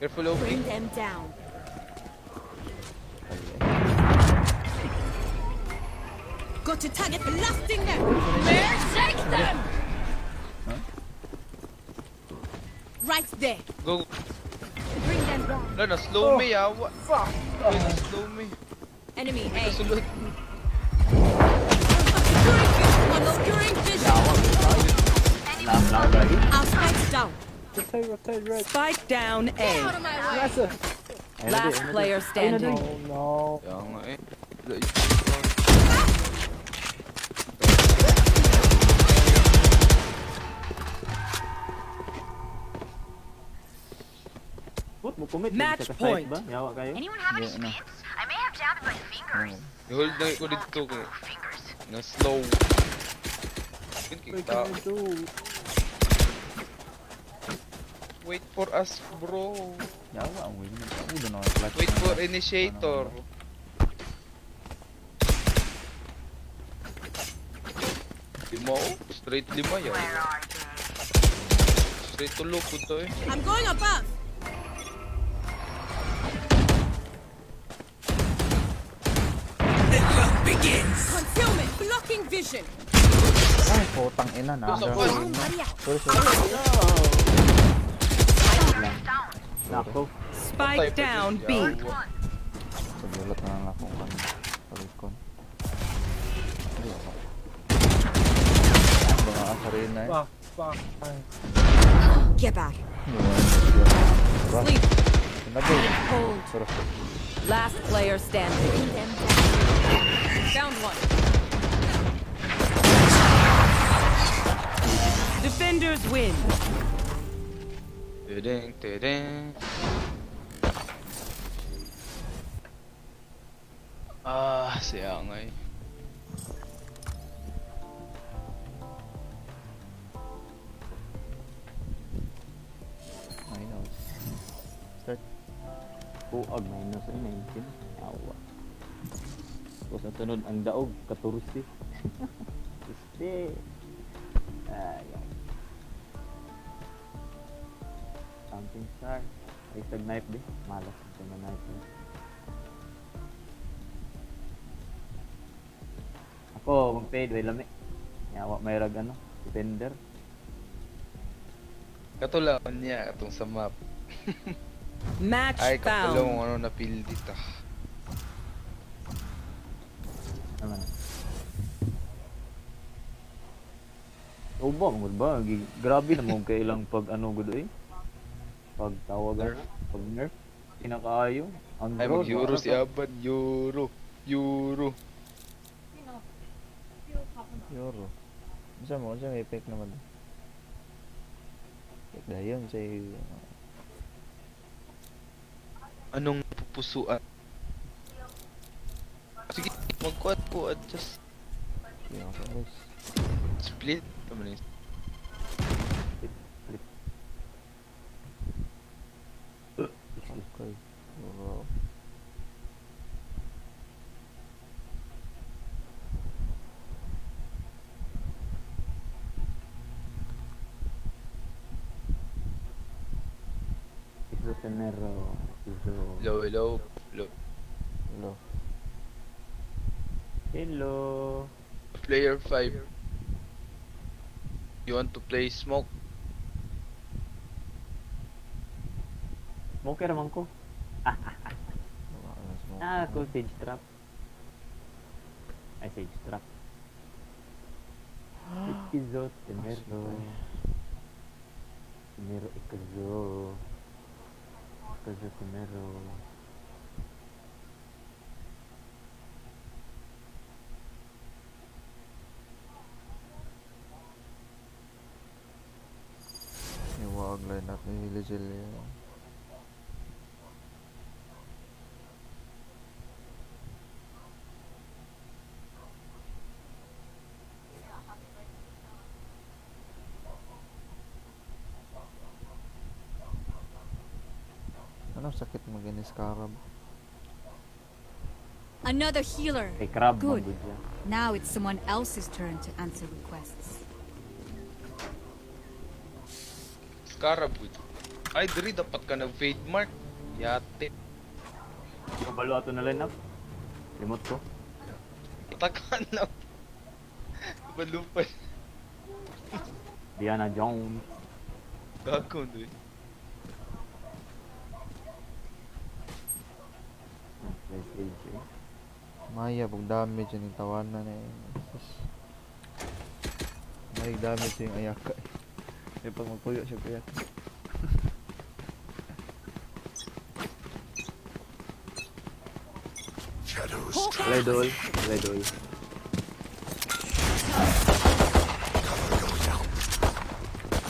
Careful, OP. Bring them down. Got to target blasting them. Where? Shake them. Right there. Go. Bring them down. Wala, na-slow me, yawa. Wala, na-slow me. Enemy A. Kasulot. Obscuring vision. Our spikes down. Spike down A. Out of my way. Last player standing. No. Kaya nga eh. Put mo commit Match sa site point. ba? Yawa kayo. Anyone have any spins? I may have jammed my fingers. I-hold na ko dito ko. Na-slow. Kita. Wait for us, bro. Yawa ang win. Udo na clutch. Wait for initiator. Lima oh. Straight lima yan. Straight to low po to eh. I'm going above. Concealment. Blocking vision. Ay, putang ina na. Sa wall. Nako. Spike down B. Pagulat na lang akong palikon. Mga asarina eh. Fuck. Get back. Sleep. Nabay. Hold. Sarap. Last player standing. Bring them down. Found one. Defenders win. Tedeng, tedeng. Siya nga eh. Minus. Start. Buag minus ay 19. Awa. Tapos ang sunod ang daog 14. Este. Ay. Something star. Ay tag knife di. Malas ito na knife. Ako mag-fade way lami. Yawa may rag ano, defender. Katulakan niya itong sa map. Match Ay, kapalo found. mo ano na-field dito. Naman. Ubang mo ba? Grabe na mo kailang pag ano gud eh. Pag tawagan, pag nerf, kinakaayo. Ang Ay, growth, mag-euro ano si Aban. Euro. Euro. Isa mo, may effect naman. Effect dayon sa Anong pupusuan? Sige, mag-quad ko. Adjust. Split. Tama na yun. Okay. Euro. Iso tenero. Low. Hello. Hello. Player 5. You want to play smoke? Smoker naman ko. Ako sage trap. Ay sage trap. Ikizo tenero. Tenero ikazo. Ikazo tenero. Iwag line up ni Legel yan. Ano sakit maginis karab? Another healer. Kay crab Good. man gud siya. Now it's someone else's turn to answer requests. Scarab with. Ay, diri dapat ka nag-fade mark. Yate. Kabalo ato na line up. Remote ko. Itakan na. Balupay. Diana Jones. Gago, diri. Maya, pag damage yung tawanan eh. May damage yung ayaka eh. May pag magpuyo siya kaya. Play doll. Play doll.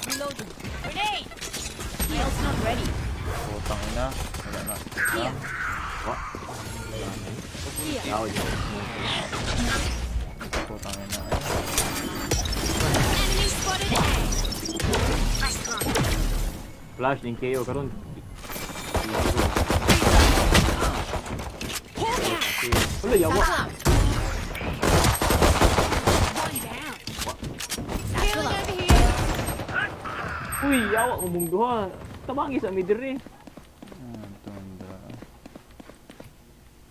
Reloading. Grenade! Heal's not ready. Putang ina. Wala na. Here. What? Here. Now you. Putang ina. Enemy spotted A. Flash din KO karon. Wala yawa. One down. Healing over here. Uy, yawa umong duha. Tabangi sa mid rin. Tundra.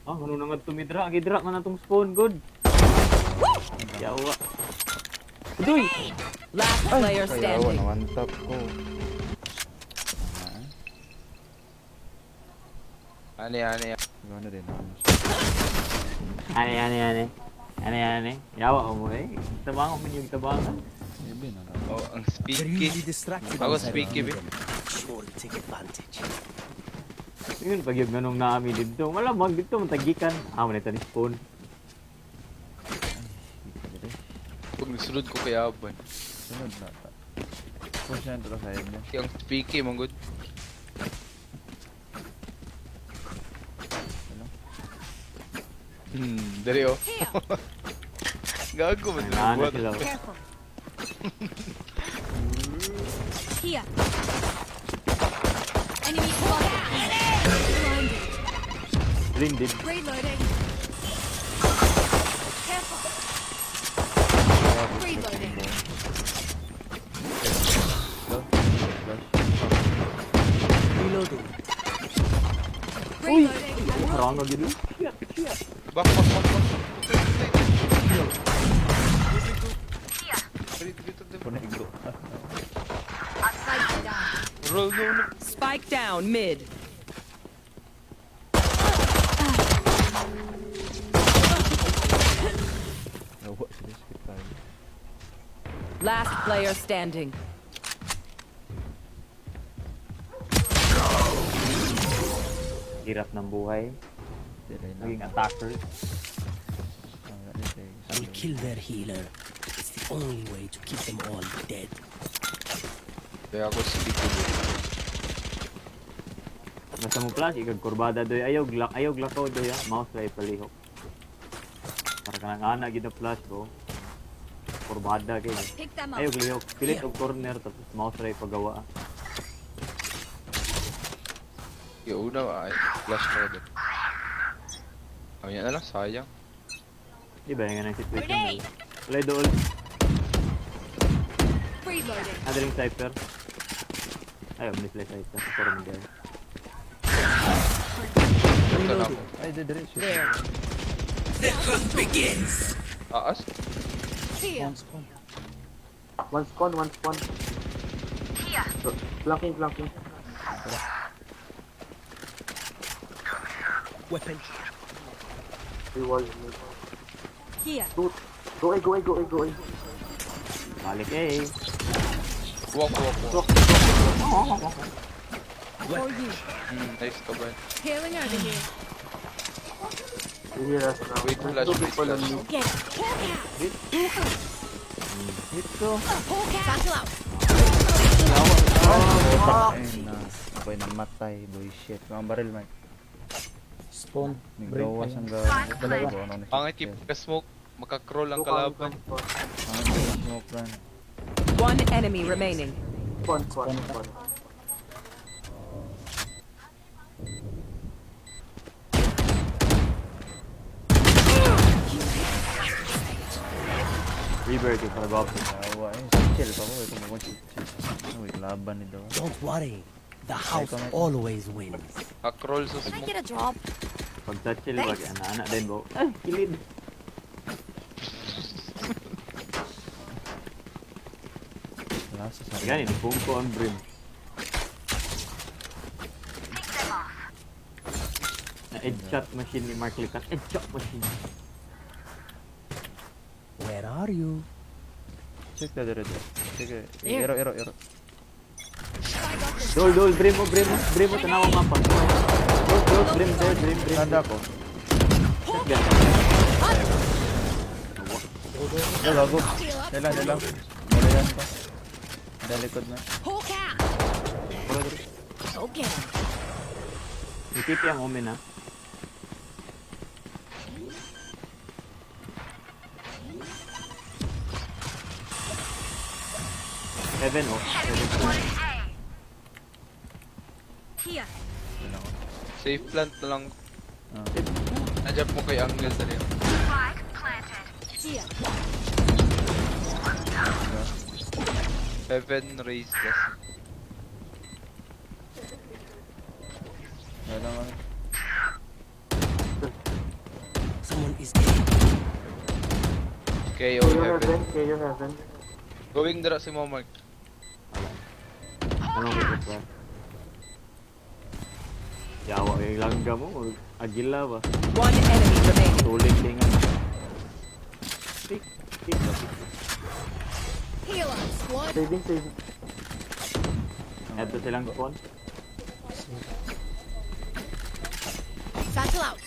Ah, ano na nga tumidra? Gidra man atong spawn good. Yawa. Uy! Last player Kaya standing. one tap ko. Ani. Gano'n din ako. Ane. Yawa mo eh. Tabangan mo yung tabangan. Maybe na lang. Oh, ang speaky. Ako speaky, be. Yun, pag yung ganong naami dito. Malamang dito, matagikan. Ah, manita ni spawn. Pag nasunod ko kay Aban. Sunod na ta. Push na ito sa side niya. Ang speaky, manggod. Dari oh. Here. Gago man. Ano sila? Careful. Here. Enemy spotted. Blinded. Blinded. Reloading. Careful. Reloading. Reloading. Reloading. Karang na gini. Back. Punego. Spike down. Roll no. Spike down mid. Nawa sila sa kita. Last player standing. Hirap ng buhay. Diray na. Naging attacker. I'll kill their healer. It's the only way to keep them all dead. Kaya ako speaky. Basta mo flash, ikag kurbada doy. Ayog lakaw doy ha. Mouse try palihok. Para ka nang ana gid na flash ko. Kurbada kay. Pick them up. Ayog lihok. Pilit og corner tapos mouse try pagawa. Yung una ay flash ko din. Ay na lang sayang. Di ba yung ganang situation mo? Grenade! Play dool. Reloading. Adaling sniper. Ayaw, play sniper. Pero mo dyan. Ito na ako. Ay, diray siya. There. Aas? Here. One spawn. So, flanking. Weapon. Reward. Here. Go A. Balik eh. Walk. For you. Nice ka ba? Healing over here. You hear us now. Wait, flash, Two wait, people on flash. me. Get it. Hawk out. Dito. Hawk out. Battle out. Ay na. Ako'y namatay. Boy shit. Mga baril man. Spawn. Naggawas ang gawin. Pangit keep ka smoke. Makakroll ang kalaban. Ang smoke run. One enemy remaining. Spawn. Rebirth yung para go up. Awa eh. Chill pa ko. Ito mo chill. Uy, laban nito. Don't worry. The house always wins. Hackroll sa Can I smoke. get a drop? Pag sa chill, wag anak din bo. Ay, kilid. Wala sa sarili. Gani, nagpungko ang brim. Na headshot machine ni Mark Likat. Headshot machine. Where are you? Check na dire. Sige, iro. Dol, brim mo, tanawa mapa. Dol, brim. Tanda ko. Check gan. Gago. Nila. Mula yan pa. Dalikod na. Poco. Okay. Itipi ang omen ha. Heaven oh. Here. Safe plant na lang. Ah. Nandiyan po kay Angle sa rin. Here. Heaven raise gas. Wala naman. Someone is dead. KO Heaven. Going dira si Mark. Anong ikot ba? Yawa yung langga mo. Agila ba? One enemy remaining. Tulig din nga. Pick. Heal up, squad. Ito silang spawn. Satchel out.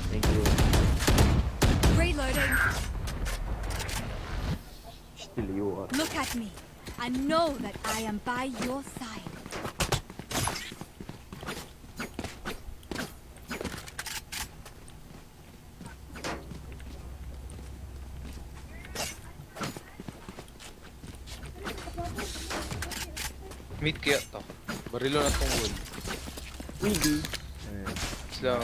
Thank you. Reloading. Still you are. Look at me. I know that I am by your side. Meet kaya to. Barilo na tong wood. Pwede. Sila,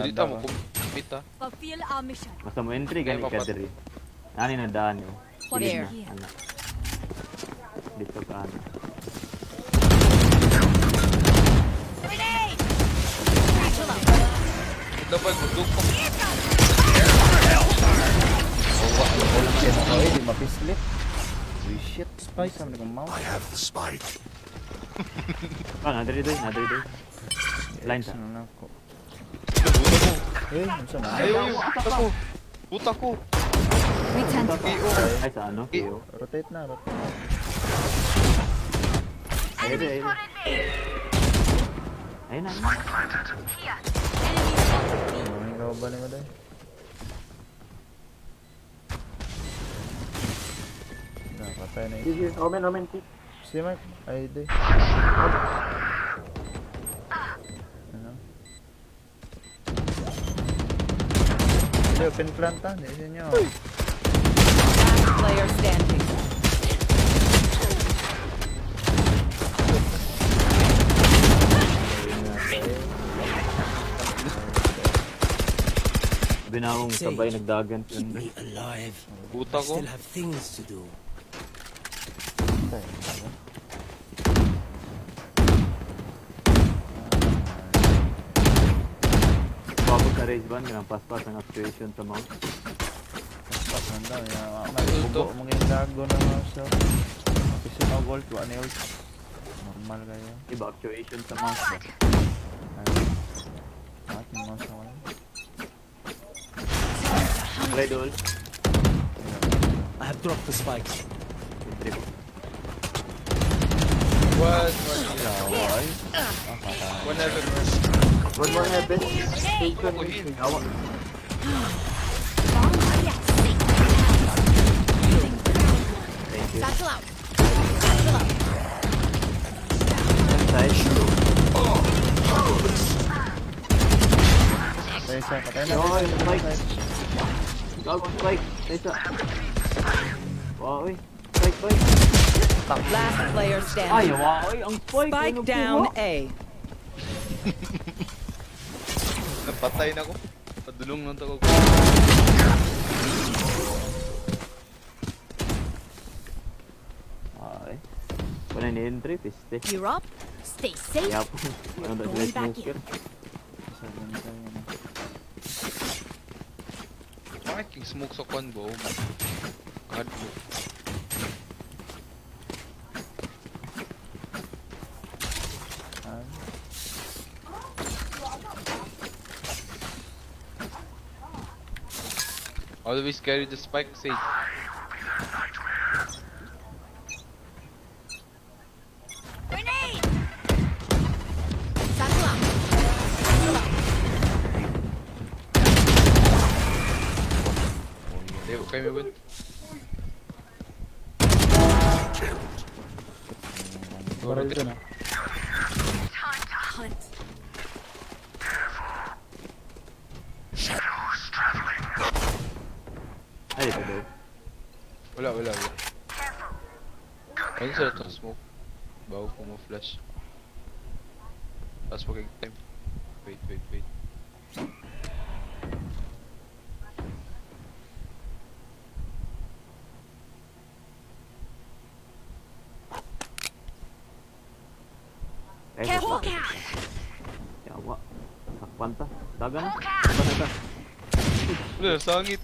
dito mo kung meet ha. Fulfill our mission. Basta mo entry gani Ay, ka papat. diri. Nani na daan yo. What Kilid air? na, anak. Dito ka anak. Grenade! Satchel out. Dapat magdug pa. Ay, di mapislit. Uy, shit. Spike kami ng mouse. I have the spike. Nadiri doy. Line sa. Ano na ako. Eh, ano sa na? Ayaw, puta ko. Puta ko. Return to KO. Ay sa ano? KO. Rotate na. Ayun. Ayun na. Ano ikaw ba ni Maday? Patay na ito. Omen. Si Mark, ay di. Ano? Hindi, open plant ha. Hindi sinyo. Last player standing. Binawong sabay nagdagan. Keep me alive. Puta I ko. still have things to do. Babag sa race ban, ganang paspas ang actuation sa mouse. Pas handa. Magbubo mong yung lago na mouse. Kasi no gold, wala na normal kayo. Iba actuation sa mouse ba? Bakit yung mouse na wala? Play doll. I have dropped the spike. Entry ko. What? Ay. One heaven. One more heaven. Puta ko heal. Thank you. Satchel out. Side. Patay isa, patay na. Oy, spike. Gago, spike. Isa. Wow, oy. Spike. Last player Ay, standing. wow, oy. Ang spike. Spike ano down po? A. Napatay na ko. Padulong lang ako. Ay. ini-entry, piste. You're up. Stay safe. Yap. Ano ba Going sila back smoker? Sa bantay na. Bakit yung smoke sa convo? God mo. Always carry the spike, Sage. Grenade! Satchel out. Hey, okay, me win. Barrel dun ah. Hunt. Ay, ito daw. Wala. Ano sila itong smoke? Bago ko mo flash. Tapos mag-time. Wait. Careful. Yawa. Sakpan ta. Dagan. Sakpan ta. Wala, sangit.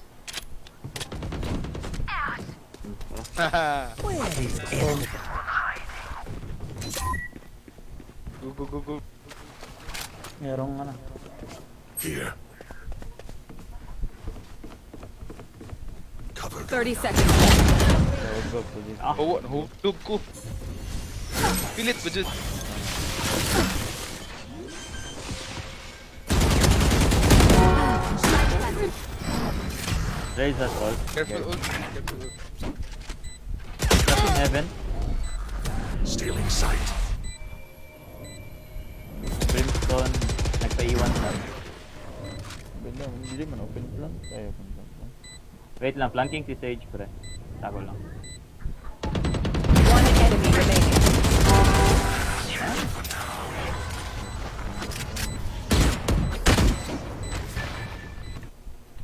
Haha. Where is everything? Go. Merong ano. Here. 30 seconds left. Oh, nahulog ko. Pilit ba dyan? Raise us all. Careful, ult. Heaven. Stealing sight. Brimstone. Nagpaiwan sa. Benda, hindi man open plan. Kaya open plan. Wait lang, flanking si Sage, pre. Tago lang. One enemy remaining.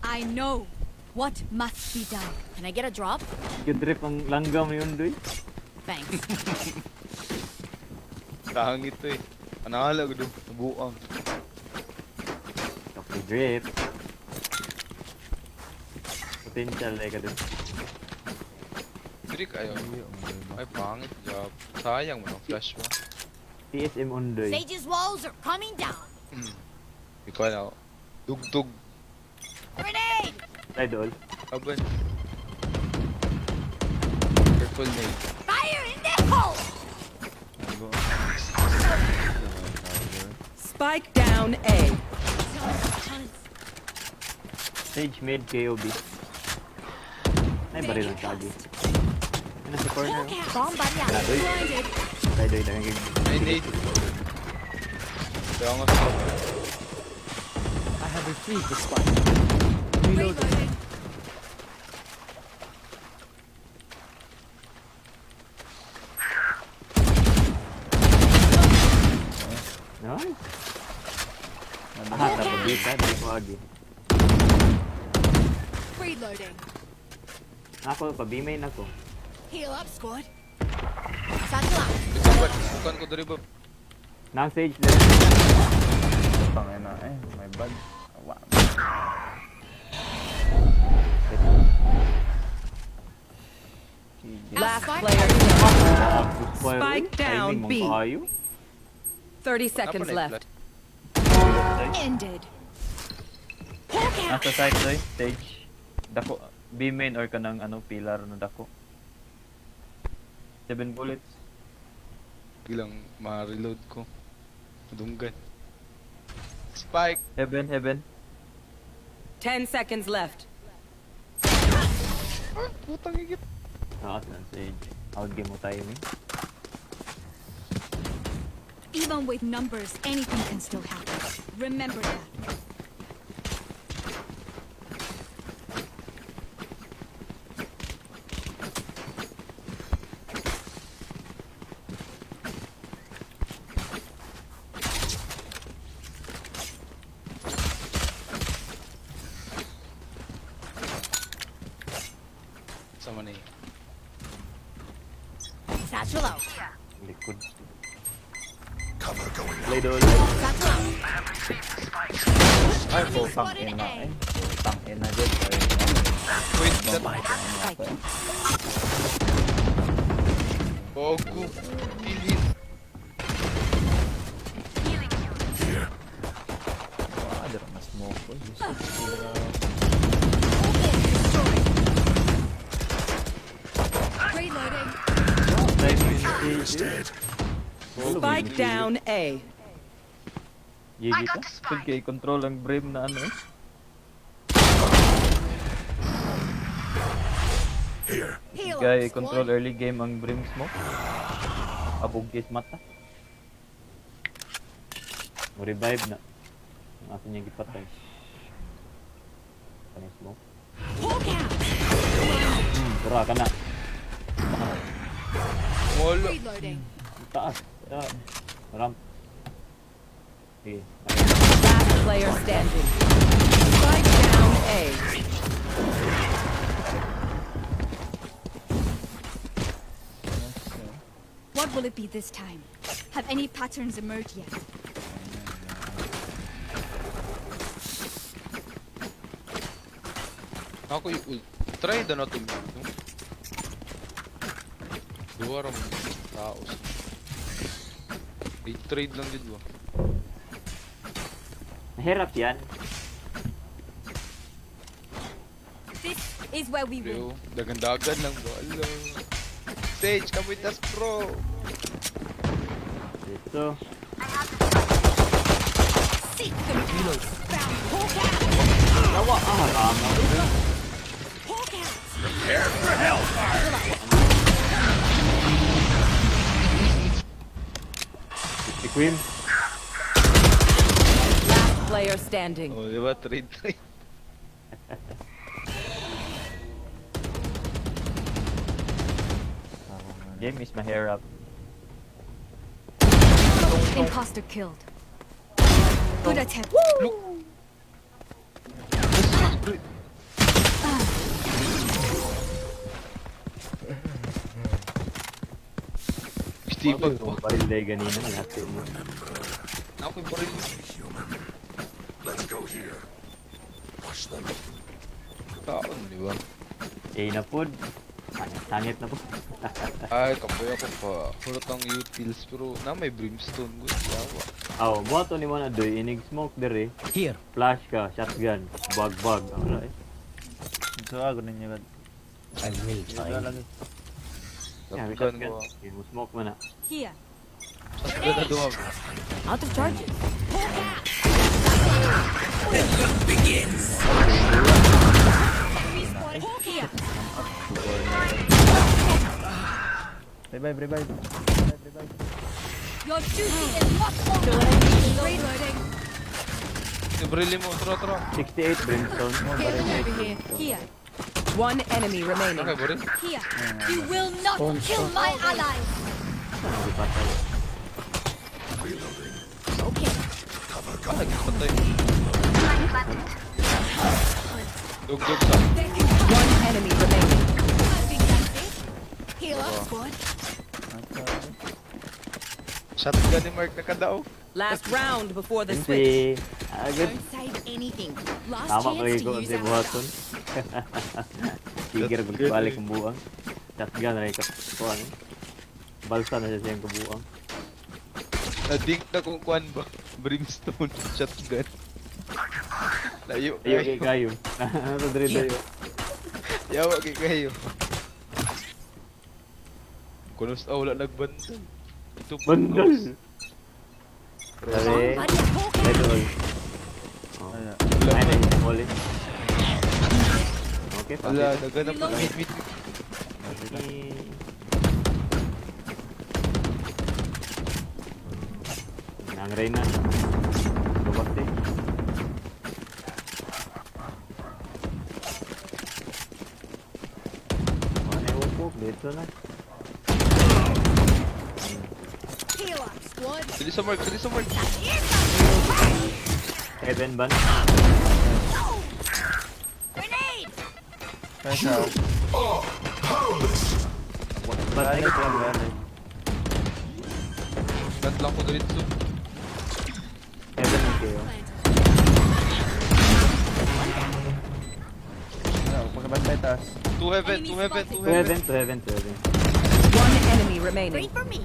I know what must be done. Can I get a drop? Kidrip ang langgam yun, doy. Thanks. Kahangit to eh. Anala ko doon. Nabuang. Kapag drip. Potential eh ka doon. Trick ayaw. Ay, pangit job. Sayang mo ng flash mo. TSM on doy. Sage's walls are coming down. Ikaw na. Dugtog. Grenade! Idol. Aban. Careful na Fire in the hole! Spike down A. Sage mid KOB. Ay, baril ang kagi. Ano sa corner? Bomb buddy out. Grabe. Blinded. Doy, nagiging. I need. Kaya nga sa I have retrieved the spike. Reloading. Nice. Aha, tapos dito, di ko agi. Reloading. Ako, pa-B-main ako. Heal up, squad. Satchel out. bukan ko dari ba? Nang Sage left. Tangin na may bad. Awa. Last Spike. player. Spike down, B. 30 seconds Apa na left. Ended. Nasa side doy, Stage. Dako, B-main or kanang ano, pillar na dako. 7 bullets. Bilang ma-reload ko. Dunggan. Spike. Heaven. 10 seconds left. Putang higit. Taas ng Sage. Outgame mo tayo, eh. Even with numbers, anything can still happen. Remember that. Sama na yun. Satchel out. Likod. likod. Play doon. Ay, putang ina eh. Putang ina dyan. Wait, that... Spike. Poco. Pilit. Ada mas smoke ko. Reloading. Spike down A. Gigi ka? Pag kay control ang brim na ano eh. Heal. Kay control early game ang brim smoke. Abugis mata. Mo revive na. Ang ato niya gipatay. Kanay smoke. Hawk out. Tura ka na. Wala. Reloading. Taas. Ramp. Sige. Last player standing. Spike down A. What will it be this time? Have any patterns emerged yet? Ako yung ult. Try na natin yun. Duwa rin mga tao. Trade lang din ba? Mahirap yan. This is where we win. Pero, dagan-dagan lang ba? Hello. Stage, kapitas pro! Dito. Seek them out. Found. Hawk out. Tawa. Tama. Hawk out. Si Queen. Last player standing. Oh, di ba? Trade. Game is mahirap. Imposter killed. Good attempt. Steve, Kung baril day ganina. Natin mo. ako yung baril. Taon, di ba? Na pod. Sangit na po. Ay, kapoy ako pa. Hulot ang utils, pero na may brimstone. Gusto yawa. Buhato ni mo na doy. Inig smoke dere. Here. Flash ka. Shotgun. Bug. Wala eh. So ako ninyo kad. I will Wala find. lang. May Shotgun shotgun. ko. Okay, mo smoke mo na. Here. Shotgun na duwag. Out of charges. Hawk here. Revive. Your duty is not over. Reloading. Ibrili mo, tro. 68 brimstone. Here, over here. Here. One enemy remaining. Okay, baril. Here. You will not kill my allies. Hindi patay. Okay. Nagpatay. Dug sa. One enemy remaining. Heal up, squad. Shotgun ni Mark nakadaw. Last round before the switch. Good. Don't save anything. Last Tama chance kayo to ko use si our Buhaton. Tigir That's balik good. ang buang. Shotgun na ikaw. Kuhan. Balsa na siya siyang kabuang. Nadink na kung kuan ba. Brimstone, shotgun. Layo Ayo kay kayo. Ano dre tayo? Yawa kay kayo. Kunos wala nagbantay. Ito Bandal. Sabi. Red all. Ay na yung all in. Okay, Wala, pakit. naganap na hit. Nang Reyna. Gabakti. Ano yung upok? Dito na. Heal up, squad. Sili sa Mark. Heaven ban. Grenade. Kaya Batay ka lang. Gat lang ko dito. Heaven yung kayo. Ano, pagkabantay taas. To heaven, to heaven, to To heaven. heaven, to heaven, to heaven. One enemy remaining. Wait for me.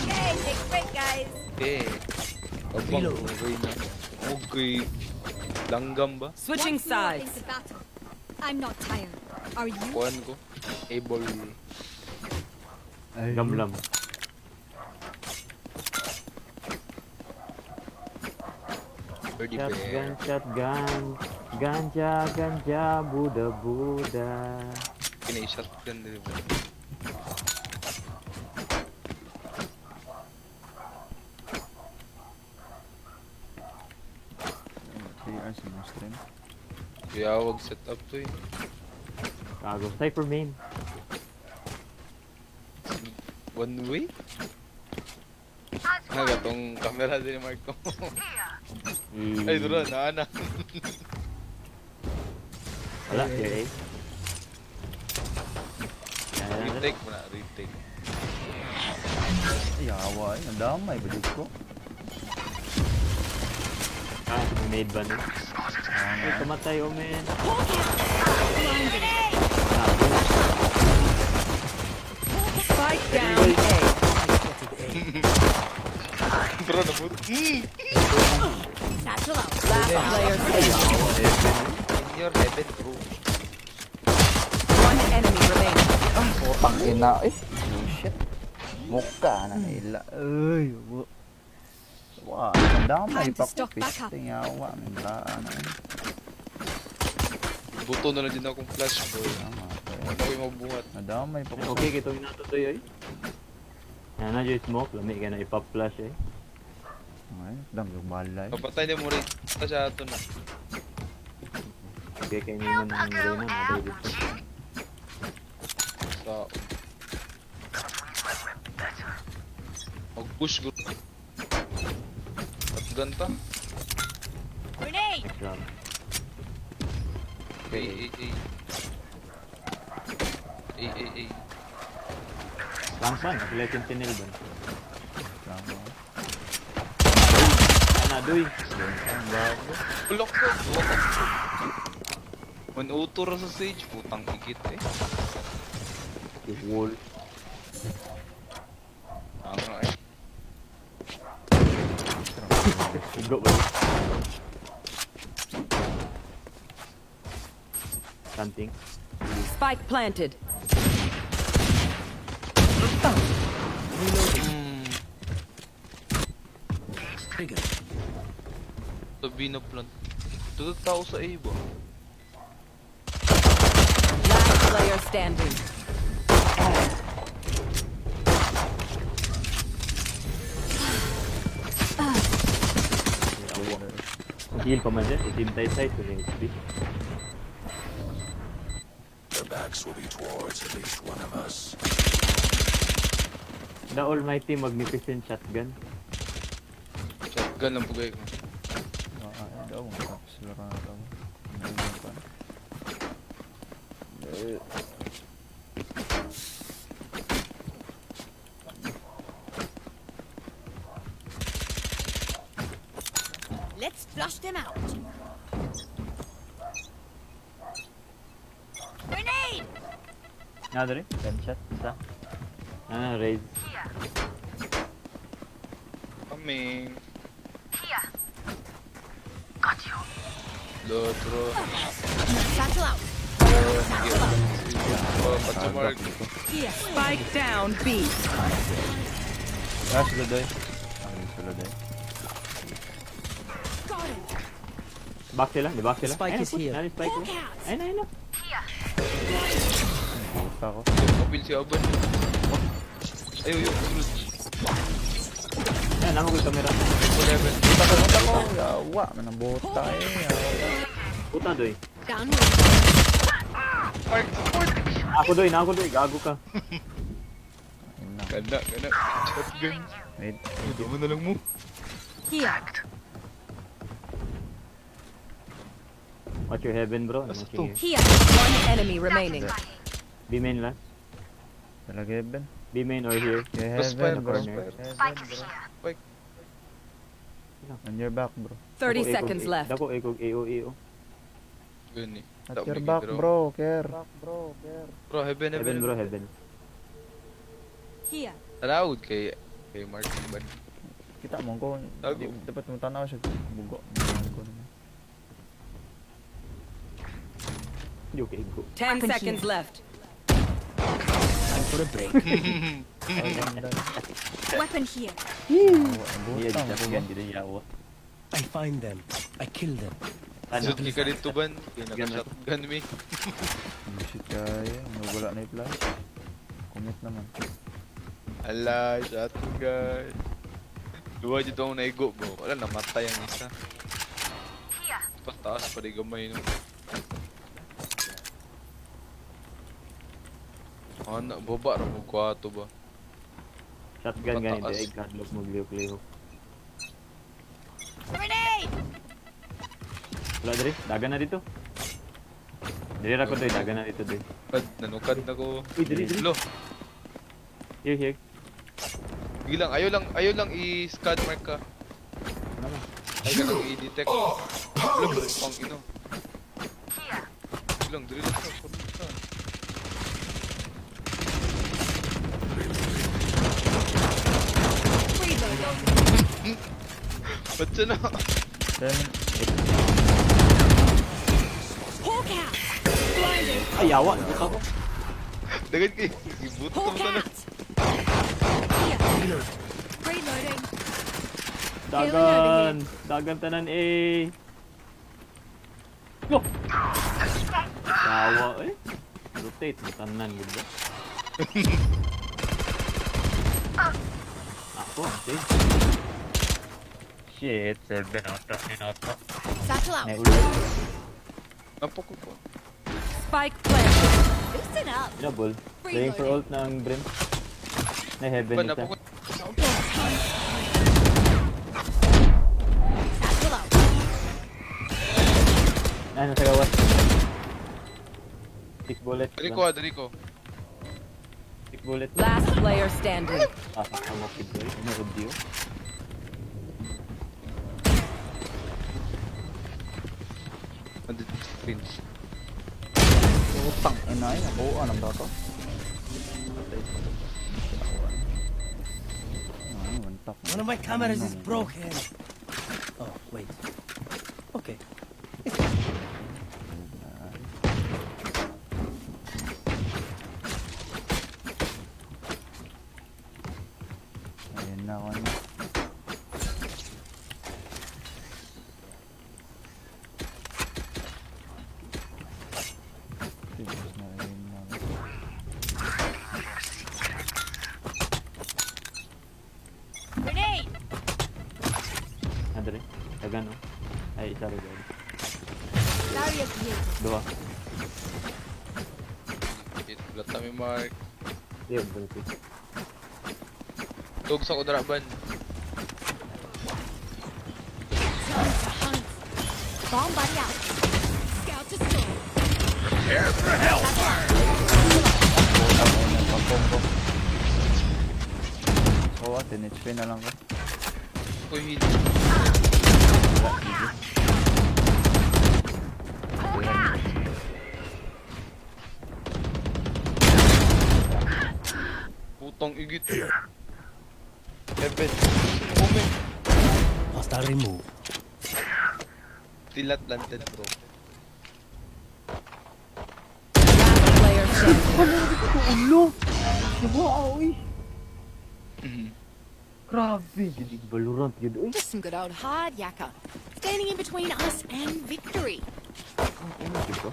Okay, take a break, guys. Eh. Abang, okay na. Okay. Langgam ba? Switching Once more sides. into battle. I'm not tired. Are you? Kuhan ko. Able. Ay, Gamlam. Birdie Shotgun, bear. shotgun. Ganja, ganja, Buddha, Buddha. Kinay-shotgun din ba? PR si Muslim. Kaya wag set up to eh. Kago. Cypher main. One way? Tong camera din ni Marco. Ay, duro, naana. Wala, here eh. Retake mo na, retake. Ay, awa eh. Nadamay ba dito ko? Ah, made ba na? Ay, tumatay, oh man. Spike down A. Bro, nabut. Satchel out. Last player standing. In your heaven, bro. One enemy remaining. Putang ina eh. Oh shit. Mukha na nila. Ay, wa. Wah, nadamay Time to pa ko. stock back up. Pisting yawa. Nandaan na eh. Buto na lang din akong flash, bro. Tama, Huwag ako yung mabuhat. nadamay pa ko. Okay, kitong natutoy eh. Yan na yung smoke, lami ka na ipap-flash eh. Ay, dam yung balay. Kapatay niya mo rin. Ito siya ito na. Okay, kayo nyo ng Reyna, naday dito. Sa... Mag-push, bro. At ganta. Grenade. Next round. Ay, ay, ay. Ay, ay, ay. Lang man, sila sentinel ba? Tama. Ana, doy. Ang bago. Bulok ko. When auto ra sa stage, putang ikit eh. Yung wall. Nga eh. Go ba? Something. Spike planted. Trigger. Sabi na plant. Tutog tao sa A ba? Last player standing. Heal pa man dyan, itim tight to the HP. Their backs will be towards at least one of us. The almighty magnificent shotgun. Shotgun lang pugay ko. Ay, daw. Tapos laro na ito. Ano pa? Let's flush them out. Grenade. Nadari? Gunshot? Isa? Ah, raid. Coming. Lotro. Satchel out. Oh, Patsumark. Spike down B. Ah, sulod eh. Ang sulod eh. Got him. Back sila, di back sila. Spike Ayun, is here. nari spike mo. Ayun na, ayun na. Puta ko. Kapil si Aban. Ayaw, ayaw. Sulod. Ayun, naman ko yung camera. Level. Puta ko. Yawa. Manang bota eh. Yawa. Puta, doy. Down. Mark, support. Ako doy, na ako doy. Gago ka. Ayun na. Ganda, ganda. Shotgun. Wait. Ito mo na lang mo. Here. Watch your heaven, bro. Basta Watching to. here. Here. One enemy remaining. B main last. Talaga Ben. B main or here. Yeah, Plus heaven, fire, bro. plus fire. Heaven, bro. Spike. On your back, bro. 30 seconds left. Dako ekog AO. Gani. At your back, bro. Care. Bro, heaven. Heaven bro, heaven. Here. Tanaod kay Martin ba? Kita mo kung Tago. dapat mo tanaw siya. Bugo. Yo kay go. 10 seconds left. Time for a break. Weapon here. Iya shotgun gid yawa. I find them. I kill them. Sud ka dito ban? Kay naka-shotgun mi. Shit kaya. Wala na i-plan. Commit naman. Ala, shotgun. Duwa dito ang naigo bro. Wala, namatay ang isa. Pataas pa di gamay no. Ano, baba ra mo kwato ba? Shotgun ganito Pataas. ay kadlok mo liyo. Grenade! Wala diri, dagan na dito. Diri ra ko doy, dagan na dito doy. Nanukad na ko. Uy, diri. Lo, Here. bilang ayaw lang i-scan mark ka. Ayaw ka lang i-detect. Lo, pang ino. Bilang, diri lang ka. Ba't siya na? 7, 8. Hawk out! Ay yawa, buka ko. Dagan kayo. Ibuto mo Hawk ka na. out! Here. Reloading. Dagan tanan Go. Yawa rotate mo tanan gud ba? Ako, okay. Shit, 7 out of 10 out. Satchel out. May ulo. Napoko ko. Spike planted. Loosen up. Double. Playing for ult ng Brim. Na heaven Ba, isa. napoko. Satchel out. Ano sa gawas? 6 bullets. Dari ko. 6 bullets. Last player standing. Ako kid boy. Ano audio? Andit cringe. Utang ina ay nabuo ng dato. One of my cameras is broken. Oh, wait. Okay. Ayun na ako na. Tigos na rin na. Grenade! Andre, dagan no? Ay, isa rin. Barrier here. Dua. Lat na may mark. Yun, bullshit. Tug sa kudraban. Time to hunt. Bomb buddy out. Scout to storm. Pag-combo. Oo, 10 HP na lang ko. Ko heal. Putong igit. Heaven. Moment. Hostile remove. Tilat planted bro. Last player standing. Grabe, jadi Valorant yun. Uy, Just some good old hard yakka. Standing in between us and victory. ano dito?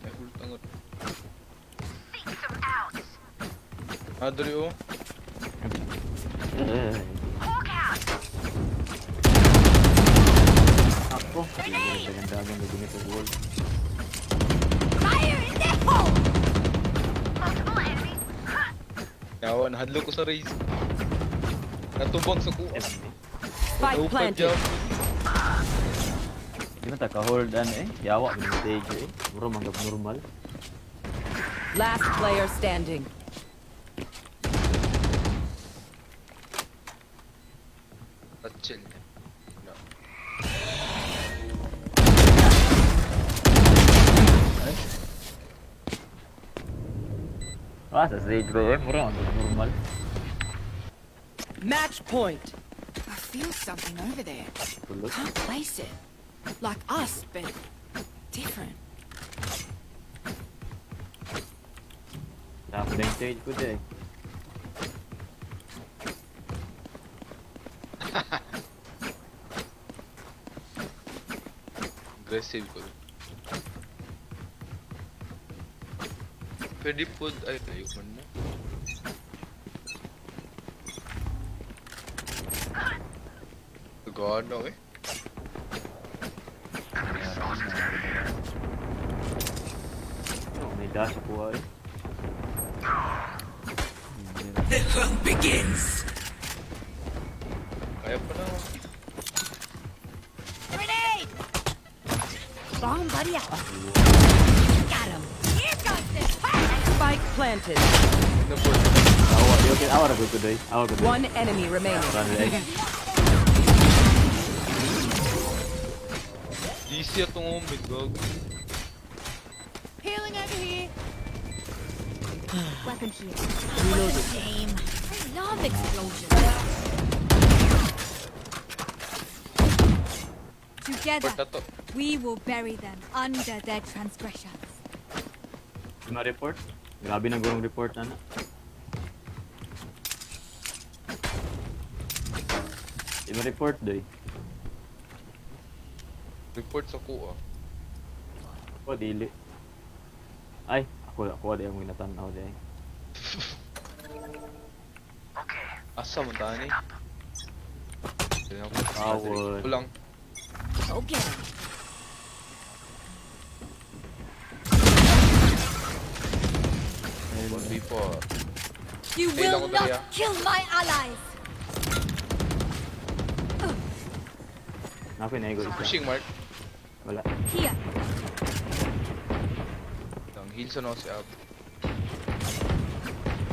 Ay, ultangot. Adri oh. Ganda-ganda ang gagawin ito wall. Fire in the hole! Yawa, nahadlo ko sa raise. Natubang sa kuha. Spike planted. Di ba ka-hold yawa yung stage Muro manggap normal. Last player standing. Chill. No. Sa stage ba muro manggap normal. Match point. I feel something over there. Tulog. Can't place it. Like us, but different. Tapos na yung stage ko dyan Aggressive ko. Pwede po ay tayo man na. Gano eh. May dash ko The hunt begins. Kaya pa na. Grenade! Bomb buddy out. Got him. Here comes this fire! Spike planted. Nabot. Awa na ko today. One enemy remaining. DC atong umid, gog. Healing over here. Weapon here. Reloading. Aim. I love explosions. Together, Port na to. we will bury them under their transgressions. Di ma-report? Grabe na gurong report na. Di ma-report doy. Report sa kuha. Ako dili. Ay, ako di ang ginatanaw di. Asa mo tani? Awol. Kulang. Okay. Before. You Hey, will ako not tayo. kill my allies. Napin na isa. Pushing mark. Wala. Here. Ang heal sa no si Ab.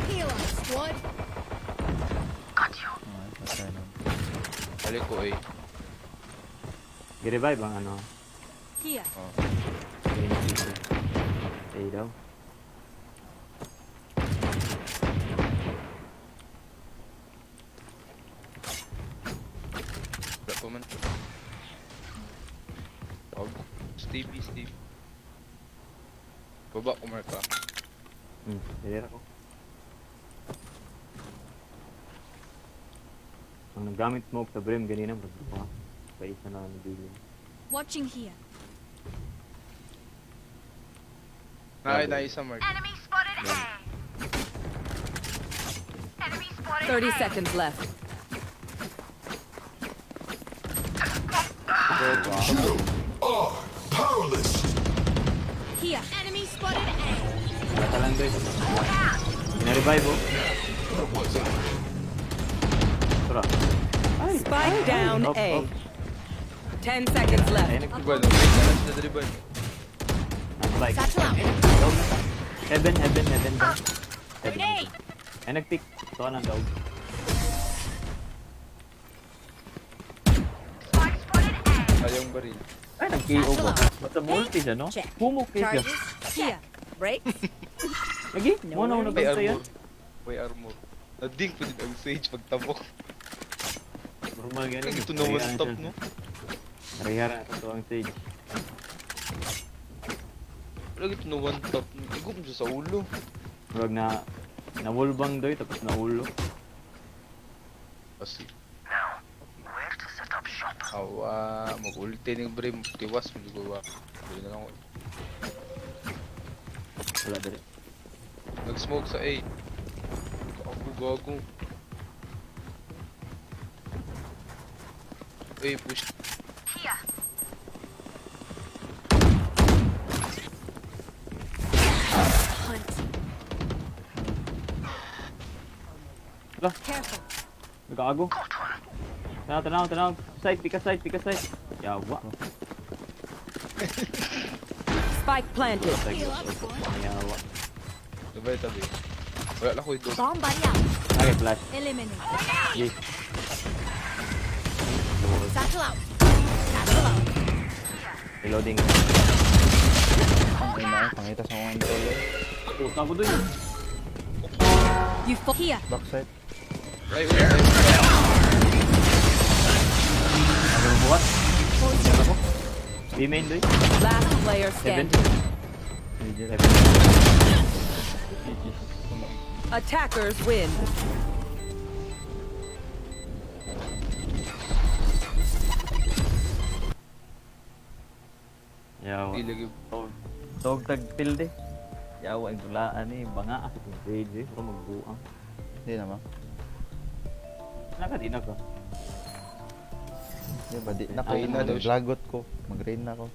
Heal us, squad. Patay na. Balik ko eh. Gi-revive ang ano. Here. Ay daw. Wala pa man. Stevie. Baba ko marka. Dili ako. Ang naggamit smoke sa brim ganina magbuha. Pa isa na nabili. Watching here. Na isa mark. 30 seconds left. Here. Enemy spotted A. Bata lang doy. Ina-revive oh. Tara. Spike down Up. A. 10 seconds Ay left. Dribble. Wait, na dribble. Spike. Satchel out. Dog na. Heaven. Grenade. Ay nag-pick. Ito ka ng dog. Sayang baril. Ay nag-KO ba? Basta multi siya no? Check. Pumok siya. Charges. Here. Brakes. Lagi? No Muna May basta yan. armor. May armor. Nading pa din ang sage pagtabok. Normal ganun. Ito na one top no? Narihara na ito ang stage. Wala ito na one top. Igom siya sa ulo. Huwag na nawulbang doy tapos naulo. Kasi. Awa, mag-ulti ng brim. Tiwas mo diba? Bili na lang ako. Wala dali. Nag-smoke sa A. Gago. A push. Careful. Nagago. Tanaw. Side, pick a side. Yawa. Spike planted. Yawa. Tabi. Wala lang ko ito. Bomb buddy out. Okay, flash. Eliminate. Yes. Satchel out. Reloading. Ang ina, pangita sa mga controller. Puta ko dun. You fuck here. Backside. Right. Ano mo bukas? Yan ako. B-main doy. Last player 7. standing. Attackers win. Yawa. Ilagay. Tog tagpilde. Yawa ang tulaan ni banga. JJ, pero magbuang. Hindi naman. Nakadina ka. Di ba, di na Ay, kayo na daw siya. maglagot ko. Mag-rain na ako.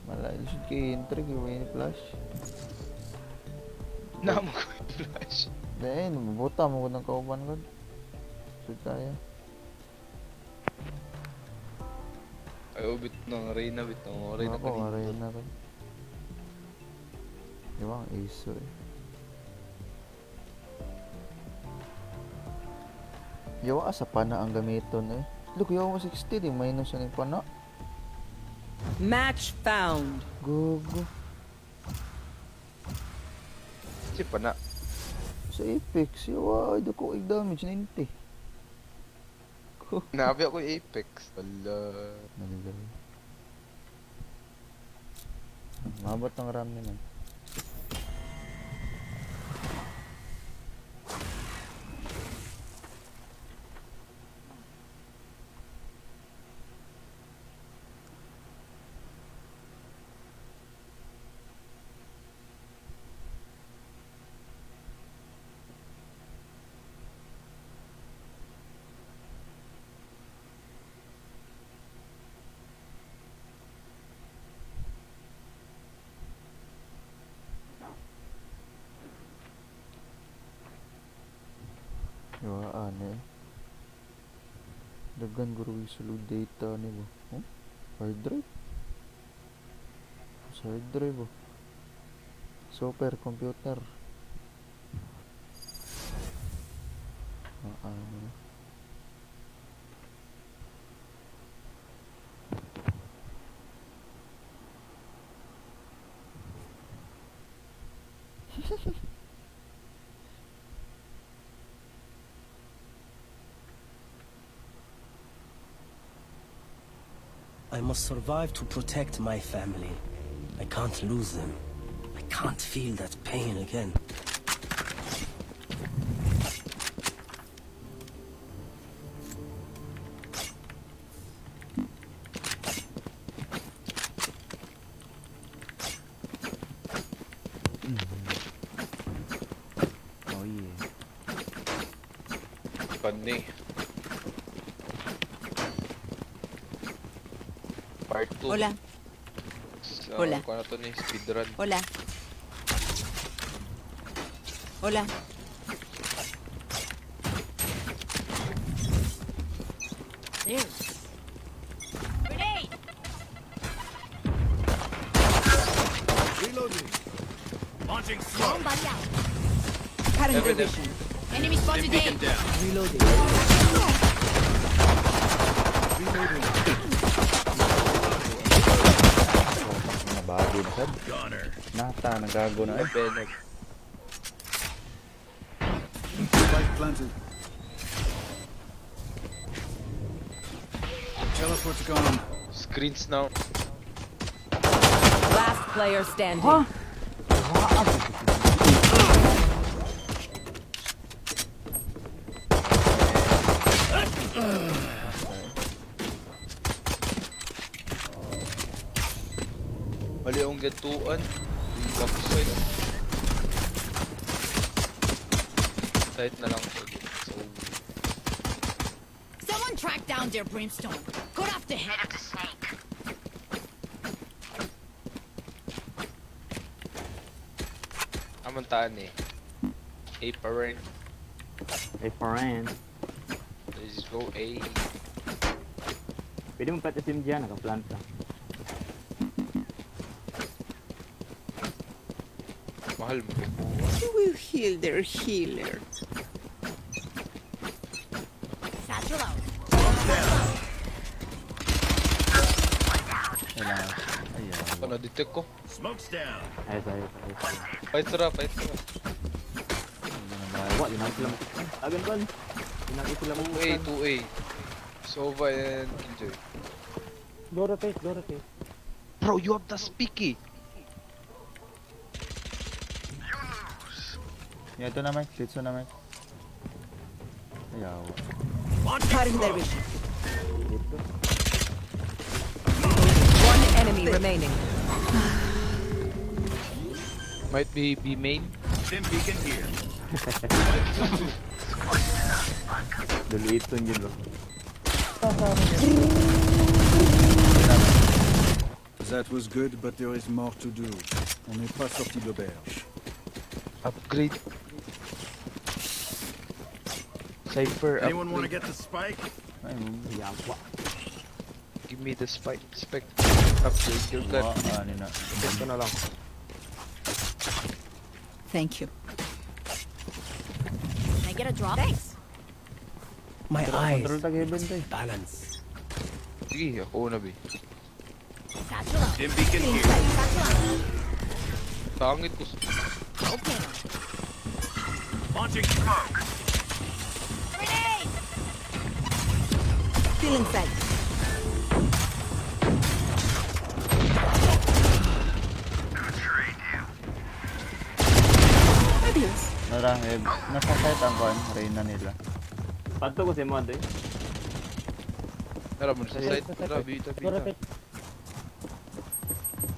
Malayo siya kay entry, kay flash. Namo ko yung flash. Dahil, mabuta mo ko ng kauban ko. So, kaya. Ay, bit ng Reyna Ako, kanina. rain na rin. Di ba, ang iso eh. Yawa sa pana ang gamiton eh. Look, yawa 60, di minus na yung pana. Match found. Gogo. Si pana. Sa Apex, yawa, ay dako ay damage 90. Nabi ako yung Apex. Wala. Naligaw. Mabot ng RAM nila. Yawaan eh. Dagan guru sulod data ni mo. Oh? Hard drive. Sa hard drive oh. Super computer. Ano. I must survive to protect my family. I can't lose them. I can't feel that pain again. Oh yeah. Funny. Part 2. Hola. Hola. Kung ano to ni speedrun. Hola. Hola. There. Grenade. Reloading. Launching Bomb smoke. buddy out. Cutting their vision. Enemy spotted A. Beacon down. Reloading. Reloading. Nabagi na sad. Gunner. Nata, nagago na eh. Beneg. Spike planted. Teleport's gone. Screens now. Last player standing. Mali akong gantuan. Yung backside. Side na lang. So, Someone track down their brimstone. Go after him. amantaan eh. A pa rin. Ay, friend. Let's go A. Pwede mo pati sim dyan, nakaplant ka. Mahal mo. You will heal their healer. Satchel out. Kailangan. Ayan. Ito na-detect ko. Smoke's down. Ayos. Fight trap. What? Yun sila mo. Agan ba? Yun sila mo. 2A. Sova and Killjoy. Go rotate. Bro, you have the speaky. Yeah, ito na, Mike. Dito na, Mike. Ayaw. Cutting their vision. One enemy remaining. Might be B main. Dim beacon here. Daliton yun, bro. That was good, but there is more to do. On n'est pas sorti d'auberge. Upgrade. Cypher Anyone want to upgrade. get the spike? Ay, Yawa. Give me the spike. Upgrade your gun. ano na. Ito na lang. Thank you. Can I get a drop? Thanks. My eyes. Control tag-heaven to eh. Balance. Sige, ako na ba. Satchel out. Dim beacon here. Satchel out. Tangit ko. Okay. Launching smoke. Grenade! Feeling sight. Adios. Nasa site ang kon, Reyna nila. Panto ko si Mod eh. Tara mo sa side. Tara, bita.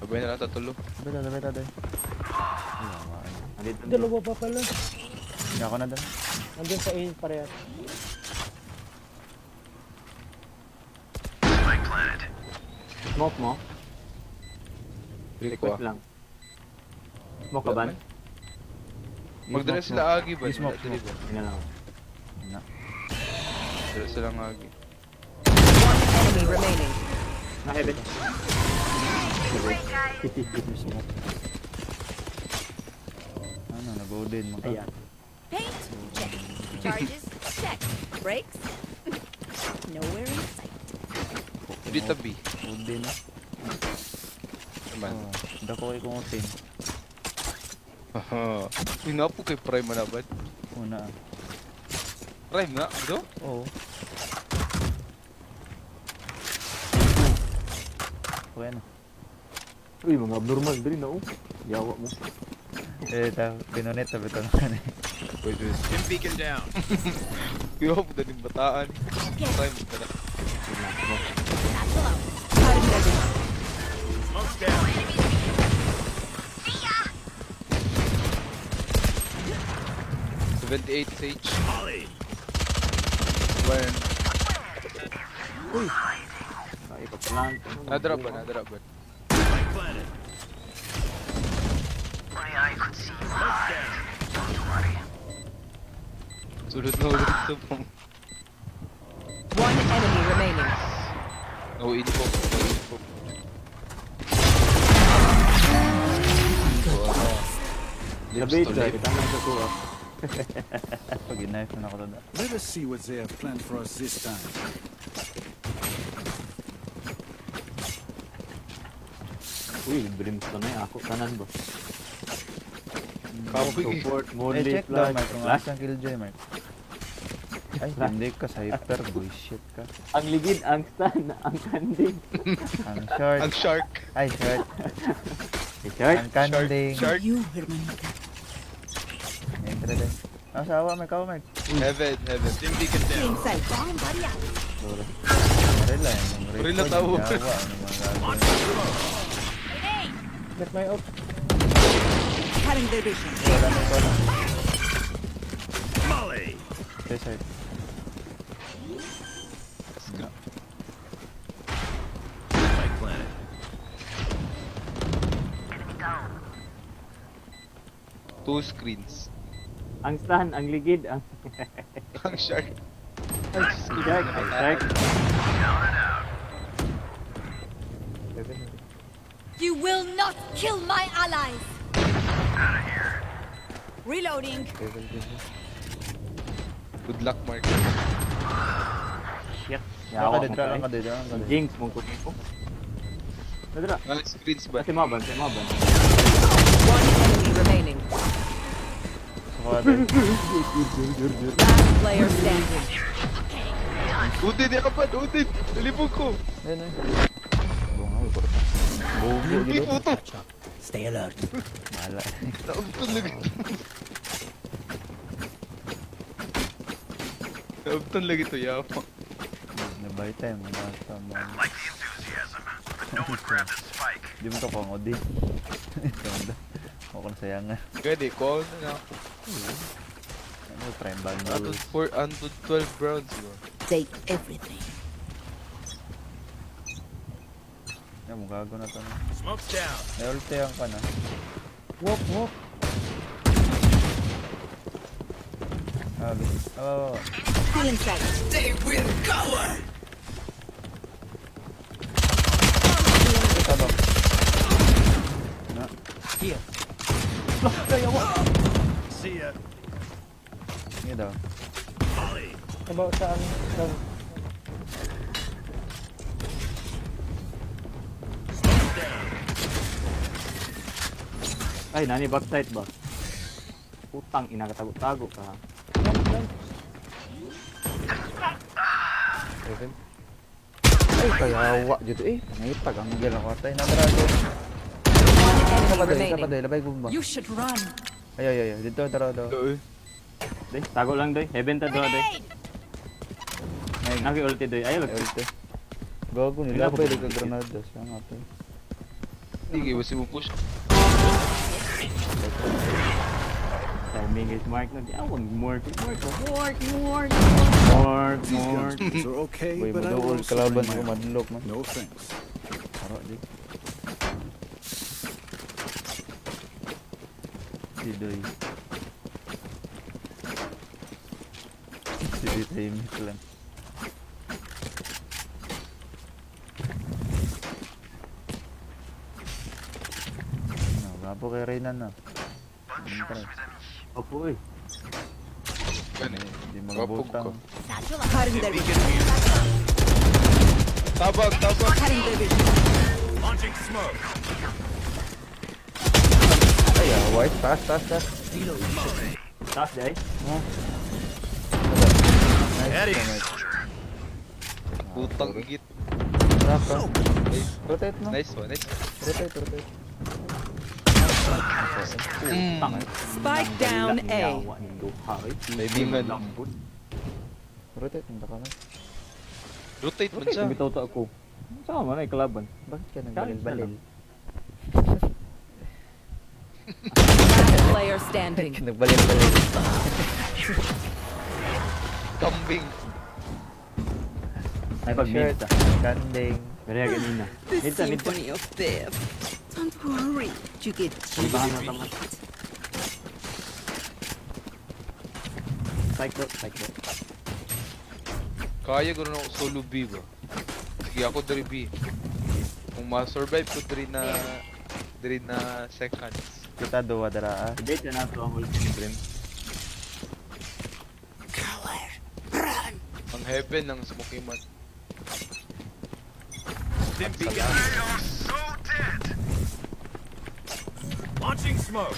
Abay na lang tatulo. Beta day. Ayaw, Andito. Dalawa pa pala. Hindi ako na doon. Nandun sa A parehas. Spike planted. Smoke mo? Request Request lang. Smoke ka ba? Magdala sila agi ba? Smoke. Yun na lang. Magdala silang agi. One enemy remaining. Na-heaven. Smoke. Ano, nag-go din. Ayan. Paint? Check. Charges? Check. Brakes? Nowhere in sight. Bita B. Go din. Naman. Dako kay kong utin. Haha. Uy nga po kay Prime na ba? Una. Prime nga? Ito? Oo. Okay na. Uy, mga abnormal din na oh. Yawa mo. Pinonet sabi ito naman eh. Wait. Dim beacon down. Kaya po daling bataan. Prime ka na. Satchel out. Cutting their vision. Smoke's down. 78 Sage. Molly. When? Ipag-plant. Nadrop ba? Spike planted. Smoke's down. Sulod na ulit ito po. One enemy remaining. No info. Labate ka, kita na sa kuha. Pag in-knife na ako doon. Let us see what they have planned for us this time. Uy, brimstone na ako. Kanan ba? Kapoy. Support, Eh, Moonlit, check daw, Flash. Mark. Kung Flash. asang killjoy, Mark. Ay, hindi ka sa hyper. Bullshit ka. Ang ligid, ang stun, ang kanding. Ang short. Ang shark. Ay, short. Shark? Ang kanding. Shark. You, hermanita. Entre din. Asawa, Mark. Ako, Mark. Heaven. Dim beacon down. Feeling sight. Bomb buddy out. Marila, yung Marila record, tao. yung yawa, ano mga gagawin. Grenade! Get my ult. Cutting their vision. Wala na ito lang. Molly. Stay side. Spike planted. Two screens. Ang stun, ang ligid, ang... Ang shark. Shark, ang shark. You will not kill my allies. Reloading. Good luck, Mark. Shit. Yawa Yawa lang mo ka dito. Jinx mong kunin ko. Nadra. Screens ba? Kasi maban. One enemy remaining. Last player standing. Udin, yakapad, Udin! Nalibog ko! Ayun. Bunga, kurta. Bugo Hindi dito. po to! Stay alert. Mala. Naubtan lagi. Naubtan lagi to, yapa. Nabay tayo, mga tama. Di mo ka pang odi. Ako na sayang nga. Gadi, call na ako. Ano, prime band. Unto 12 rounds bro. Take everything. Yan, magago na to. Smoke down. May ulti ang ka na. Walk. Feeling sight. They will cover. Tabak. Na. Here. See ya. Sige daw. About saan? Ay, nani backside ba? Putang ina, katago-tago ka. Ay, kayawa dito eh. Pangitag ang gila ko atay na drago. One enemy Isa pa remaining. labay gumba. You should run. Ay. Dito daro daw. Day, tago lang day. Heaven ta doon day. Naki-ulti day. Ayaw lang. Ulti. Gago nila pa yung granada sa nga to. Hindi kayo si push. Timing is mark na. Awag more. These guns are okay, Boy, but I will maduol also kalaban bring ko my own. madlok man. No thanks. Taro di. Si Doy. Si Timit lang. Gapo kay Reyna na. Opo eh. Hindi magabutang. Cutting their vision. Tabag! Cutting their vision. Launching smoke. Ay, white. Taas. Taas day. Nice. Putang igit. Raka. Rotate no? Nice one. Rotate. Spike down A. Kaibigan. Rotate, hindi ka na. Rotate man Okay, siya. bitaw to ako. Saan man ay kalaban? Bakit ka Kalit na nagbalil-balil? Last player standing. Nagbalil-balil. Kambing. Ay pag-mid ta. Ganding. Kaya ganina. The Mid ta. symphony of death. Don't worry, you get Ibahan na tama. Psych bro. Kaya ko na ako solo B ba? Sige ako dari B. Kung ma-survive ko dari na seconds. Kita dua dara. Date na to ang ulti brim. Ang heaven ng smoky man. Stim beacon. You're so dead. Launching smoke.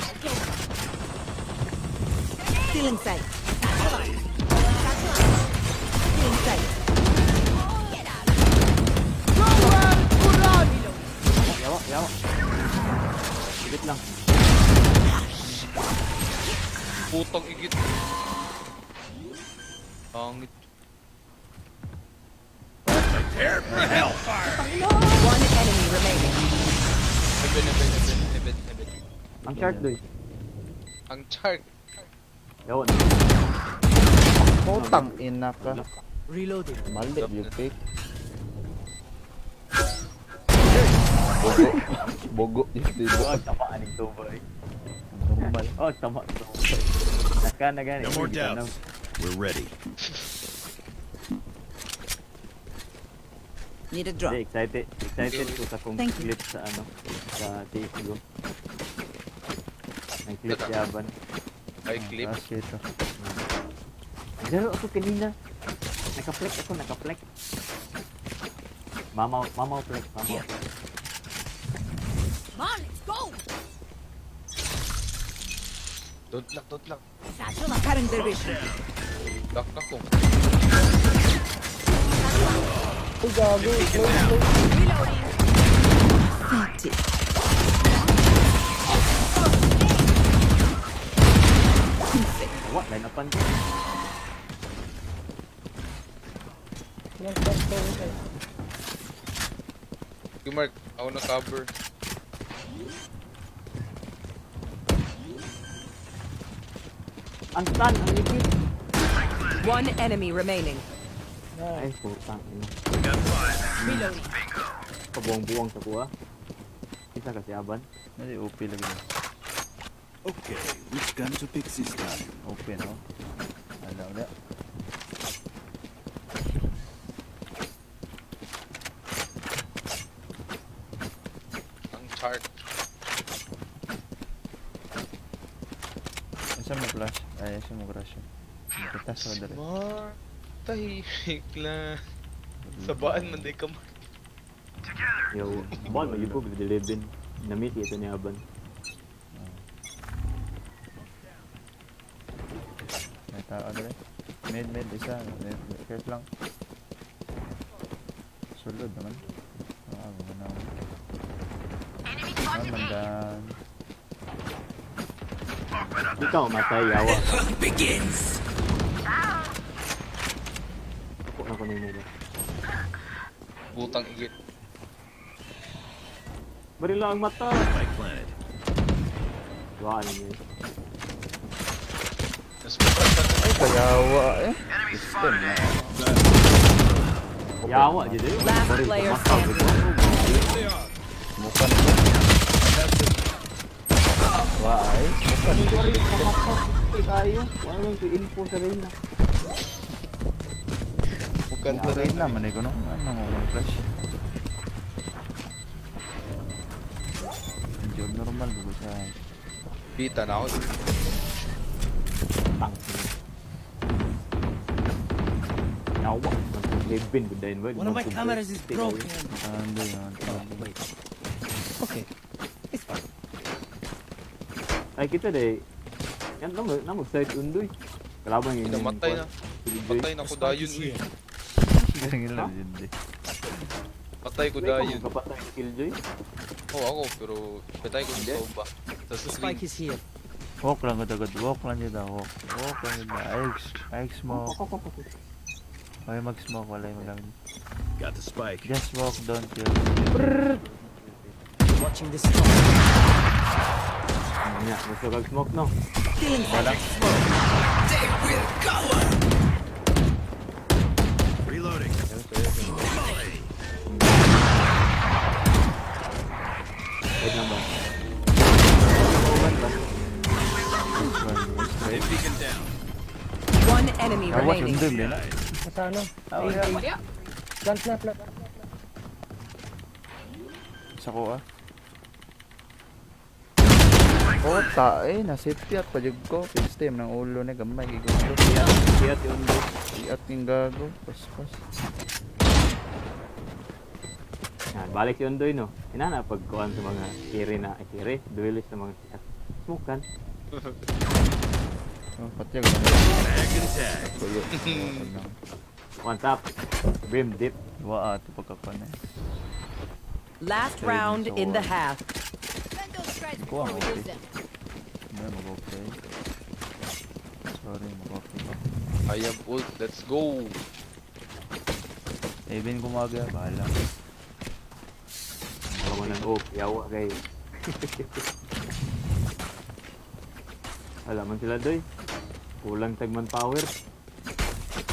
Feeling sight. Feeling sight. Yawa. Sigit lang. Putang igit. Angit. Prepare for hellfire. One enemy remaining. Heaven. Ang shark doy. Ang shark. Yawa. Putang ina ka. Reloading. Mali, you pick. Bogo. Oh, tamaan ito boy. Normal. Oh, tama ito. Naka na gani. No more doubts. We're ready. Need a drop. Excited ko sa kung Thank you. clip sa ano, sa CSGO. May clip yaban. Ay, clip. Kasi ito. Laro ako kanina. Naka-flex. Mamaw flex. Come on, let's go. Don't lock. Satchel up. Cutting their vision. Lock ko. Uy, gago. Reloading. That's it. What? Line upan ko. Sige, Mark. Ako na cover. Ang stun, ang likid. One enemy remaining. Ay, putang ina. Reloading. Kabuang-buang sa kuha. Isa kasi aban. Hindi, OP lagi na. Okay, which gun to pick this time? OP, no? Wala. Ang chart. Isa mo flash. Ay, isa mo crush yun. Magkatas mo dali. Smart. Tahimik lang. Sabaan man day ka, Mark. Yo, ball may yuko with 11. Namit ito ni aban. May tao dali. Mid, isa. Kert lang. Sulod naman. Ganaw. Mandan. Ikaw matay, yawa. Begins. Ako na ko nimo ba? Butang igit. Barila ang mata. Spike planted. Wala niya. Mas mapagkat. Ay, kayawa eh. System na. Yawa jadi. Last player standing. Mukha na ba? Why? Mukha na ba? Tayo. Wala lang yung info sa rin na. Muganda Rin naman eh ko no. Ano mo flash? Job normal bago sa Pita na ako. Tang. Yawa. Lebin gudain ba? One of my cameras is broken. Ando yan. Wait. Okay. It's fine. Ay kita deh. Yan namo side undoy. Kalaban yung Namatay na. Patay na ko dayon. Spike is here. Galing lang din eh. Patay ko dayon. Kapatay si Killjoy. Oo, ako. Pero patay ko sa soba. Sa The screen. spike is here. Walk lang agad. Walk lang yun daw. Walk lang yun daw. Ay, smoke. Ay, mag-smoke. Wala yung magamit. Got the spike. Just walk, don't kill. Watching this spot. Ano niya? Gusto kag smoke no? Wala. Reloading. Wait lang ba? They beacon down. One enemy Awas yung remaining. dim din. Sa ano? Plant na. Sa ko ah. Oh, tae. Nasipyat pa jug ko. System ng ulo na gamay. Gigusto. Siyat yung undoy. Iat yung gago. Pas. Yan, balik si undoy no. Inana pagkuhan sa mga kiri, duelist sa mga siyat. Smoke kan? Oh, patya ko na. Tag and tag. Kuyo. One tap. Brim dip. Waa, ito pagkakuan eh. Last round in the half. Spend those strikes Go on, before we okay. use them. Hindi, mag-okay. Sorry, mag-okay ba? I am ult. Let's go. Even kumaga, bahala. Ako man ng oak. Yawa kay. Wala man sila doy. Kulang tagman power.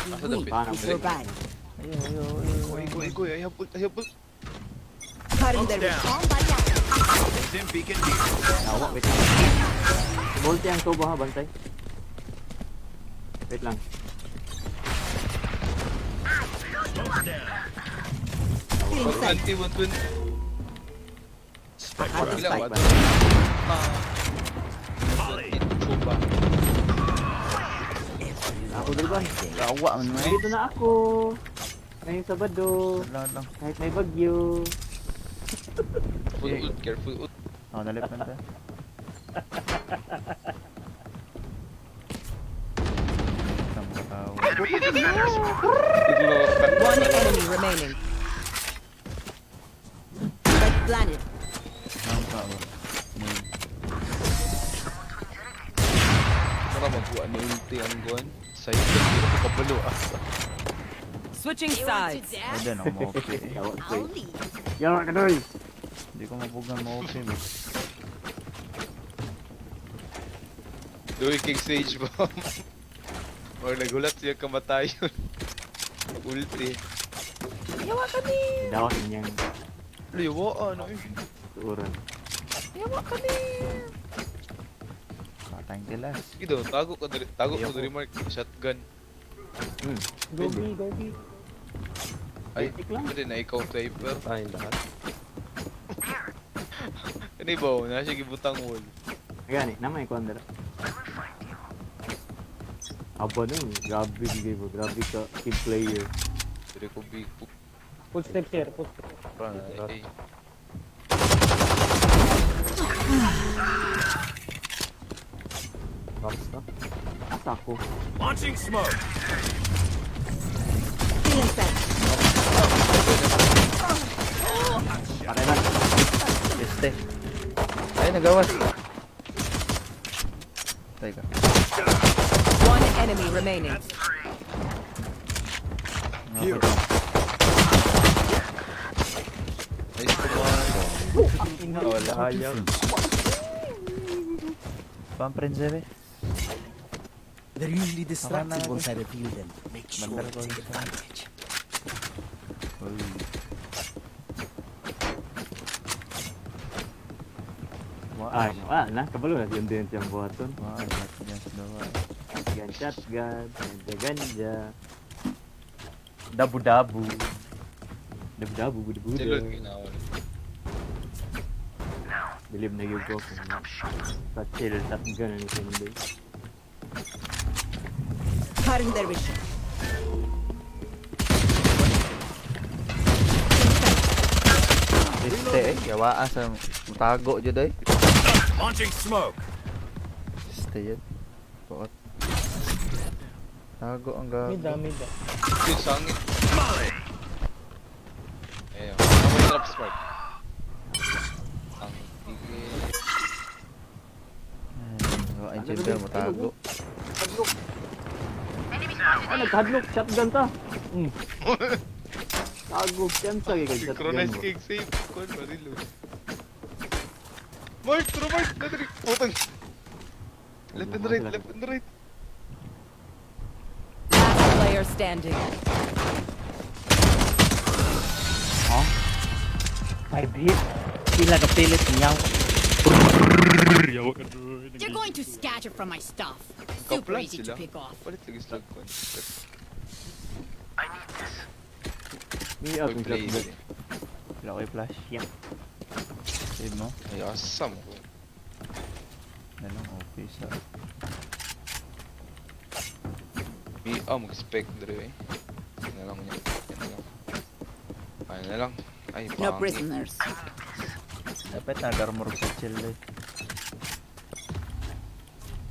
Asa the pit? Paano We mo? survive. Go. I have ult. Cutting their vision. Dim beacon here. Awa, wait lang. Multi ang tubo ha, bantay. Wait lang. Anti-120. Ilang watt? Chupa. Ako dulban. Kawa man mo. Dito na ako. Ngayong Sabado. Lang. Kahit may bagyo. Full ult, careful ult. Ako nalipan ta. Enemy in the center. One enemy remaining. Red planet. Nampak ba? Para magkuha ni ulti ang gun. Sa'yo, hindi ko kapalo asa. Switching sides. Pwede na mo okay. I'll leave. Yawa ka doy. Hindi ko mapugan mo okay ba? Doy king sage bomb. Or nagulat siya kamatayon. Ulti. Yawa ka ni. Dawas niyang Liwa, ano eh. tuuran. Yawa ka ni. Patayang tilas. Sige daw, tago ko dari Mark. Shotgun. Gobi. Ay, Tik lang. pwede na ikaw sniper. Tayong lahat. Ano ba? Nasa gibutang wall. Gani, namay ko andara. Aba nun, grabe bigay mo. Grabe ka team player. Pwede ko big. Footsteps here, footsteps. Ay, Box na. Asa ako? Launching smoke. Feeling set. Patay na. Este. Ay, nagawas. Teka. One enemy remaining. Here. nice command. Wala hayang. Pamprense be. They're usually distracted once I reveal them. Make sure Mandar to ko take isa. advantage. Uy. Ay, na. Kabalo na yung din siyang buhaton. Wah, lahat niya sa dawa. Shotgun, ganja. Dabu-dabu. Dabu-dabu, buda-buda. Silod ginawa. Believe na yung ko kung sa chill shotgun ang hindi. Cutting their vision. Este eh. Gawaan sa mutago dyan eh. Launching smoke. Este yan. Poot. Tago ang gago. Mida. Yung sangit. Ayun. Ako yung trap smart. Ang tigil. Gawain chamber mutago. Ah, nagkadlock, shotgun ta. Tago, chance kay shotgun Synchronize mo. kick save. Kuan marilo. Mark, throw Mark. Nadari. Putang. Left and right, left and right. Last player standing. Five hit. Sila ka pilit niyaw. You're going to scatter from my stuff. Super Kaplan easy sila. to pick off. Palit lagi sila kuan. Ni out ng Play. shotgun. Wala ko i-flash. Yeah. Save mo. Ay, asam ko. Na lang, okay sa... May mag-spec dre eh. Yan na lang niya. Yan na lang. Ay na lang. Ay, No pangit. prisoners. Dapat nag-armor sa chill eh.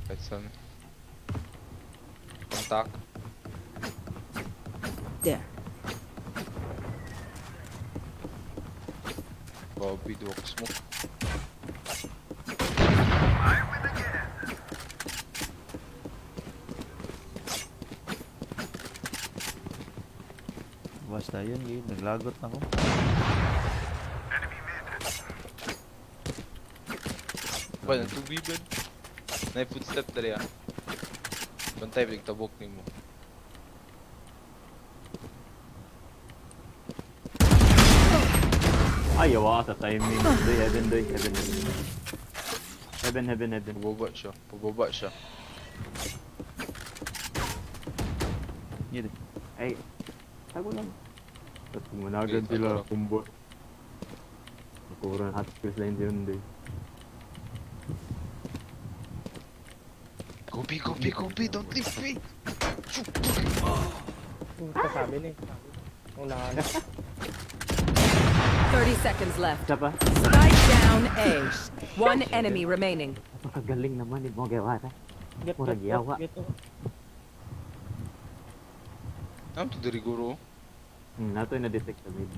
Kahit saan. Contact. There. Bobby, duwak smoke. Basta yun, naglagot na ko. Ba, nagtubiban. Na footstep dali ah. Bantay, tabok ni mo. Ay, Ay, yawa sa timing. Doy, heaven. Heaven. Pababa siya. Yun. Ay, tago lang. Tapos managan sila, kumbot. Nakurang hot skills lang yun, Doy. Gobi, don't leave me! Kasabi na eh. Unahan. 30 seconds left. Isa pa? Spike down A. One enemy remaining. Napakagaling naman ni mo gawa ta. Murag yawa. Ano to diri guro? Nato na detect sa mid.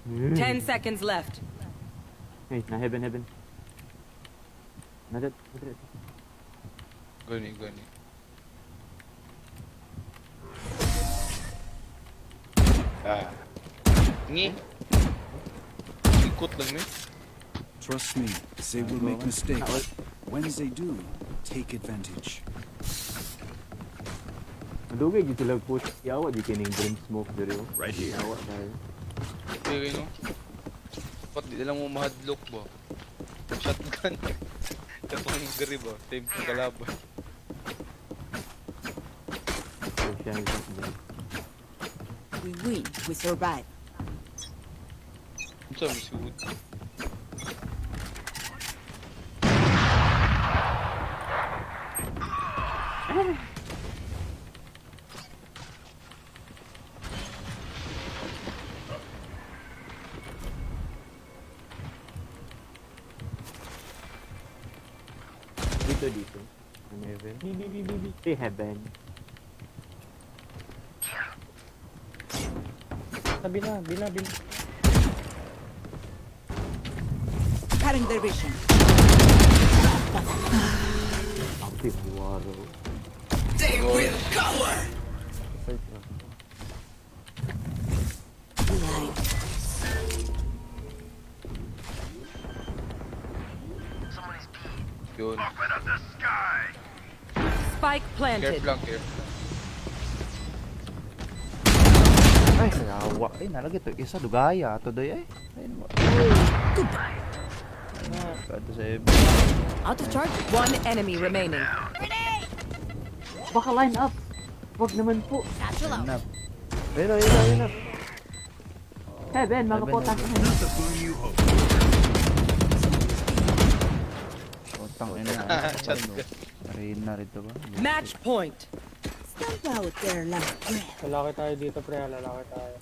Hmm. 10 seconds left. Hey, na heaven. Nadat. Gani. Ngi. Ikot lang ni. Trust me, they will make mistakes. When they do, take advantage. Nadugay dito lang push. Yawa di kining dream smoke diri. Right here. Yawa dahil. Okay, no? Ba't di lang mo mahadlock ba? Shotgun. Katong gari ba? Time ng kalaban. We win, we survive. Ano sabi si Wood? Dito. Ano heaven? B. Heaven. Bina. Cutting their vision. Active waro. They will cover! Blind. Yun. Spike planted. Care. Ay, sayawa. Ay, nalagay to. Isa, dugaya. Ito doy ay. Ayun mo. Goodbye. Kato sa Out of charge. One enemy remaining. Baka line up. Wag naman po. Satchel out. Nap. Ayun na. Heaven, mga potang. Potang ina. Shotgun. Arena rito ba? Match point. Stamp out their last breath. Lalaki tayo dito, pre. Lalaki tayo.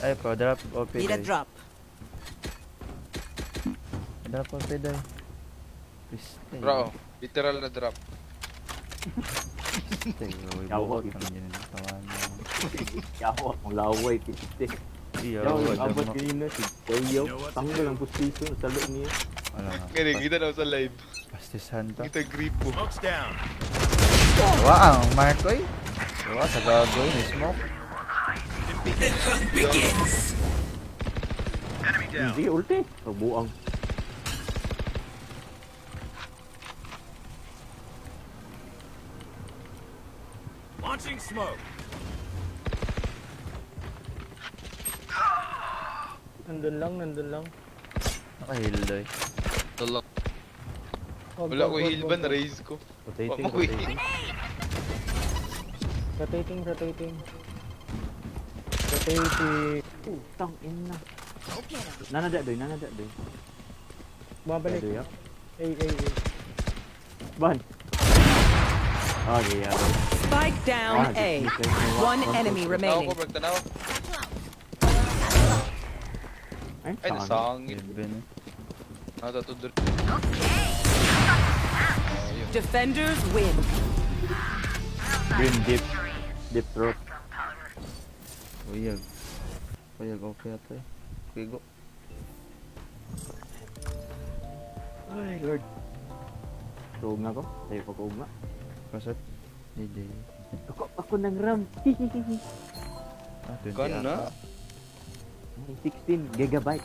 Ay, pa-drop. OP Need a doy. drop. Drop OP doy. Please. Bro, literal na drop. Yawa. Yawa, ang laway. Piti. Yawa, abot kanina si Doyo. Tanggal ang postisyon sa loob niya. Wala nga. Ngayon, kita na sa live. Pastisan to. Kita gripo. Smoke's down. Wow, ang Markoy. Wow, sa gagawin ni Smoke. Enemy down. Hindi, ulti. Pagbuang. Launching smoke. Nandun lang. Naka-heal doy. Talak. Wag, Wala wag, ko wag, heal wag, ba? wag. Na-raise ko. Rotating. Wag mo heal. Rotating. Tang ina. Nanada doy. Bumabalik. Doy, ah. A. Ban. Okay, yeah. Spike down A. One enemy Tanaw remaining. ko, tanaw. Ay, nasangit. Even. Natatudur. Defenders win. Green deep throat. Uyag. Okay ato eh. Okay, go. Ay, Lord. Tuog na ko. Tayo pa ko nga. Kasat. Hindi. Ako ng RAM. Ah, 20 Kan na? ata. 16 gigabyte.